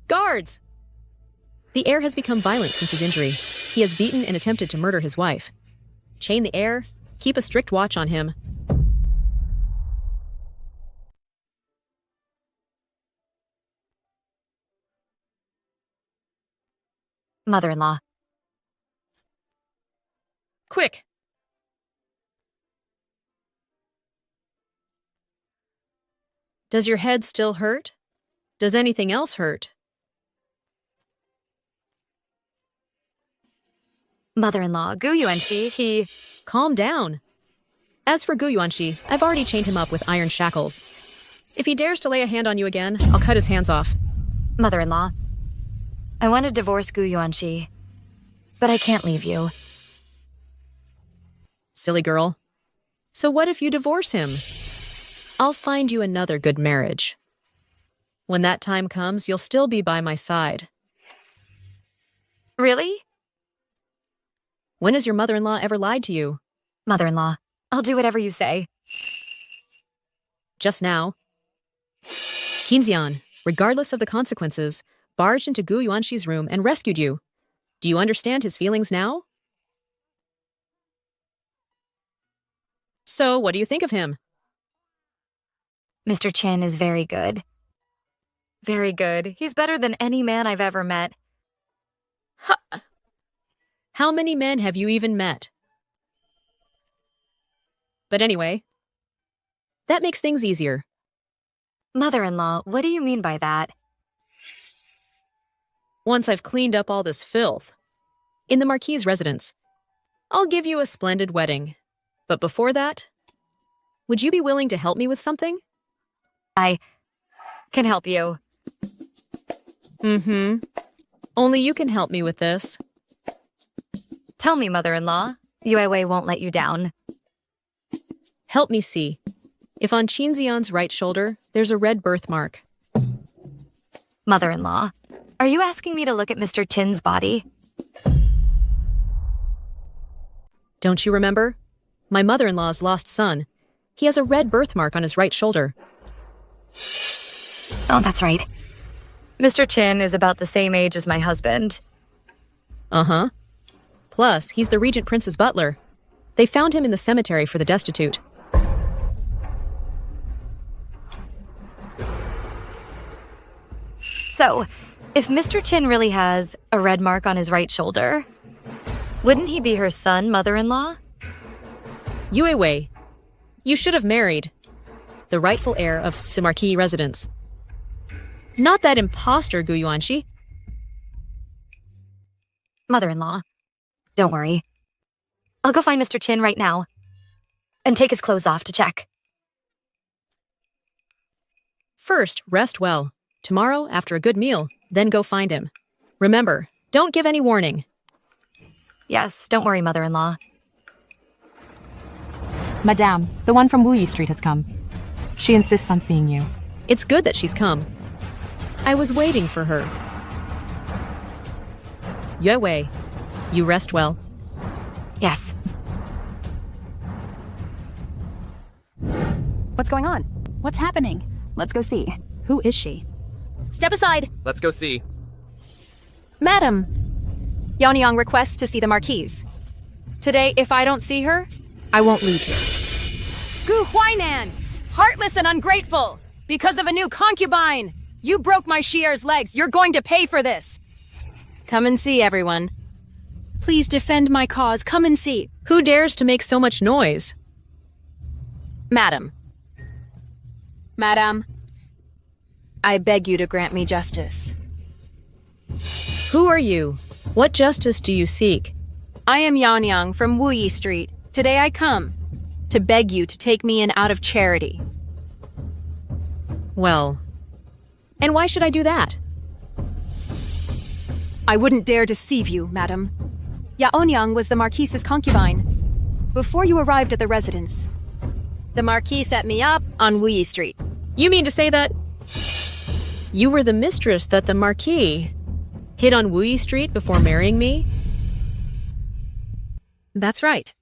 Guards! The heir has become violent since his injury. He has beaten and attempted to murder his wife. Chain the heir, keep a strict watch on him. Mother-in-law. Quick! Does your head still hurt? Does anything else hurt? Mother-in-law, Gu Yuanxi, he... Calm down. As for Gu Yuanxi, I've already chained him up with iron shackles. If he dares to lay a hand on you again, I'll cut his hands off. Mother-in-law, I want to divorce Gu Yuanxi, but I can't leave you. Silly girl. So what if you divorce him? I'll find you another good marriage. When that time comes, you'll still be by my side. Really? When has your mother-in-law ever lied to you? Mother-in-law, I'll do whatever you say. Just now, Qinzian, regardless of the consequences, barged into Gu Yuanxi's room and rescued you. Do you understand his feelings now? So, what do you think of him? Mr. Qin is very good. Very good. He's better than any man I've ever met. Ha! How many men have you even met? But anyway, that makes things easier. Mother-in-law, what do you mean by that? Once I've cleaned up all this filth, in the Marquis's residence, I'll give you a splendid wedding. But before that, would you be willing to help me with something? I can help you. Only you can help me with this. Tell me, mother-in-law. Yue won't let you down. Help me see. If on Qinzian's right shoulder, there's a red birthmark. Mother-in-law, are you asking me to look at Mr. Qin's body? Don't you remember? My mother-in-law's lost son. He has a red birthmark on his right shoulder. Oh, that's right. Mr. Qin is about the same age as my husband. Uh-huh. Plus, he's the Regent Prince's butler. They found him in the cemetery for the destitute. So, if Mr. Qin really has a red mark on his right shoulder, wouldn't he be her son, mother-in-law? Yue, you should have married the rightful heir of Marquis residence. Not that imposter, Gu Yuanxi. Mother-in-law, don't worry. I'll go find Mr. Qin right now and take his clothes off to check. First, rest well. Tomorrow, after a good meal, then go find him. Remember, don't give any warning. Yes, don't worry, mother-in-law. Madame, the one from Wuyi Street has come. She insists on seeing you. It's good that she's come. I was waiting for her. Yue, you rest well. Yes. What's going on? What's happening? Let's go see. Who is she? Step aside! Let's go see. Madam! Yanyang requests to see the Marquise. Today, if I don't see her, I won't leave here. Gu Huainan! Heartless and ungrateful! Because of a new concubine! You broke my Shier's legs. You're going to pay for this! Come and see, everyone. Please defend my cause. Come and see. Who dares to make so much noise? Madam. Madam, I beg you to grant me justice. Who are you? What justice do you seek? I am Yanyang from Wuyi Street. Today I come to beg you to take me in out of charity. Well, and why should I do that? I wouldn't dare deceive you, madam. Yaonyang was the Marquise's concubine before you arrived at the residence. The Marquis set me up on Wuyi Street. You mean to say that you were the mistress that the Marquis hid on Wuyi Street before marrying me? That's right.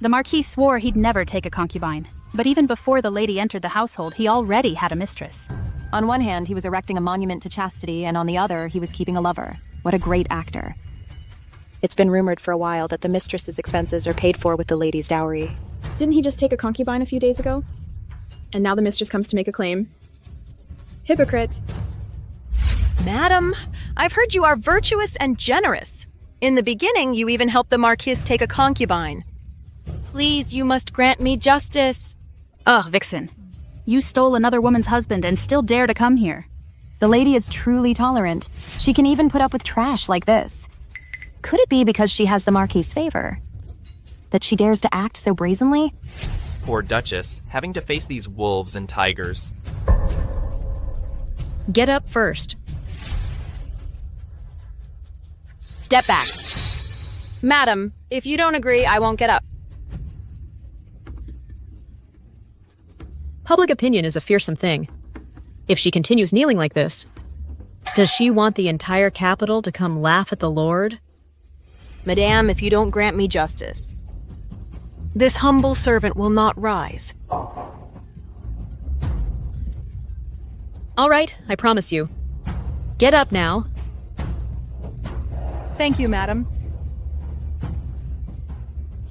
The Marquis swore he'd never take a concubine, but even before the lady entered the household, he already had a mistress. On one hand, he was erecting a monument to chastity, and on the other, he was keeping a lover. What a great actor. It's been rumored for a while that the mistress's expenses are paid for with the lady's dowry. Didn't he just take a concubine a few days ago? And now the mistress comes to make a claim. Hypocrite. Madam, I've heard you are virtuous and generous. In the beginning, you even helped the Marquis take a concubine. Please, you must grant me justice. Ugh, Vixen. You stole another woman's husband and still dare to come here. The lady is truly tolerant. She can even put up with trash like this. Could it be because she has the Marquis's favor? That she dares to act so brazenly? Poor Duchess, having to face these wolves and tigers. Get up first. Step back. Madam, if you don't agree, I won't get up. Public opinion is a fearsome thing. If she continues kneeling like this, does she want the entire capital to come laugh at the Lord? Madame, if you don't grant me justice, this humble servant will not rise. All right, I promise you. Get up now. Thank you, madam.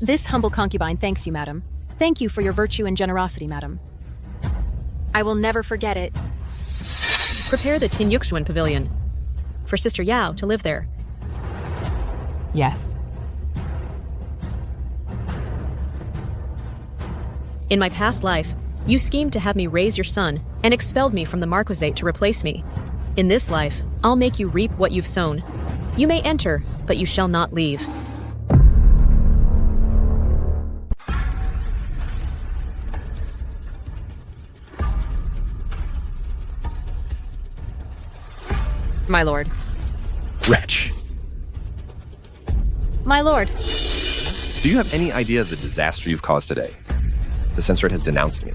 This humble concubine thanks you, madam. Thank you for your virtue and generosity, madam. I will never forget it. Prepare the Tin Yuxuan Pavilion for Sister Yao to live there. Yes. In my past life, you schemed to have me raise your son and expelled me from the Marquisate to replace me. In this life, I'll make you reap what you've sown. You may enter, but you shall not leave. My lord. Wretch. My lord. Do you have any idea of the disaster you've caused today? The censorate has denounced me.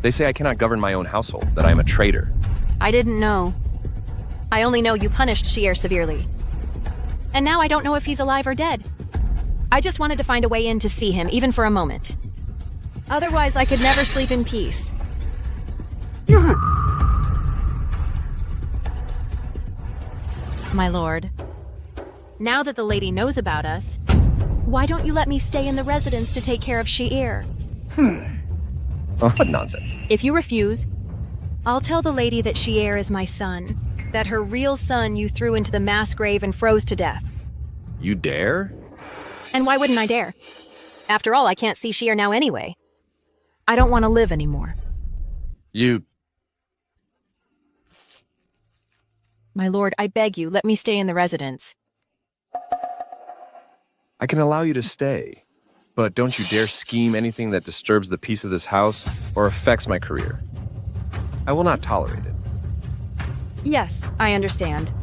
They say I cannot govern my own household, that I am a traitor. I didn't know. I only know you punished Shier severely. And now I don't know if he's alive or dead. I just wanted to find a way in to see him, even for a moment. Otherwise, I could never sleep in peace. My lord, now that the lady knows about us, why don't you let me stay in the residence to take care of Shier? Oh, what nonsense. If you refuse, I'll tell the lady that Shier is my son, that her real son you threw into the mass grave and froze to death. You dare? And why wouldn't I dare? After all, I can't see Shier now anyway. I don't want to live anymore. You... My lord, I beg you, let me stay in the residence. I can allow you to stay, but don't you dare scheme anything that disturbs the peace of this house or affects my career. I will not tolerate it. Yes, I understand.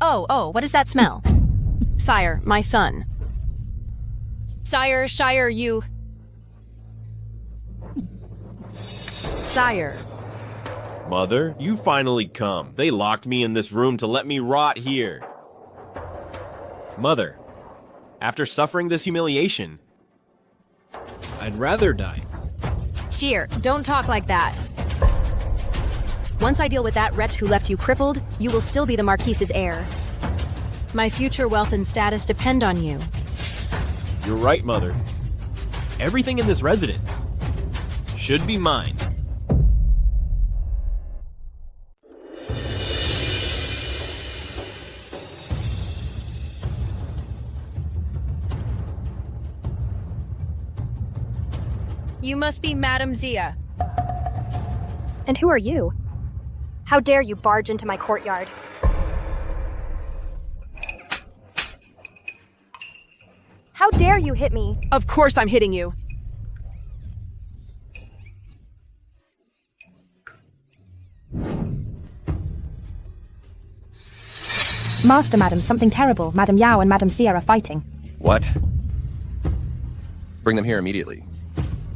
Oh, what is that smell? Sire, my son. Sire, Shire, you... Sire. Mother, you finally come. They locked me in this room to let me rot here. Mother, After suffering this humiliation, I'd rather die. Sheer, don't talk like that. Once I deal with that wretch who left you crippled, you will still be the Marquise's heir. My future wealth and status depend on you. You're right, Mother. Everything in this residence should be mine. You must be Madame Zia. And who are you? How dare you barge into my courtyard? How dare you hit me? Of course I'm hitting you. Master, madam, something terrible. Madam Yao and Madam Xia are fighting. What? Bring them here immediately.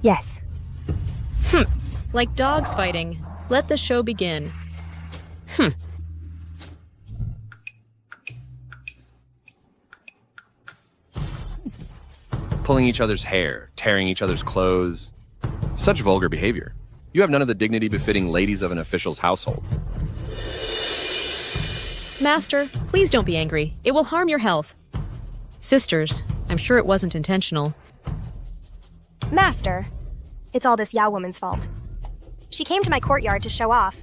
Yes. Like dogs fighting. Let the show begin. Pulling each other's hair, tearing each other's clothes. Such vulgar behavior. You have none of the dignity befitting ladies of an official's household. Master, please don't be angry. It will harm your health. Sisters, I'm sure it wasn't intentional. Master, it's all this Yao woman's fault. She came to my courtyard to show off.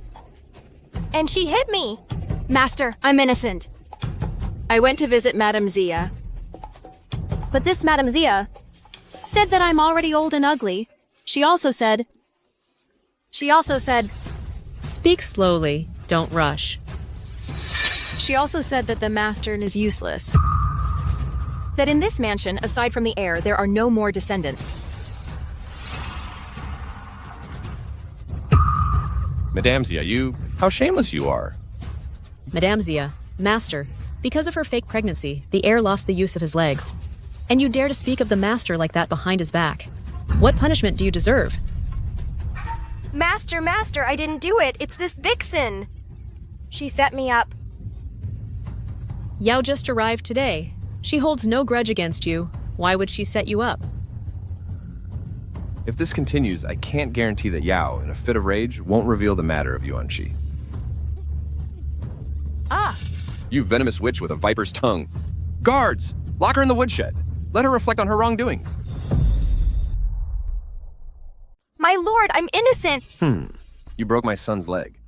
And she hit me! Master, I'm innocent. I went to visit Madame Zia. But this Madame Zia said that I'm already old and ugly. She also said... Speak slowly. Don't rush. She also said that the master is useless. That in this mansion, aside from the heir, there are no more descendants. Madame Zia, how shameless you are. Madame Zia, Master, because of her fake pregnancy, the heir lost the use of his legs. And you dare to speak of the master like that behind his back. What punishment do you deserve? Master, I didn't do it. It's this vixen. She set me up. Yao just arrived today. She holds no grudge against you. Why would she set you up? If this continues, I can't guarantee that Yao, in a fit of rage, won't reveal the matter of Yuan-Shi. Ah! You venomous witch with a viper's tongue. Guards! Lock her in the woodshed. Let her reflect on her wrongdoings. My lord, I'm innocent! You broke my son's leg,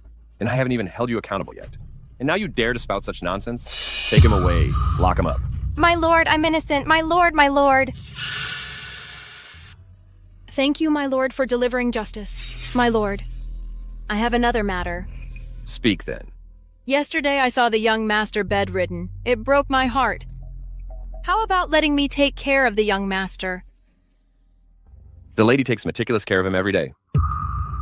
and I haven't even held you accountable yet. And now you dare to spout such nonsense? Take him away. Lock him up. My lord, I'm innocent. My lord, my lord. Thank you, my lord, for delivering justice. My lord, I have another matter. Speak then. Yesterday I saw the young master bedridden. It broke my heart. How about letting me take care of the young master? The lady takes meticulous care of him every day.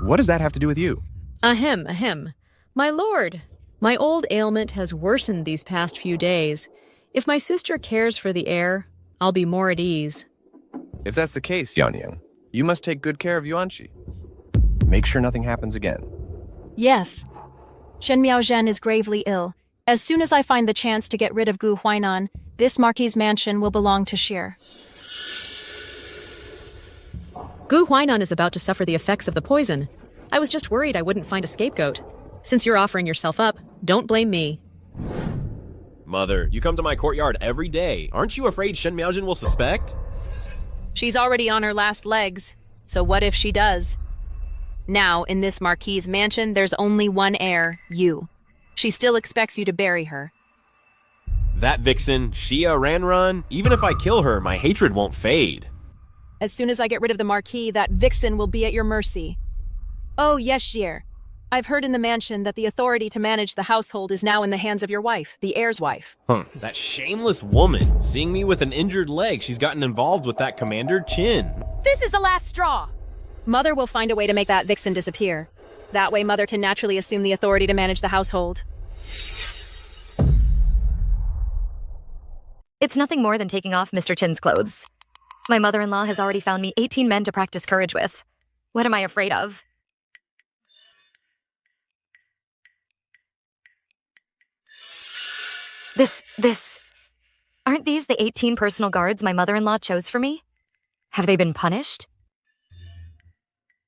What does that have to do with you? Ahem. My lord, my old ailment has worsened these past few days. If my sister cares for the heir, I'll be more at ease. If that's the case, Yang, you must take good care of Yuan-Shi. Make sure nothing happens again. Yes. Shen Miaozhen is gravely ill. As soon as I find the chance to get rid of Gu Huainan, this Marquis' mansion will belong to Sheer. Gu Huainan is about to suffer the effects of the poison. I was just worried I wouldn't find a scapegoat. Since you're offering yourself up, don't blame me. Mother, you come to my courtyard every day. Aren't you afraid Shen Miaojin will suspect? She's already on her last legs, so what if she does? Now, in this Marquis' mansion, there's only one heir, you. She still expects you to bury her. That vixen, Xia Ranran, even if I kill her, my hatred won't fade. As soon as I get rid of the Marquis, that vixen will be at your mercy. Oh, yes, Xier. I've heard in the mansion that the authority to manage the household is now in the hands of your wife, the heir's wife. That shameless woman. Seeing me with an injured leg, she's gotten involved with that Commander Qin. This is the last straw! Mother will find a way to make that vixen disappear. That way Mother can naturally assume the authority to manage the household. It's nothing more than taking off Mr. Qin's clothes. My mother-in-law has already found me 18 men to practice courage with. What am I afraid of? This... Aren't these the 18 personal guards my mother-in-law chose for me? Have they been punished?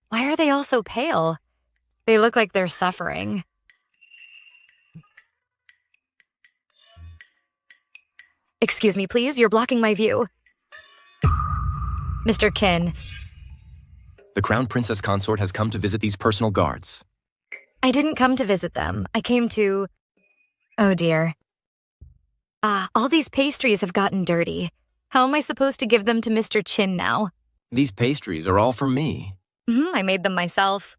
Why are they all so pale? They look like they're suffering. Excuse me, please. You're blocking my view. Mr. Kin. The Crown Princess Consort has come to visit these personal guards. I didn't come to visit them. I came to... Oh dear. All these pastries have gotten dirty. How am I supposed to give them to Mr. Chin now? These pastries are all for me. I made them myself.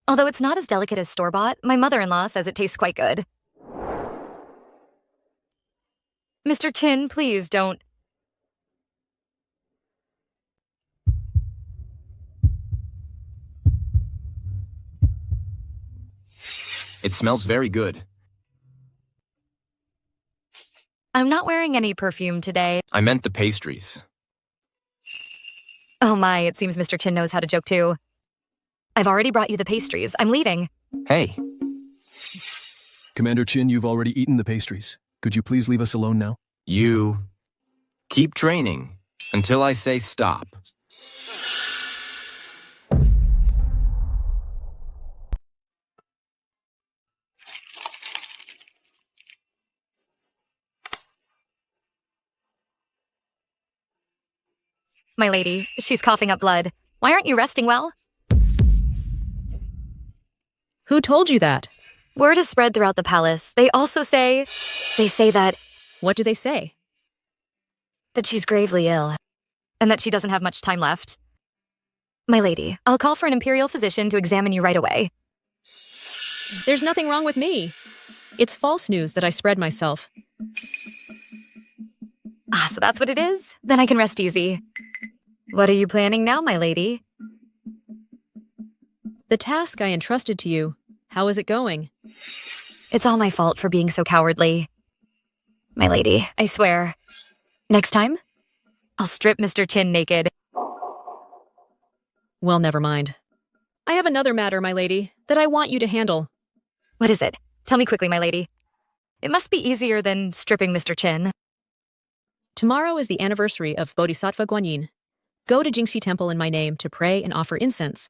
Although it's not as delicate as store-bought, my mother-in-law says it tastes quite good. Mr. Chin, please don't... It smells very good. I'm not wearing any perfume today. I meant the pastries. Oh my, it seems Mr. Chin knows how to joke too. I've already brought you the pastries. I'm leaving. Hey. Commander Chin, you've already eaten the pastries. Could you please leave us alone now? You keep training until I say stop. My lady, she's coughing up blood. Why aren't you resting well? Who told you that? Word is spread throughout the palace. They say that... What do they say? That she's gravely ill, and that she doesn't have much time left. My lady, I'll call for an Imperial physician to examine you right away. There's nothing wrong with me. It's false news that I spread myself. So that's what it is? Then I can rest easy. What are you planning now, my lady? The task I entrusted to you, how is it going? It's all my fault for being so cowardly. My lady, I swear. Next time, I'll strip Mr. Chin naked. Well, never mind. I have another matter, my lady, that I want you to handle. What is it? Tell me quickly, my lady. It must be easier than stripping Mr. Chin. Tomorrow is the anniversary of Bodhisattva Guanyin. Go to Jingxi Temple in my name to pray and offer incense.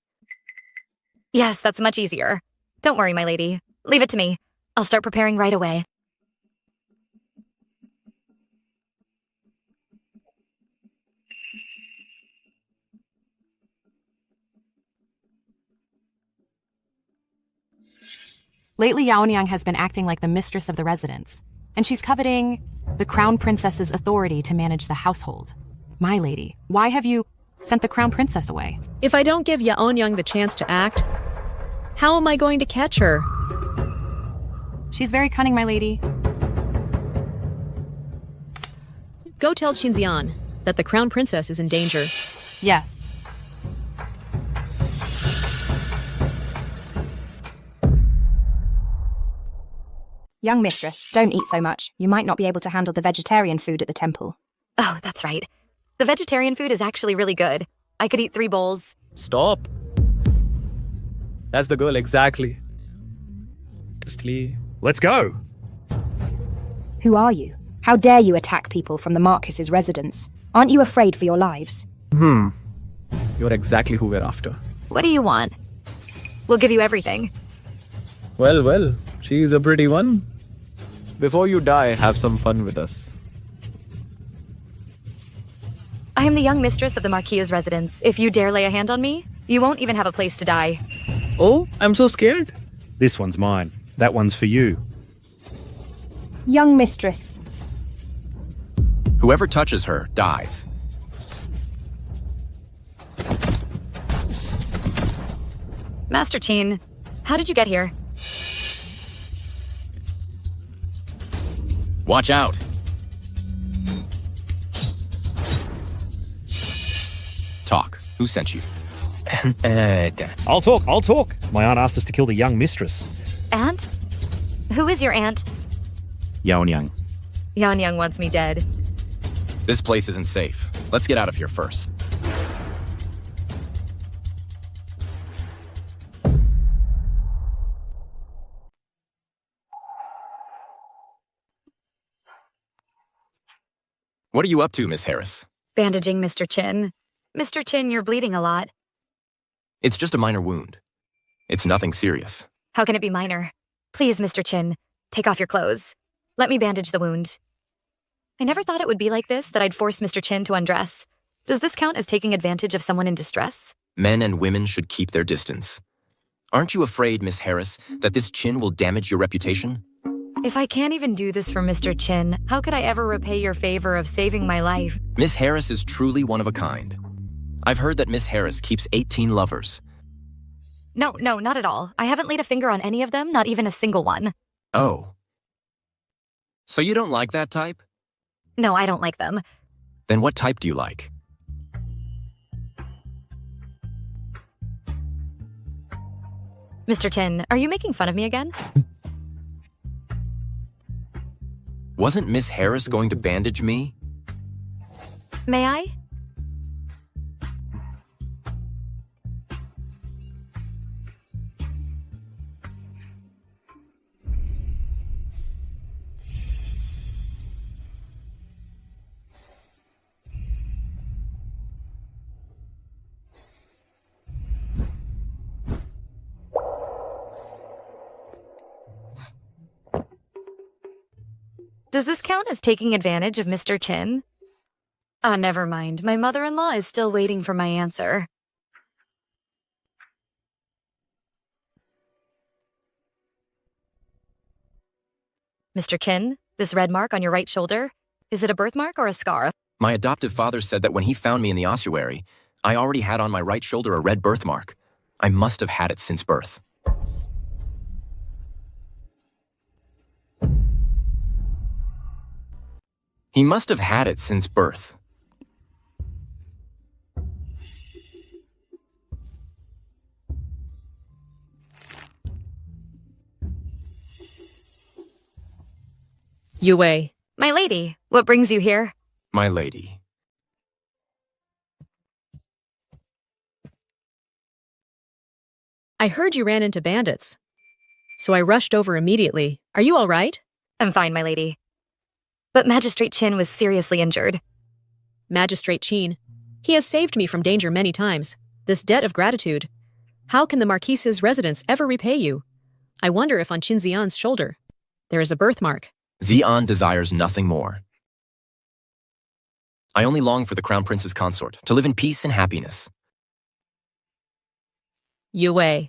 Yes, that's much easier. Don't worry, my lady. Leave it to me. I'll start preparing right away. Lately, Yaonyang has been acting like the mistress of the residence, and she's coveting the crown princess's authority to manage the household. My lady, why have you sent the crown princess away? If I don't give Yaonyang the chance to act, how am I going to catch her? She's very cunning, my lady. Go tell Qinzian that the crown princess is in danger. Yes. Young mistress, don't eat so much. You might not be able to handle the vegetarian food at the temple. Oh, that's right. The vegetarian food is actually really good. I could eat 3 bowls. Stop. That's the goal, exactly. Just leave. Let's go. Who are you? How dare you attack people from the Marquis's residence? Aren't you afraid for your lives? You're exactly who we're after. What do you want? We'll give you everything. Well, she's a pretty one. Before you die, have some fun with us. I am the young mistress of the Marquis's residence. If you dare lay a hand on me, you won't even have a place to die. Oh, I'm so scared. This one's mine. That one's for you. Young mistress. Whoever touches her dies. Master Chin, how did you get here? Watch out. Talk. Who sent you? I'll talk. My aunt asked us to kill the young mistress. Aunt? Who is your aunt? Yaonyang. Yaonyang wants me dead. This place isn't safe. Let's get out of here first. What are you up to, Miss Harris? Bandaging Mr. Chin. Mr. Chin, you're bleeding a lot. It's just a minor wound. It's nothing serious. How can it be minor? Please, Mr. Chin, take off your clothes. Let me bandage the wound. I never thought it would be like this, that I'd force Mr. Chin to undress. Does this count as taking advantage of someone in distress? Men and women should keep their distance. Aren't you afraid, Miss Harris, that this Chin will damage your reputation? If I can't even do this for Mr. Chin, how could I ever repay your favor of saving my life? Miss Harris is truly one of a kind. I've heard that Miss Harris keeps 18 lovers. No, not at all. I haven't laid a finger on any of them, not even a single one. Oh. So you don't like that type? No, I don't like them. Then what type do you like? Mr. Chin, are you making fun of me again? Wasn't Miss Harris going to bandage me? May I? Does this count as taking advantage of Mr. Chin? Ah, never mind. My mother-in-law is still waiting for my answer. Mr. Chin, this red mark on your right shoulder, is it a birthmark or a scar? My adoptive father said that when he found me in the ossuary, I already had on my right shoulder a red birthmark. I must have had it since birth. He must have had it since birth. Yue. My lady, what brings you here? My lady. I heard you ran into bandits. So I rushed over immediately. Are you all right? I'm fine, my lady. But Magistrate Chin was seriously injured. Magistrate Chin. He has saved me from danger many times. This debt of gratitude. How can the Marquise's residence ever repay you? I wonder if on Chin Xian's shoulder there is a birthmark. Xian desires nothing more. I only long for the Crown Prince's consort, to live in peace and happiness. Yue.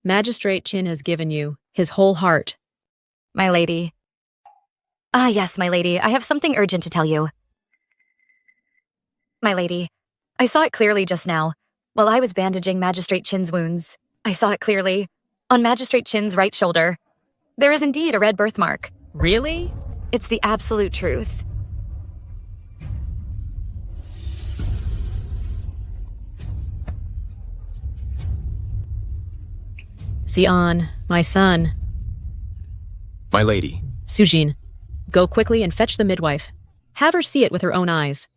Magistrate Chin has given you his whole heart. My lady. Ah, yes, my lady. I have something urgent to tell you. My lady, I saw it clearly just now. While I was bandaging Magistrate Chin's wounds, I saw it clearly. On Magistrate Chin's right shoulder, there is indeed a red birthmark. Really? It's the absolute truth. Xian, my son. My lady. Sujin. Go quickly and fetch the midwife. Have her see it with her own eyes.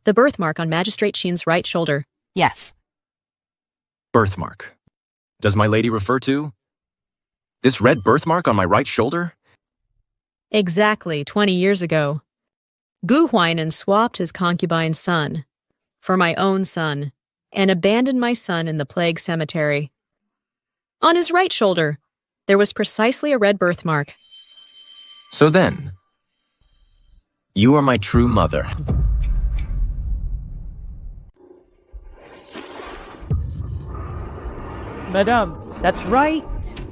The birthmark on Magistrate Chin's right shoulder. Yes. Birthmark. Does my lady refer to this red birthmark on my right shoulder? Exactly 20 years ago. Gu Huainan swapped his concubine's son for my own son and abandoned my son in the plague cemetery. On his right shoulder, there was precisely a red birthmark. So then, you are my true mother. Madame, that's right.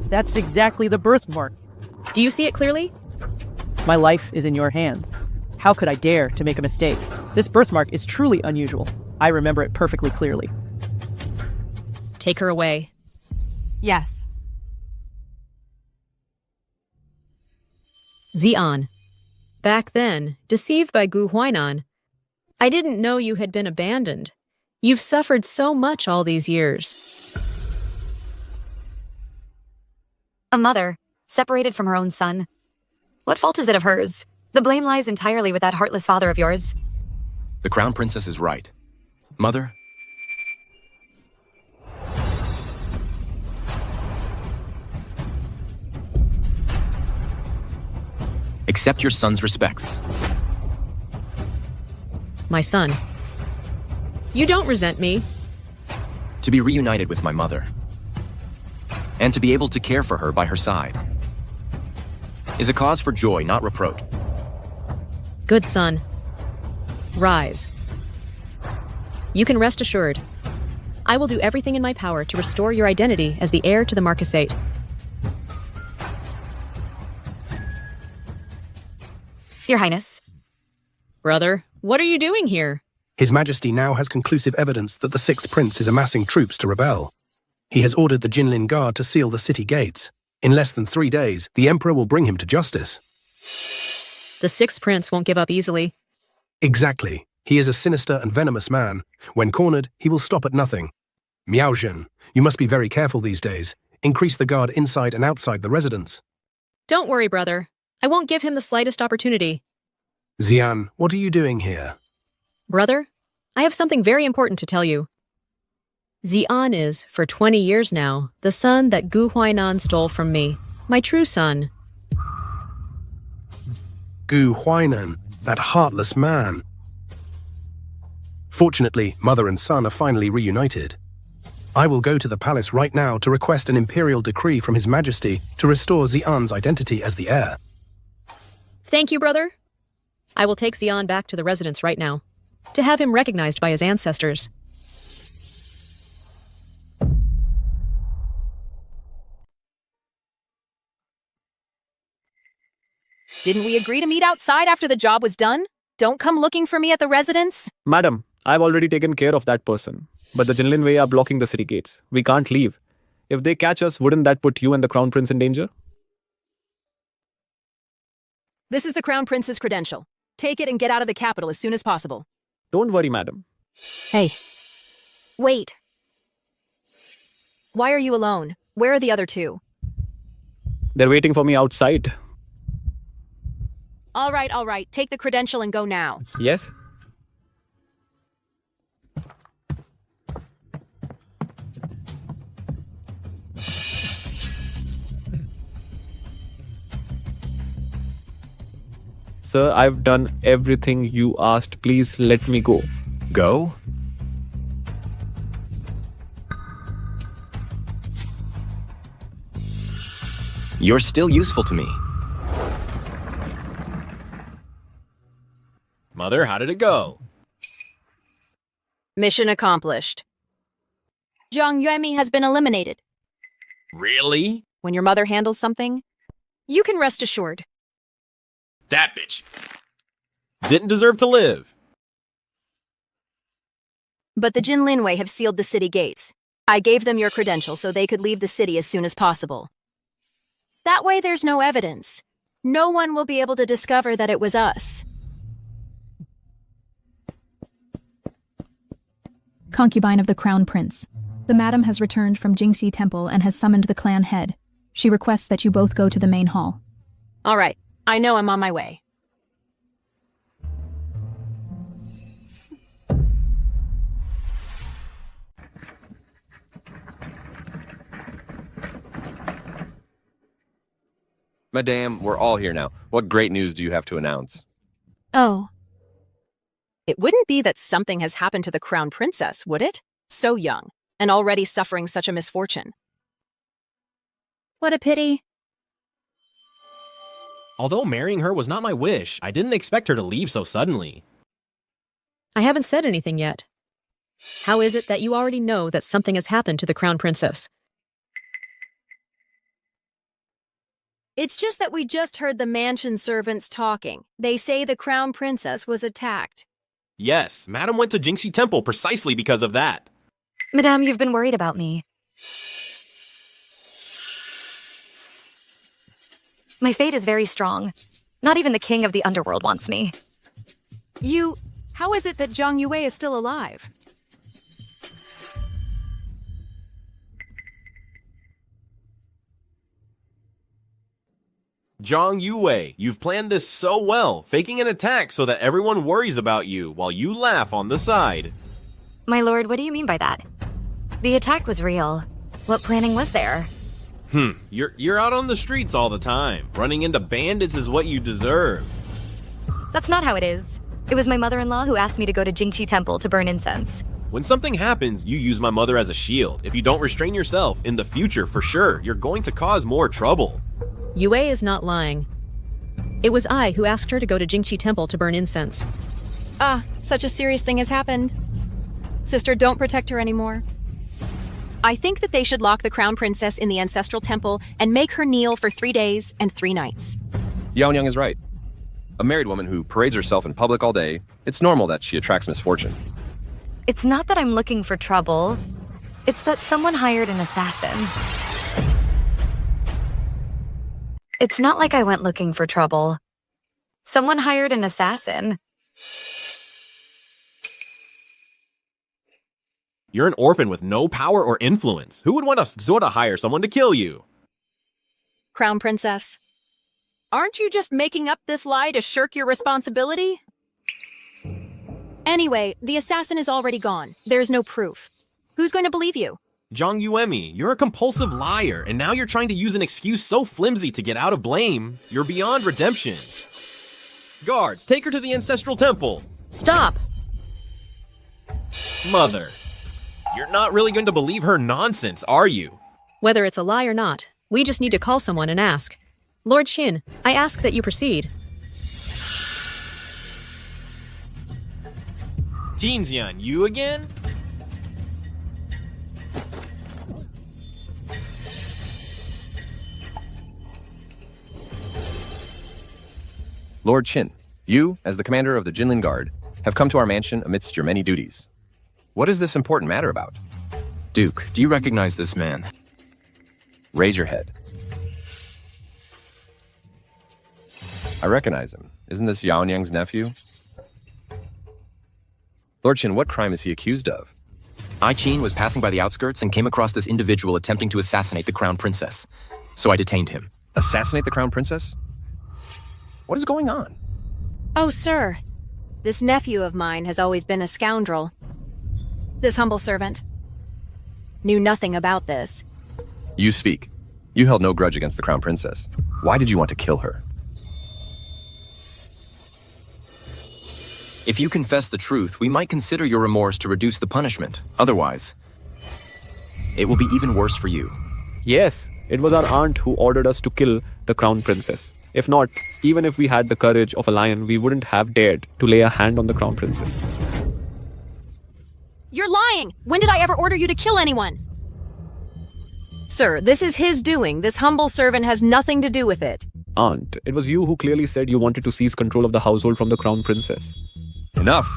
That's exactly the birthmark. Do you see it clearly? My life is in your hands. How could I dare to make a mistake? This birthmark is truly unusual. I remember it perfectly clearly. Take her away. Yes. Xian. Back then, deceived by Gu Huainan, I didn't know you had been abandoned. You've suffered so much all these years. A mother, separated from her own son. What fault is it of hers? The blame lies entirely with that heartless father of yours. The Crown Princess is right. Mother? Accept your son's respects. my son. You don't resent me. To be reunited with my mother. And to be able to care for her by her side. Is a cause for joy, not reproach. Good son. Rise. You can rest assured. I will do everything in my power to restore your identity as the heir to the Marquisate. Your Highness. Brother, what are you doing here? His Majesty now has conclusive evidence that the Sixth Prince is amassing troops to rebel. He has ordered the Jinlin Guard to seal the city gates. In less than 3 days, the Emperor will bring him to justice. The Sixth Prince won't give up easily. Exactly. He is a sinister and venomous man. When cornered, he will stop at nothing. Miaozhen, you must be very careful these days. Increase the guard inside and outside the residence. Don't worry, brother. I won't give him the slightest opportunity. Xian, what are you doing here? Brother, I have something very important to tell you. Xian is, for 20 years now, the son that Gu Huainan stole from me. My true son. Gu Huainan, that heartless man. Fortunately, mother and son are finally reunited. I will go to the palace right now to request an imperial decree from His Majesty to restore Xian's identity as the heir. Thank you, brother. I will take Xian back to the residence right now, to have him recognized by his ancestors. Didn't we agree to meet outside after the job was done? Don't come looking for me at the residence. Madam, I've already taken care of that person. But the Jinlin Wei are blocking the city gates. We can't leave. If they catch us, wouldn't that put you and the Crown Prince in danger? This is the Crown Prince's credential. Take it and get out of the capital as soon as possible. Don't worry, madam. Hey. Wait. Why are you alone? Where are the other two? They're waiting for me outside. All right. Take the credential and go now. Yes? Sir, I've done everything you asked. Please let me go. Go? You're still useful to me. Mother, how did it go? Mission accomplished. Zhang Yuemi has been eliminated. Really? When your mother handles something, you can rest assured. That bitch didn't deserve to live. But the Jin Linwei have sealed the city gates. I gave them your credential so they could leave the city as soon as possible. That way there's no evidence. No one will be able to discover that it was us. Concubine of the Crown Prince. The madam has returned from Jingxi Temple and has summoned the clan head. She requests that you both go to the main hall. All right. I know I'm on my way. Madame, we're all here now. What great news do you have to announce? Oh. It wouldn't be that something has happened to the Crown Princess, would it? So young, and already suffering such a misfortune. What a pity. Although marrying her was not my wish, I didn't expect her to leave so suddenly. I haven't said anything yet. How is it that you already know that something has happened to the Crown Princess? It's just that we just heard the mansion servants talking. They say the Crown Princess was attacked. Yes, Madam went to Jingxi Temple precisely because of that. Madame, you've been worried about me. My fate is very strong. Not even the king of the underworld wants me. How is it that Zhang Yue is still alive? Zhang Yue, you've planned this so well, faking an attack so that everyone worries about you while you laugh on the side. My lord, what do you mean by that? The attack was real. What planning was there? You're out on the streets all the time. Running into bandits is what you deserve. That's not how it is. It It was my mother-in-law who asked me to go to Jingqi Temple to burn incense. When something happens, you use my mother as a shield. If you don't restrain yourself, in the future, for sure, you're going to cause more trouble. Yue is not lying. It was I who asked her to go to Jingqi Temple to burn incense. Such a serious thing has happened. Sister, don't protect her anymore. I think that they should lock the crown princess in the ancestral temple and make her kneel for 3 days and 3 nights. Yaonyang is right. A married woman who parades herself in public all day, it's normal that she attracts misfortune. It's not that I'm looking for trouble. It's that someone hired an assassin. It's not like I went looking for trouble. Someone hired an assassin. You're an orphan with no power or influence. Who would want a Zora hire someone to kill you? Crown princess. Aren't you just making up this lie to shirk your responsibility? Anyway, the assassin is already gone. There's no proof. Who's going to believe you? Zhang Yuemi, you're a compulsive liar, and now you're trying to use an excuse so flimsy to get out of blame. You're beyond redemption. Guards, take her to the ancestral temple. Stop! Mother, you're not really going to believe her nonsense, are you? Whether it's a lie or not, we just need to call someone and ask. Lord Xin, I ask that you proceed. Tinxian, you again? Lord Qin, you, as the commander of the Jinlin Guard, have come to our mansion amidst your many duties. What is this important matter about? Duke, do you recognize this man? Raise your head. I recognize him. Isn't this Yaonyang's nephew? Lord Qin, what crime is he accused of? I Qin was passing by the outskirts and came across this individual attempting to assassinate the crown princess. So I detained him. Assassinate the crown princess? What is going on? Oh, sir. This nephew of mine has always been a scoundrel. This humble servant knew nothing about this. You speak. You held no grudge against the crown princess. Why did you want to kill her? If you confess the truth, we might consider your remorse to reduce the punishment. Otherwise, it will be even worse for you. Yes, it was our aunt who ordered us to kill the crown princess. If not, even if we had the courage of a lion, we wouldn't have dared to lay a hand on the crown princess. You're lying! When did I ever order you to kill anyone? Sir, this is his doing. This humble servant has nothing to do with it. Aunt, it was you who clearly said you wanted to seize control of the household from the crown princess. Enough!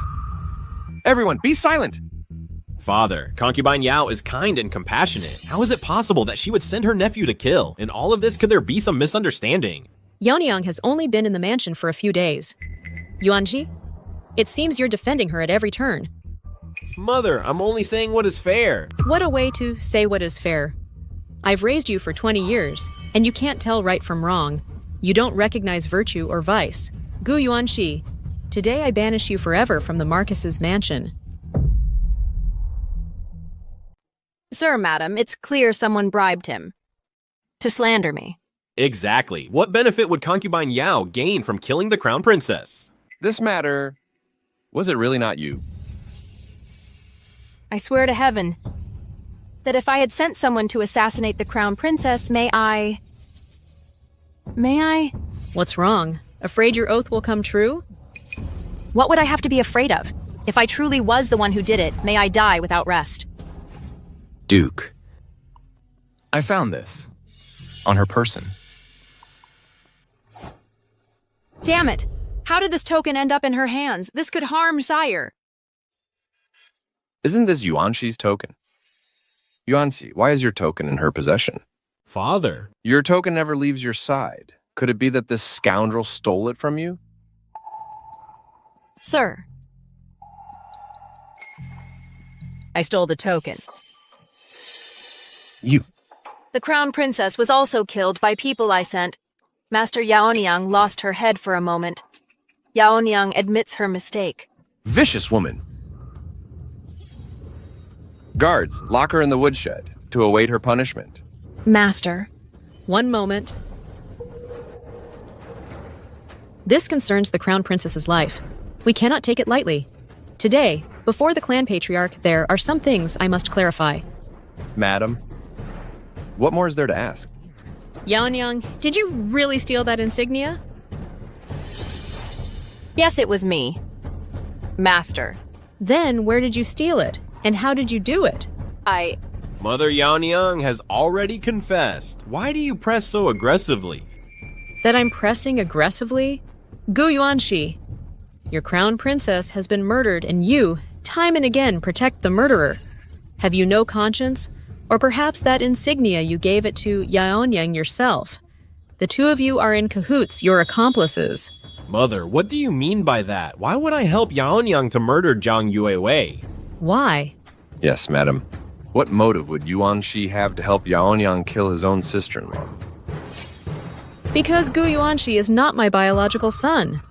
Everyone, be silent! Father, concubine Yao is kind and compassionate. How is it possible that she would send her nephew to kill? In all of this, could there be some misunderstanding? Yaonyang has only been in the mansion for a few days. Yuanji, it seems you're defending her at every turn. Mother, I'm only saying what is fair. What a way to say what is fair. I've raised you for 20 years, and you can't tell right from wrong. You don't recognize virtue or vice. Gu Yuanxi, today I banish you forever from the Marcus's mansion. Sir, madam, it's clear someone bribed him to slander me. Exactly. What benefit would concubine Yao gain from killing the crown princess? This matter, was it really not you? I swear to heaven that if I had sent someone to assassinate the crown princess, may I? What's wrong? Afraid your oath will come true? What would I have to be afraid of? If I truly was the one who did it, may I die without rest. Duke, I found this on her person. Damn it! How did this token end up in her hands? This could harm Sire. Isn't this Yuanxi's token? Yuanxi, why is your token in her possession? Father. Your token never leaves your side. Could it be that this scoundrel stole it from you? Sir, I stole the token. You. The crown princess was also killed by people I sent. Master Yaonyang lost her head for a moment. Yaonyang admits her mistake. Vicious woman. Guards, lock her in the woodshed to await her punishment. Master. One moment. This concerns the crown princess's life. We cannot take it lightly. Today, before the clan patriarch, there are some things I must clarify. Madam, what more is there to ask? Yaonyang, did you really steal that insignia? Yes, it was me. Master. Then where did you steal it? And how did you do it? Mother Yaonyang has already confessed. Why do you press so aggressively? That I'm pressing aggressively? Gu Yuanxi, your crown princess has been murdered and you, time and again, protect the murderer. Have you no conscience? Or perhaps that insignia you gave it to Yaonyang yourself? The two of you are in cahoots, you're accomplices. Mother, what do you mean by that? Why would I help Yaonyang to murder Zhang Yuewei? Why? Yes, madam. What motive would Yuanxi have to help Yaonyang kill his own sister-in-law? Because Gu Yuanxi is not my biological son.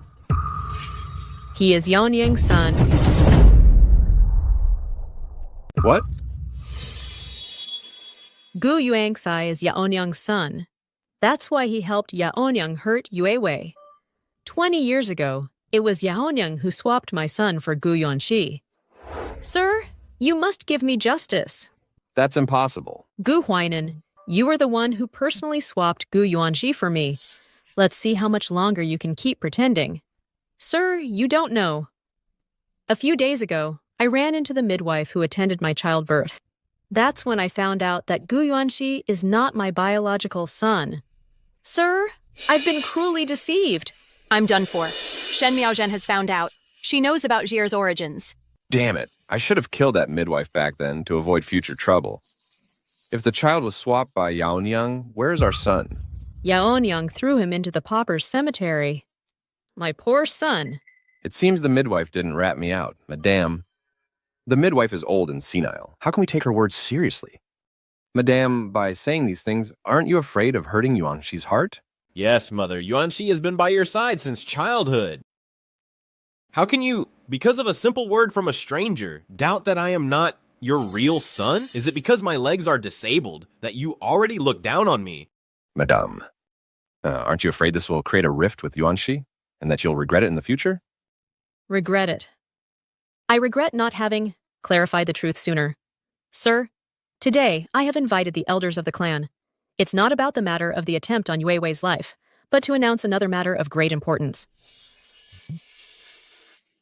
He is Yaonyang's son. What? Gu Yuanxi is Yaonyang's son. That's why he helped Yaonyang hurt Yuewei. 20 years ago, it was Yaonyang who swapped my son for Gu Yuanxi. Sir, you must give me justice. That's impossible. Gu Huainan, you are the one who personally swapped Gu Yuanxi for me. Let's see how much longer you can keep pretending. Sir, you don't know. A few days ago, I ran into the midwife who attended my childbirth. That's when I found out that Gu Yuanxi is not my biological son. Sir, I've been cruelly deceived. I'm done for. Shen Miaozhen has found out. She knows about Jier's origins. Damn it. I should have killed that midwife back then to avoid future trouble. If the child was swapped by Yaonyang, where's our son? Yaonyang threw him into the pauper's cemetery. My poor son. It seems the midwife didn't rat me out, madame. The midwife is old and senile. How can we take her words seriously? Madame, by saying these things, aren't you afraid of hurting Yuanxi's heart? Yes, Mother. Yuanxi has been by your side since childhood. How can you, because of a simple word from a stranger, doubt that I am not your real son? Is it because my legs are disabled that you already look down on me? Madame, aren't you afraid this will create a rift with Yuanxi, and that you'll regret it in the future? Regret it. I regret not having clarified the truth sooner. Sir, today I have invited the elders of the clan. It's not about the matter of the attempt on Yuewei's life, but to announce another matter of great importance.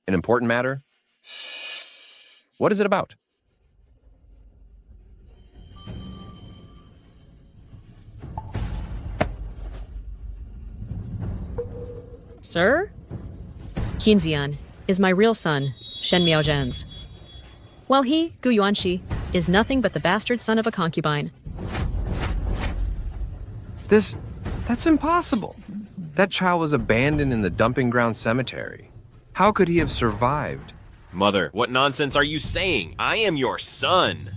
An important matter? What is it about? Sir? Qinzian is my real son, Shen Miaozhen's. While he, Gu Yuanxi, is nothing but the bastard son of a concubine. That's impossible. That child was abandoned in the dumping ground cemetery. How could he have survived? Mother, what nonsense are you saying? I am your son.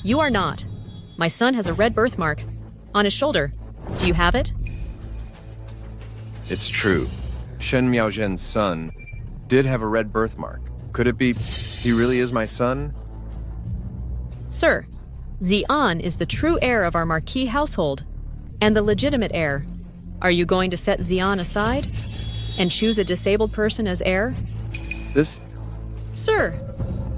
You are not. My son has a red birthmark on his shoulder. Do you have it? It's true. Shen Miaozhen's son did have a red birthmark. Could it be he really is my son? Sir, Xian is the true heir of our marquis household, and the legitimate heir. Are you going to set Xian aside and choose a disabled person as heir? Sir,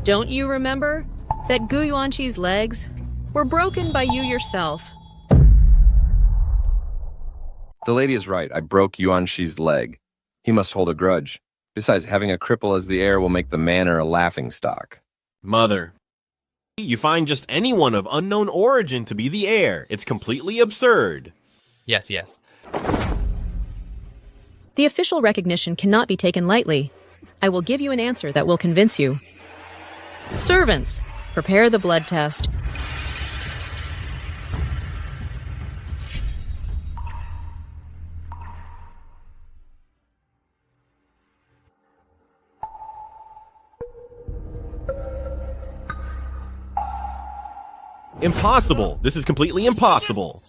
don't you remember that Gu Yuanxi's legs were broken by you yourself? The lady is right. I broke Yuanxi's leg. He must hold a grudge. Besides, having a cripple as the heir will make the manor a laughingstock. Mother, you find just anyone of unknown origin to be the heir. It's completely absurd. Yes. The official recognition cannot be taken lightly. I will give you an answer that will convince you. Servants, prepare the blood test. Impossible. This is completely impossible.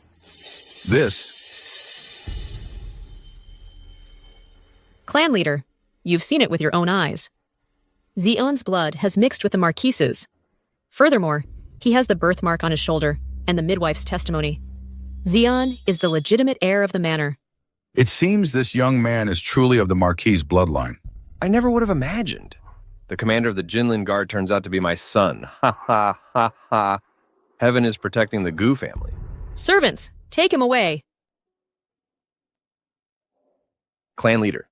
Clan leader, you've seen it with your own eyes. Xion's blood has mixed with the Marquise's. Furthermore, he has the birthmark on his shoulder and the midwife's testimony. Xion is the legitimate heir of the manor. It seems this young man is truly of the Marquis' bloodline. I never would have imagined. The commander of the Jinlin Guard turns out to be my son. Ha ha ha ha. Heaven is protecting the Gu family. Servants, take him away. Clan leader.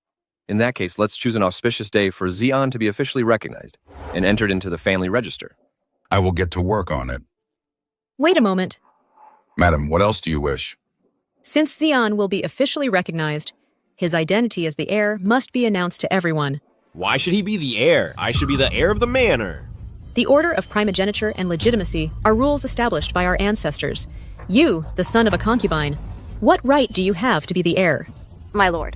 In that case, let's choose an auspicious day for Xian to be officially recognized and entered into the family register. I will get to work on it. Wait a moment. Madam, what else do you wish? Since Xian will be officially recognized, his identity as the heir must be announced to everyone. Why should he be the heir? I should be the heir of the manor. The order of primogeniture and legitimacy are rules established by our ancestors. You, the son of a concubine, what right do you have to be the heir? My lord.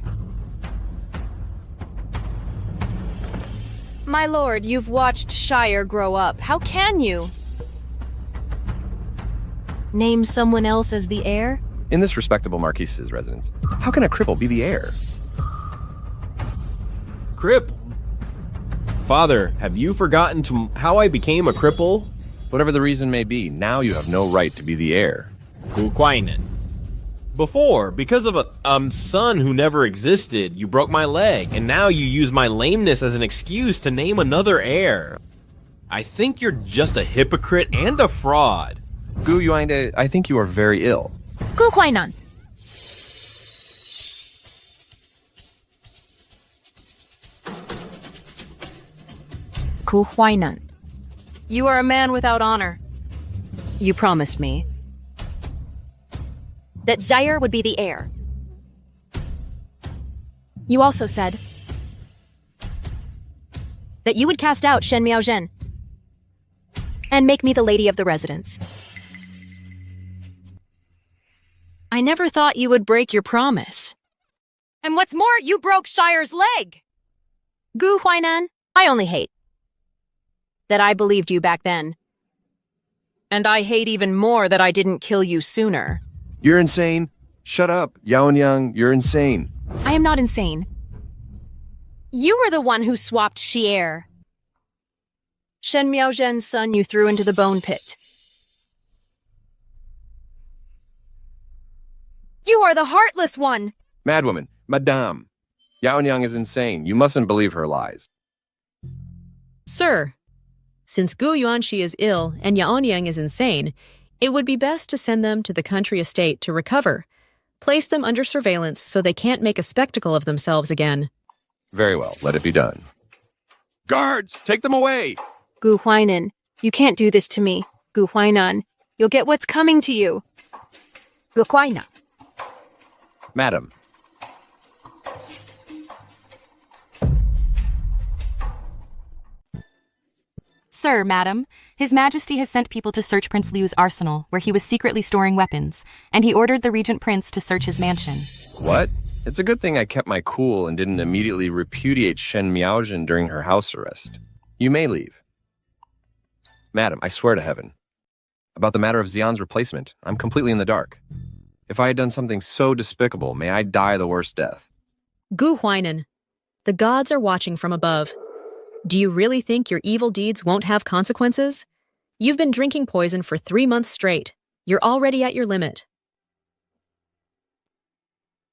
My lord, you've watched Shire grow up. How can you? Name someone else as the heir? In this respectable marquise's residence, how can a cripple be the heir? Cripple? Father, have you forgotten how I became a cripple? Whatever the reason may be, now you have no right to be the heir. Before, because of a son who never existed, you broke my leg, and now you use my lameness as an excuse to name another heir. I think you're just a hypocrite and a fraud. Gu Yuande, I think you are very ill. Gu Huainan. Gu Huainan. You are a man without honor. You promised me that Zaire would be the heir. You also said that you would cast out Shen Miaozhen and make me the lady of the residence. I never thought you would break your promise. And what's more, you broke Shire's leg. Gu Huainan, I only hate that I believed you back then. And I hate even more that I didn't kill you sooner. You're insane. Shut up, Yaonyang, you're insane. I am not insane. You were the one who swapped Xier. Shen Miaozhen's son you threw into the bone pit. You are the heartless one! Madwoman, Madame. Yaonyang is insane. You mustn't believe her lies. Sir, since Gu Yuanxi is ill and Yaonyang is insane, it would be best to send them to the country estate to recover. Place them under surveillance so they can't make a spectacle of themselves again. Very well, let it be done. Guards, take them away! Gu Huainan, you can't do this to me. Gu Huainan, you'll get what's coming to you. Gu Huainan. Madam. Sir, madam, His Majesty has sent people to search Prince Liu's arsenal, where he was secretly storing weapons, and he ordered the Regent Prince to search his mansion. What? It's a good thing I kept my cool and didn't immediately repudiate Shen Miaozhen during her house arrest. You may leave. Madam, I swear to heaven. About the matter of Xian's replacement, I'm completely in the dark. If I had done something so despicable, may I die the worst death. Gu Huainan, the gods are watching from above. Do you really think your evil deeds won't have consequences? You've been drinking poison for 3 months straight. You're already at your limit.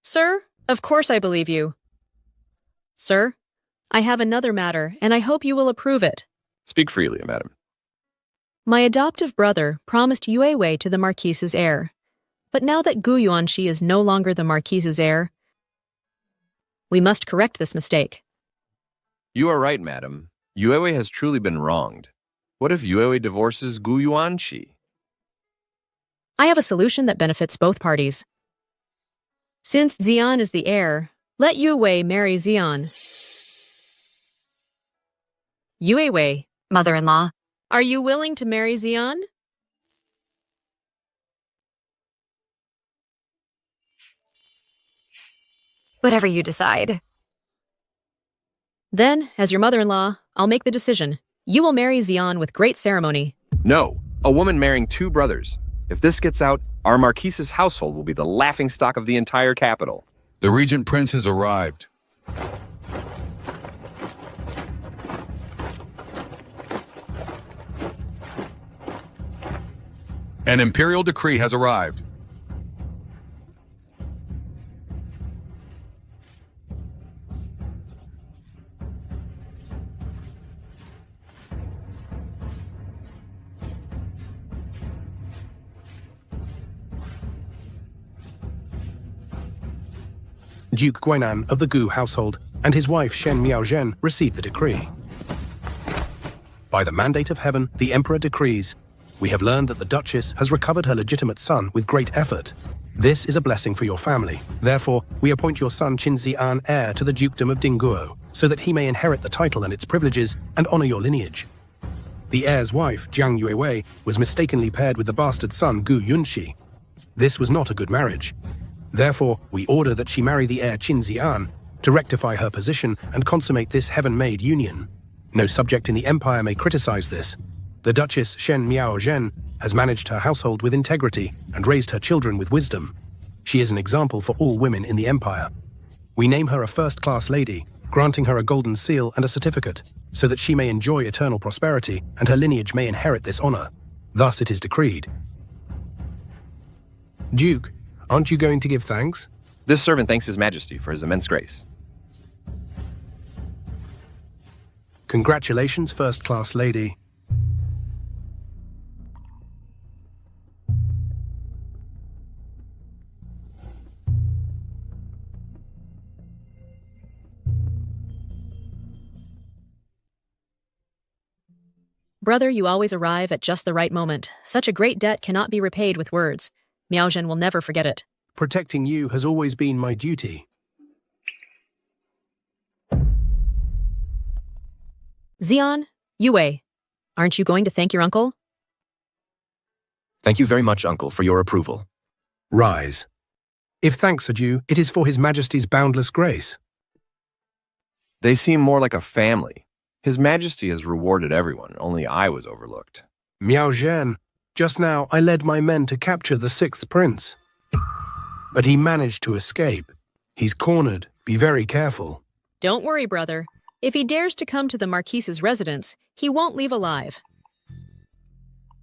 Sir, of course I believe you. Sir, I have another matter, and I hope you will approve it. Speak freely, madam. My adoptive brother promised Yue Wei to the Marquise's heir. But now that Gu Yuanxi is no longer the Marquise's heir, we must correct this mistake. You are right, madam. Yue Wei has truly been wronged. What if Yue Wei divorces Gu Yuanxi? I have a solution that benefits both parties. Since Xian is the heir, let Yue Wei marry Xian. Yue Wei, mother-in-law, are you willing to marry Xian? Whatever you decide. Then, as your mother-in-law, I'll make the decision. You will marry Xian with great ceremony. No, a woman marrying 2 brothers. If this gets out, our Marquise's household will be the laughingstock of the entire capital. The Regent Prince has arrived. An Imperial decree has arrived. Duke Guinan of the Gu household, and his wife Shen Miaozhen received the decree. By the mandate of heaven, the Emperor decrees, we have learned that the Duchess has recovered her legitimate son with great effort. This is a blessing for your family. Therefore, we appoint your son Qin Zi'an heir to the Dukedom of Dingguo, so that he may inherit the title and its privileges and honor your lineage. The heir's wife, Jiang Yuewei, was mistakenly paired with the bastard son Gu Yunxi. This was not a good marriage. Therefore, we order that she marry the heir Qin Zi'an to rectify her position and consummate this heaven-made union. No subject in the empire may criticize this. The Duchess Shen Miaozhen has managed her household with integrity and raised her children with wisdom. She is an example for all women in the empire. We name her a first-class lady, granting her a golden seal and a certificate, so that she may enjoy eternal prosperity and her lineage may inherit this honor. Thus it is decreed. Duke, aren't you going to give thanks? This servant thanks His Majesty for his immense grace. Congratulations, first-class lady. Brother, you always arrive at just the right moment. Such a great debt cannot be repaid with words. Miaozhen will never forget it. Protecting you has always been my duty. Xian, Yue, aren't you going to thank your uncle? Thank you very much, Uncle, for your approval. Rise. If thanks are due, it is for His Majesty's boundless grace. They seem more like a family. His Majesty has rewarded everyone, only I was overlooked. Miaozhen, just now I led my men to capture the sixth prince. But he managed to escape. He's cornered. Be very careful. Don't worry, brother. If he dares to come to the Marquise's residence, he won't leave alive.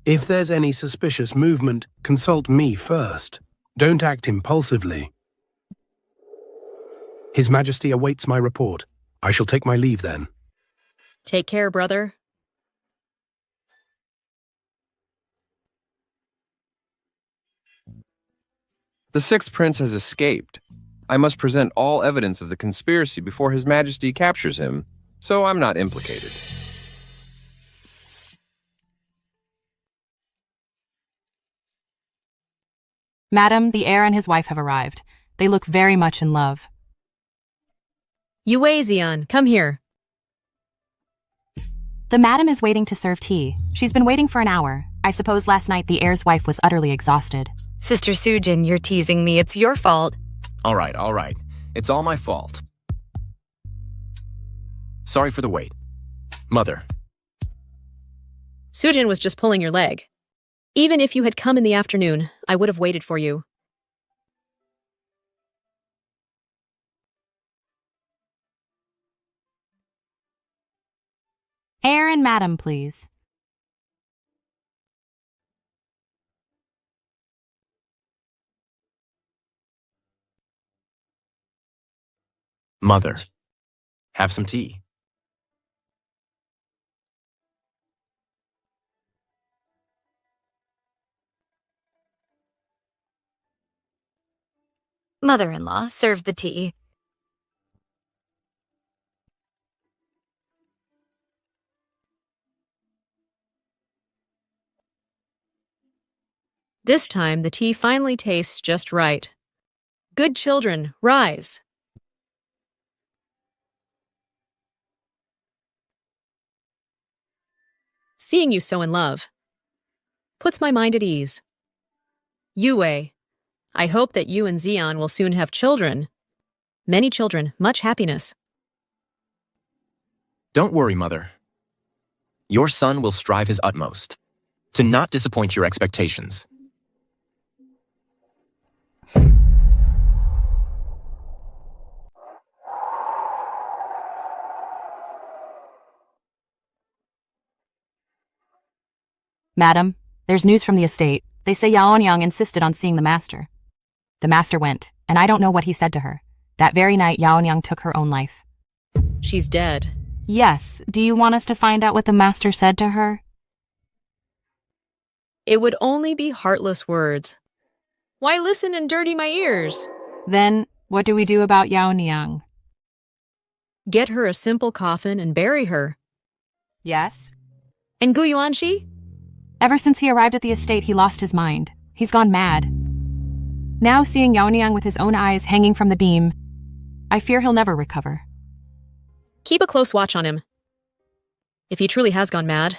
If there's any suspicious movement, consult me first. Don't act impulsively. His Majesty awaits my report. I shall take my leave then. Take care, brother. The sixth prince has escaped. I must present all evidence of the conspiracy before His Majesty captures him, so I'm not implicated. Madam, the heir and his wife have arrived. They look very much in love. Yue, Xian, come here. The madam is waiting to serve tea. She's been waiting for an hour. I suppose last night the heir's wife was utterly exhausted. Sister Sujin, you're teasing me. It's your fault. All right. It's all my fault. Sorry for the wait. Mother. Sujin was just pulling your leg. Even if you had come in the afternoon, I would have waited for you. Heir and madam, please. Mother. Have some tea. Mother-in-law, serve the tea. This time, the tea finally tastes just right. Good children, rise. Seeing you so in love puts my mind at ease. Yue, I hope that you and Xian will soon have children. Many children, much happiness. Don't worry, Mother. Your son will strive his utmost to not disappoint your expectations. Madam, there's news from the estate. They say Yaonyang insisted on seeing the master. The master went, and I don't know what he said to her. That very night, Yaonyang took her own life. She's dead. Yes. Do you want us to find out what the master said to her? It would only be heartless words. Why listen and dirty my ears? Then, What do we do about Yao Niang? Get her a simple coffin and bury her. Yes. And Gu Yuanxi? Ever since he arrived at the estate, he lost his mind. He's gone mad. Now seeing Yao Niang with his own eyes hanging from the beam, I fear he'll never recover. Keep a close watch on him. If he truly has gone mad,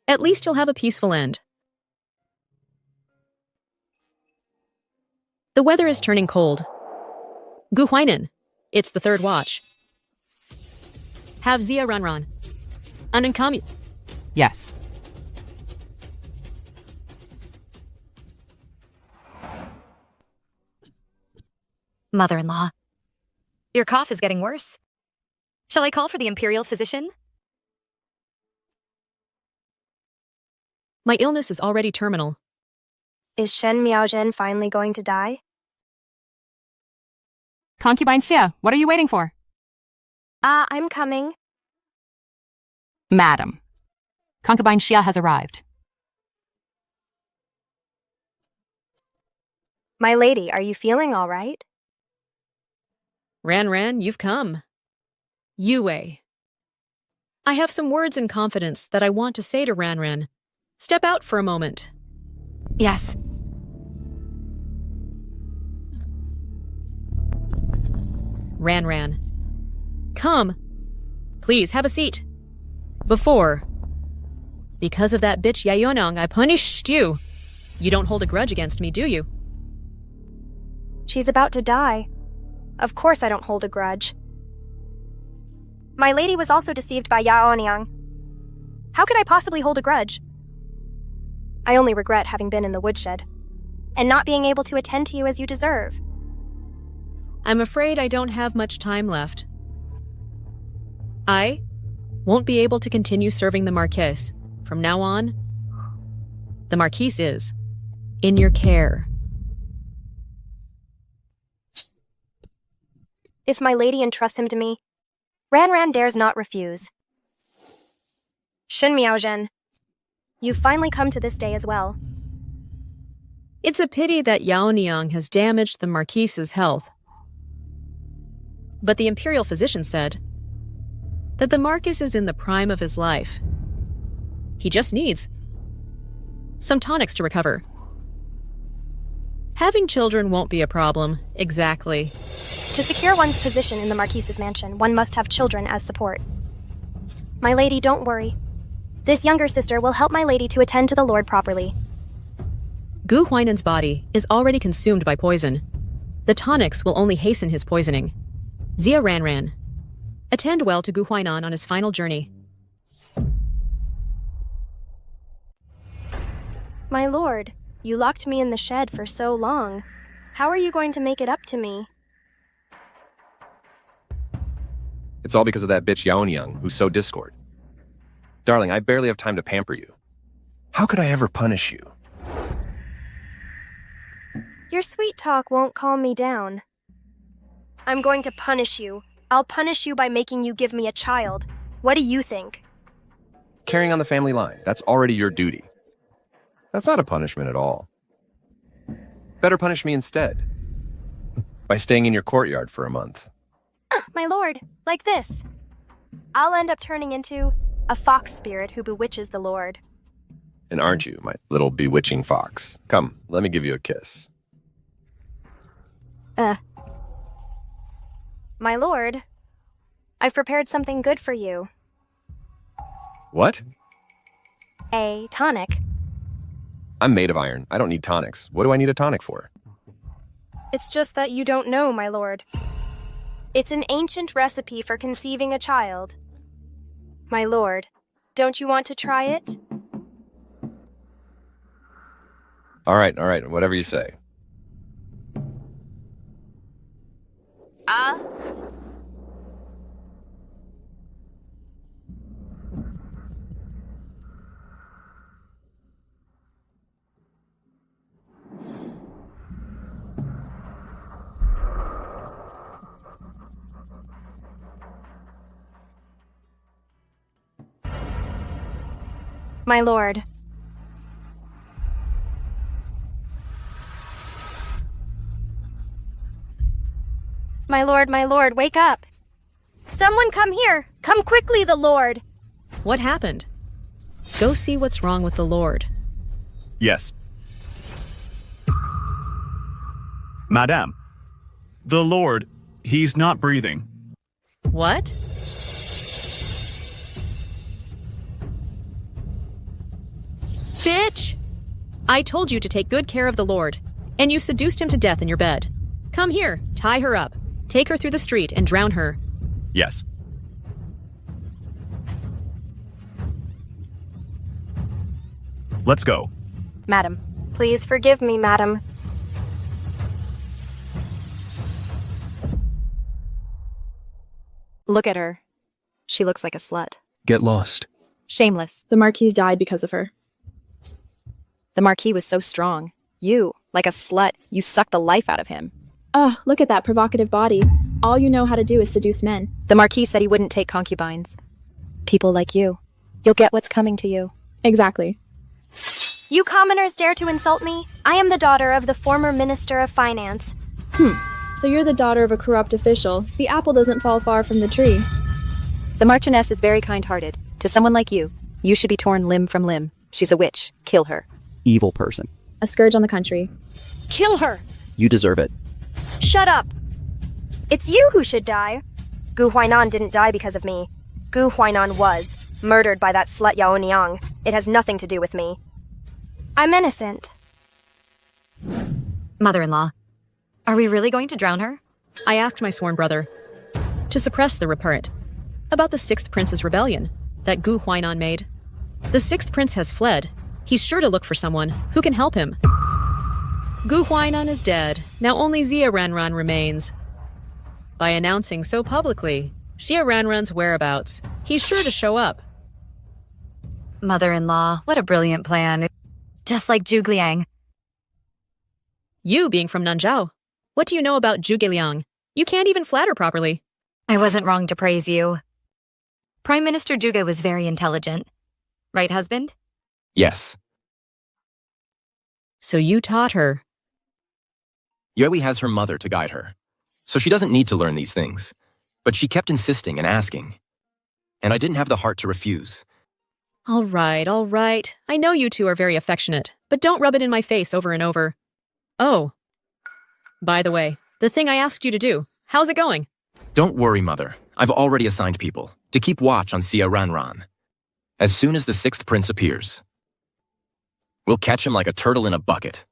at least he'll have a peaceful end. The weather is turning cold. Gu Huainan, it's the third watch. Have Zia Ranran. Unankami. Yes. Mother-in-law, your cough is getting worse. Shall I call for the Imperial physician? My illness is already terminal. Is Shen Miaozhen finally going to die? Concubine Xia, what are you waiting for? I'm coming. Madam, Concubine Xia has arrived. My lady, are you feeling all right? Ran, you've come. Yue. I have some words in confidence that I want to say to Ran. Step out for a moment. Yes. Ran. Come. Please, have a seat. Because of that bitch Yayonong, I punished you. You don't hold a grudge against me, do you? She's about to die. Of course I don't hold a grudge. My lady was also deceived by Yao Niang. How could I possibly hold a grudge? I only regret having been in the woodshed, and not being able to attend to you as you deserve. I'm afraid I don't have much time left. I won't be able to continue serving the Marquise. From now on, the Marquise is in your care. If my lady entrusts him to me, Ran dares not refuse. Shen Miaozhen, you've finally come to this day as well. It's a pity that Yao Niang has damaged the Marquise's health. But the Imperial physician said that the Marquis is in the prime of his life. He just needs some tonics to recover. Having children won't be a problem, exactly. To secure one's position in the Marquise's mansion, one must have children as support. My lady, don't worry. This younger sister will help my lady to attend to the Lord properly. Gu Huainan's body is already consumed by poison. The tonics will only hasten his poisoning. Zia Ran, attend well to Gu Huainan on his final journey. My lord, you locked me in the shed for so long. How are you going to make it up to me? It's all because of that bitch Yao Niang, who's so discord. Darling, I barely have time to pamper you. How could I ever punish you? Your sweet talk won't calm me down. I'm going to punish you. I'll punish you by making you give me a child. What do you think? Carrying on the family line, that's already your duty. That's not a punishment at all. Better punish me instead. By staying in your courtyard for a month. My lord, like this. I'll end up turning into a fox spirit who bewitches the lord. And aren't you, my little bewitching fox? Come, let me give you a kiss. My lord, I've prepared something good for you. What? A tonic. I'm made of iron. I don't need tonics. What do I need a tonic for? It's just that you don't know, my lord. It's an ancient recipe for conceiving a child. My lord, don't you want to try it? All right, whatever you say. My lord. My lord, wake up! Someone come here! Come quickly, the lord! What happened? Go see what's wrong with the Lord. Yes. Madame, the Lord, he's not breathing. What? Bitch! I told you to take good care of the Lord, and you seduced him to death in your bed. Come here, tie her up, take her through the street, and drown her. Yes. Let's go. Madam, please forgive me, madam. Look at her. She looks like a slut. Get lost. Shameless. The Marquis died because of her. The Marquis was so strong. You, like a slut, you sucked the life out of him. Ugh, look at that provocative body. All you know how to do is seduce men. The Marquis said he wouldn't take concubines. People like you. You'll get what's coming to you. Exactly. You commoners dare to insult me? I am the daughter of the former Minister of Finance. So you're the daughter of a corrupt official. The apple doesn't fall far from the tree. The Marchioness is very kind-hearted. To someone like you, you should be torn limb from limb. She's a witch. Kill her. Evil person. A scourge on the country. Kill her! You deserve it. Shut up! It's you who should die. Gu Huainan didn't die because of me. Gu Huainan was murdered by that slut Yao Niang. It has nothing to do with me. I'm innocent. Mother-in-law, are we really going to drown her? I asked my sworn brother to suppress the report about the 6th Prince's rebellion that Gu Huainan made. The 6th Prince has fled. He's sure to look for someone who can help him. Gu Huainan is dead. Now only Xia Ranran remains. By announcing so publicly Xia Ranran's whereabouts, he's sure to show up. Mother-in-law, what a brilliant plan. Just like Zhuge Liang. You being from Nanzhao, what do you know about Zhuge Liang? You can't even flatter properly. I wasn't wrong to praise you. Prime Minister Zhuge was very intelligent. Right, husband? Yes. So you taught her. Yui has her mother to guide her, so she doesn't need to learn these things. But she kept insisting and asking, and I didn't have the heart to refuse. All right. I know you two are very affectionate, but don't rub it in my face over and over. Oh, by the way, the thing I asked you to do, how's it going? Don't worry, Mother. I've already assigned people to keep watch on Xia Ranran. As soon as the 6th Prince appears, we'll catch him like a turtle in a bucket.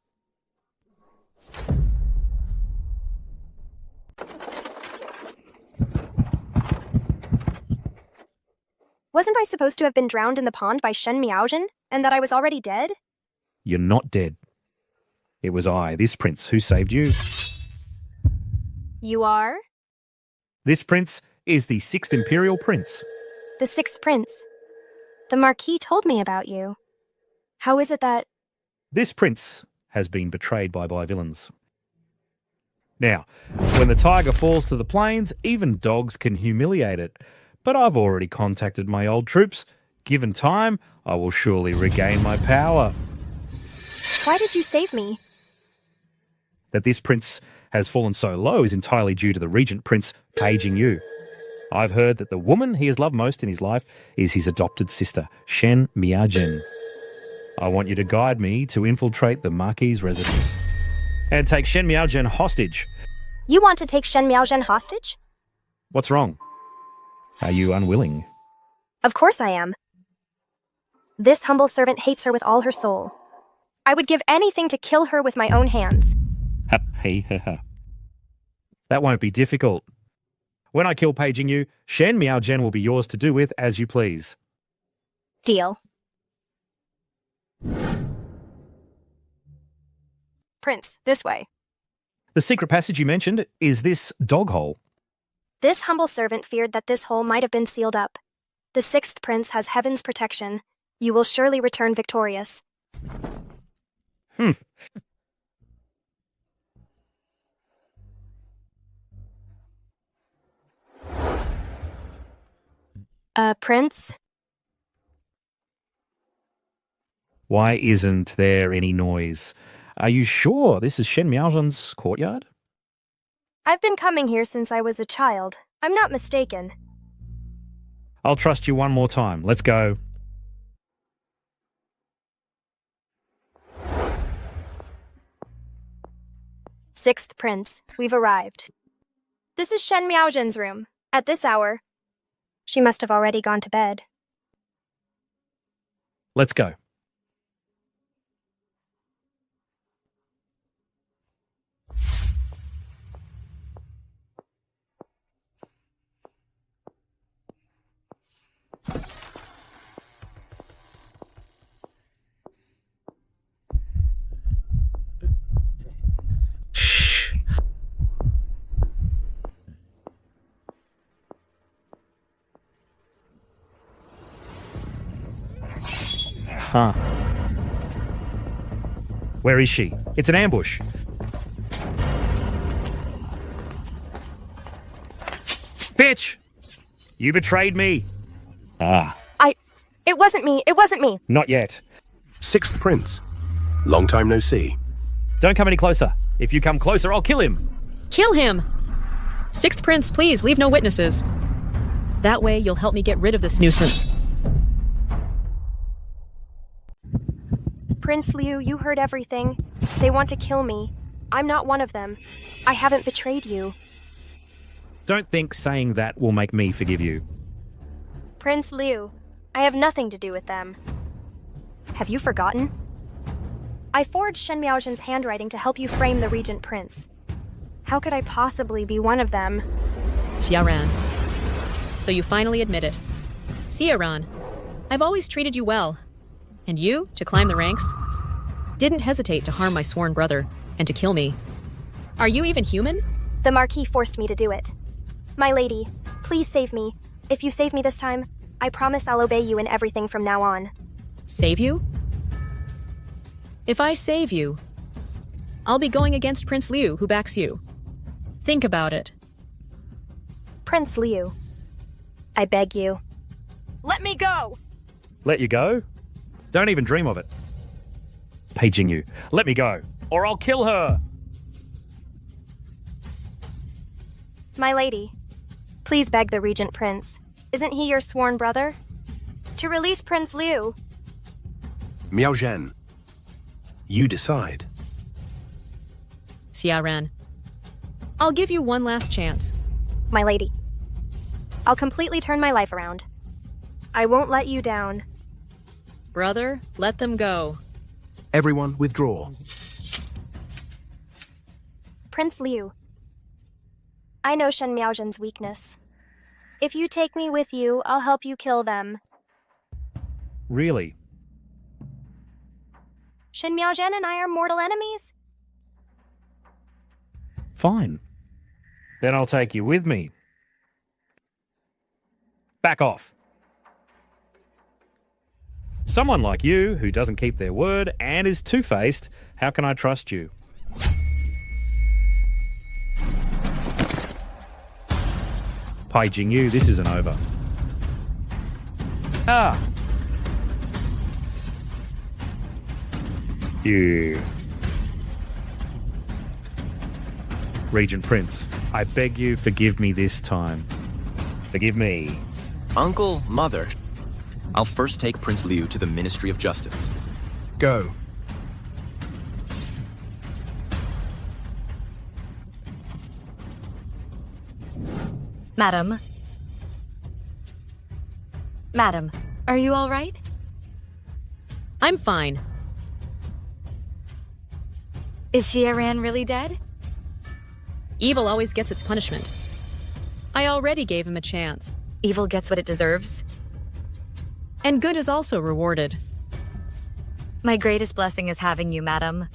Wasn't I supposed to have been drowned in the pond by Shen Miaozhen, and that I was already dead? You're not dead. It was I, this prince, who saved you. You are? This prince is the 6th Imperial Prince. The 6th Prince. The Marquis told me about you. How is it that... This prince has been betrayed by villains. Now, when the tiger falls to the plains, even dogs can humiliate it. But I've already contacted my old troops. Given time, I will surely regain my power. Why did you save me? That this prince has fallen so low is entirely due to the regent prince paging you. I've heard that the woman he has loved most in his life is his adopted sister, Shen Miaozhen. I want you to guide me to infiltrate the Marquis' residence and take Shen Miaozhen hostage. You want to take Shen Miaozhen hostage? What's wrong? Are you unwilling? Of course I am. This humble servant hates her with all her soul. I would give anything to kill her with my own hands. That won't be difficult. When I kill paging you, Shen Miaozhen will be yours to do with as you please. Deal. Prince, this way. The secret passage you mentioned is this dog hole. This humble servant feared that this hole might have been sealed up. The 6th Prince has heaven's protection. You will surely return victorious. Prince? Why isn't there any noise? Are you sure this is Shen Miaozhen's courtyard? I've been coming here since I was a child. I'm not mistaken. I'll trust you one more time. Let's go. Sixth Prince, we've arrived. This is Shen Miaozhen's room. At this hour, she must have already gone to bed. Let's go. Huh. Where is she? It's an ambush. Bitch! You betrayed me. Ah. It wasn't me. Not yet. Sixth Prince. Long time no see. Don't come any closer. If you come closer, I'll kill him. Kill him! Sixth Prince, please, leave no witnesses. That way, you'll help me get rid of this nuisance. Prince Liu, you heard everything. They want to kill me. I'm not one of them. I haven't betrayed you. Don't think saying that will make me forgive you. Prince Liu, I have nothing to do with them. Have you forgotten? I forged Shen Miaozhen's handwriting to help you frame the Regent Prince. How could I possibly be one of them? Xiaoran. So you finally admit it. Xiaoran, I've always treated you well. And you, to climb the ranks, didn't hesitate to harm my sworn brother and to kill me. Are you even human? The Marquis forced me to do it. My lady, please save me. If you save me this time, I promise I'll obey you in everything from now on. Save you? If I save you, I'll be going against Prince Liu, who backs you. Think about it. Prince Liu, I beg you. Let me go! Let you go? Don't even dream of it. Paging you. Let me go, or I'll kill her! My lady, please beg the Regent Prince. Isn't he your sworn brother? To release Prince Liu. Miaozhen, you decide. Xiaoran, I'll give you one last chance. My lady, I'll completely turn my life around. I won't let you down. Brother, let them go. Everyone withdraw. Prince Liu, I know Shen Miaozhen's weakness. If you take me with you, I'll help you kill them. Really? Shen Miaozhen and I are mortal enemies? Fine. Then I'll take you with me. Back off. Someone like you, who doesn't keep their word and is two-faced, how can I trust you? Paging you, this isn't over. Ah! You. Regent Prince, I beg you, forgive me this time. Forgive me. Uncle, mother. I'll first take Prince Liu to the Ministry of Justice. Go. Madam. Madam, are you all right? I'm fine. Is Xiaoran really dead? Evil always gets its punishment. I already gave him a chance. Evil gets what it deserves. And good is also rewarded. My greatest blessing is having you, madam.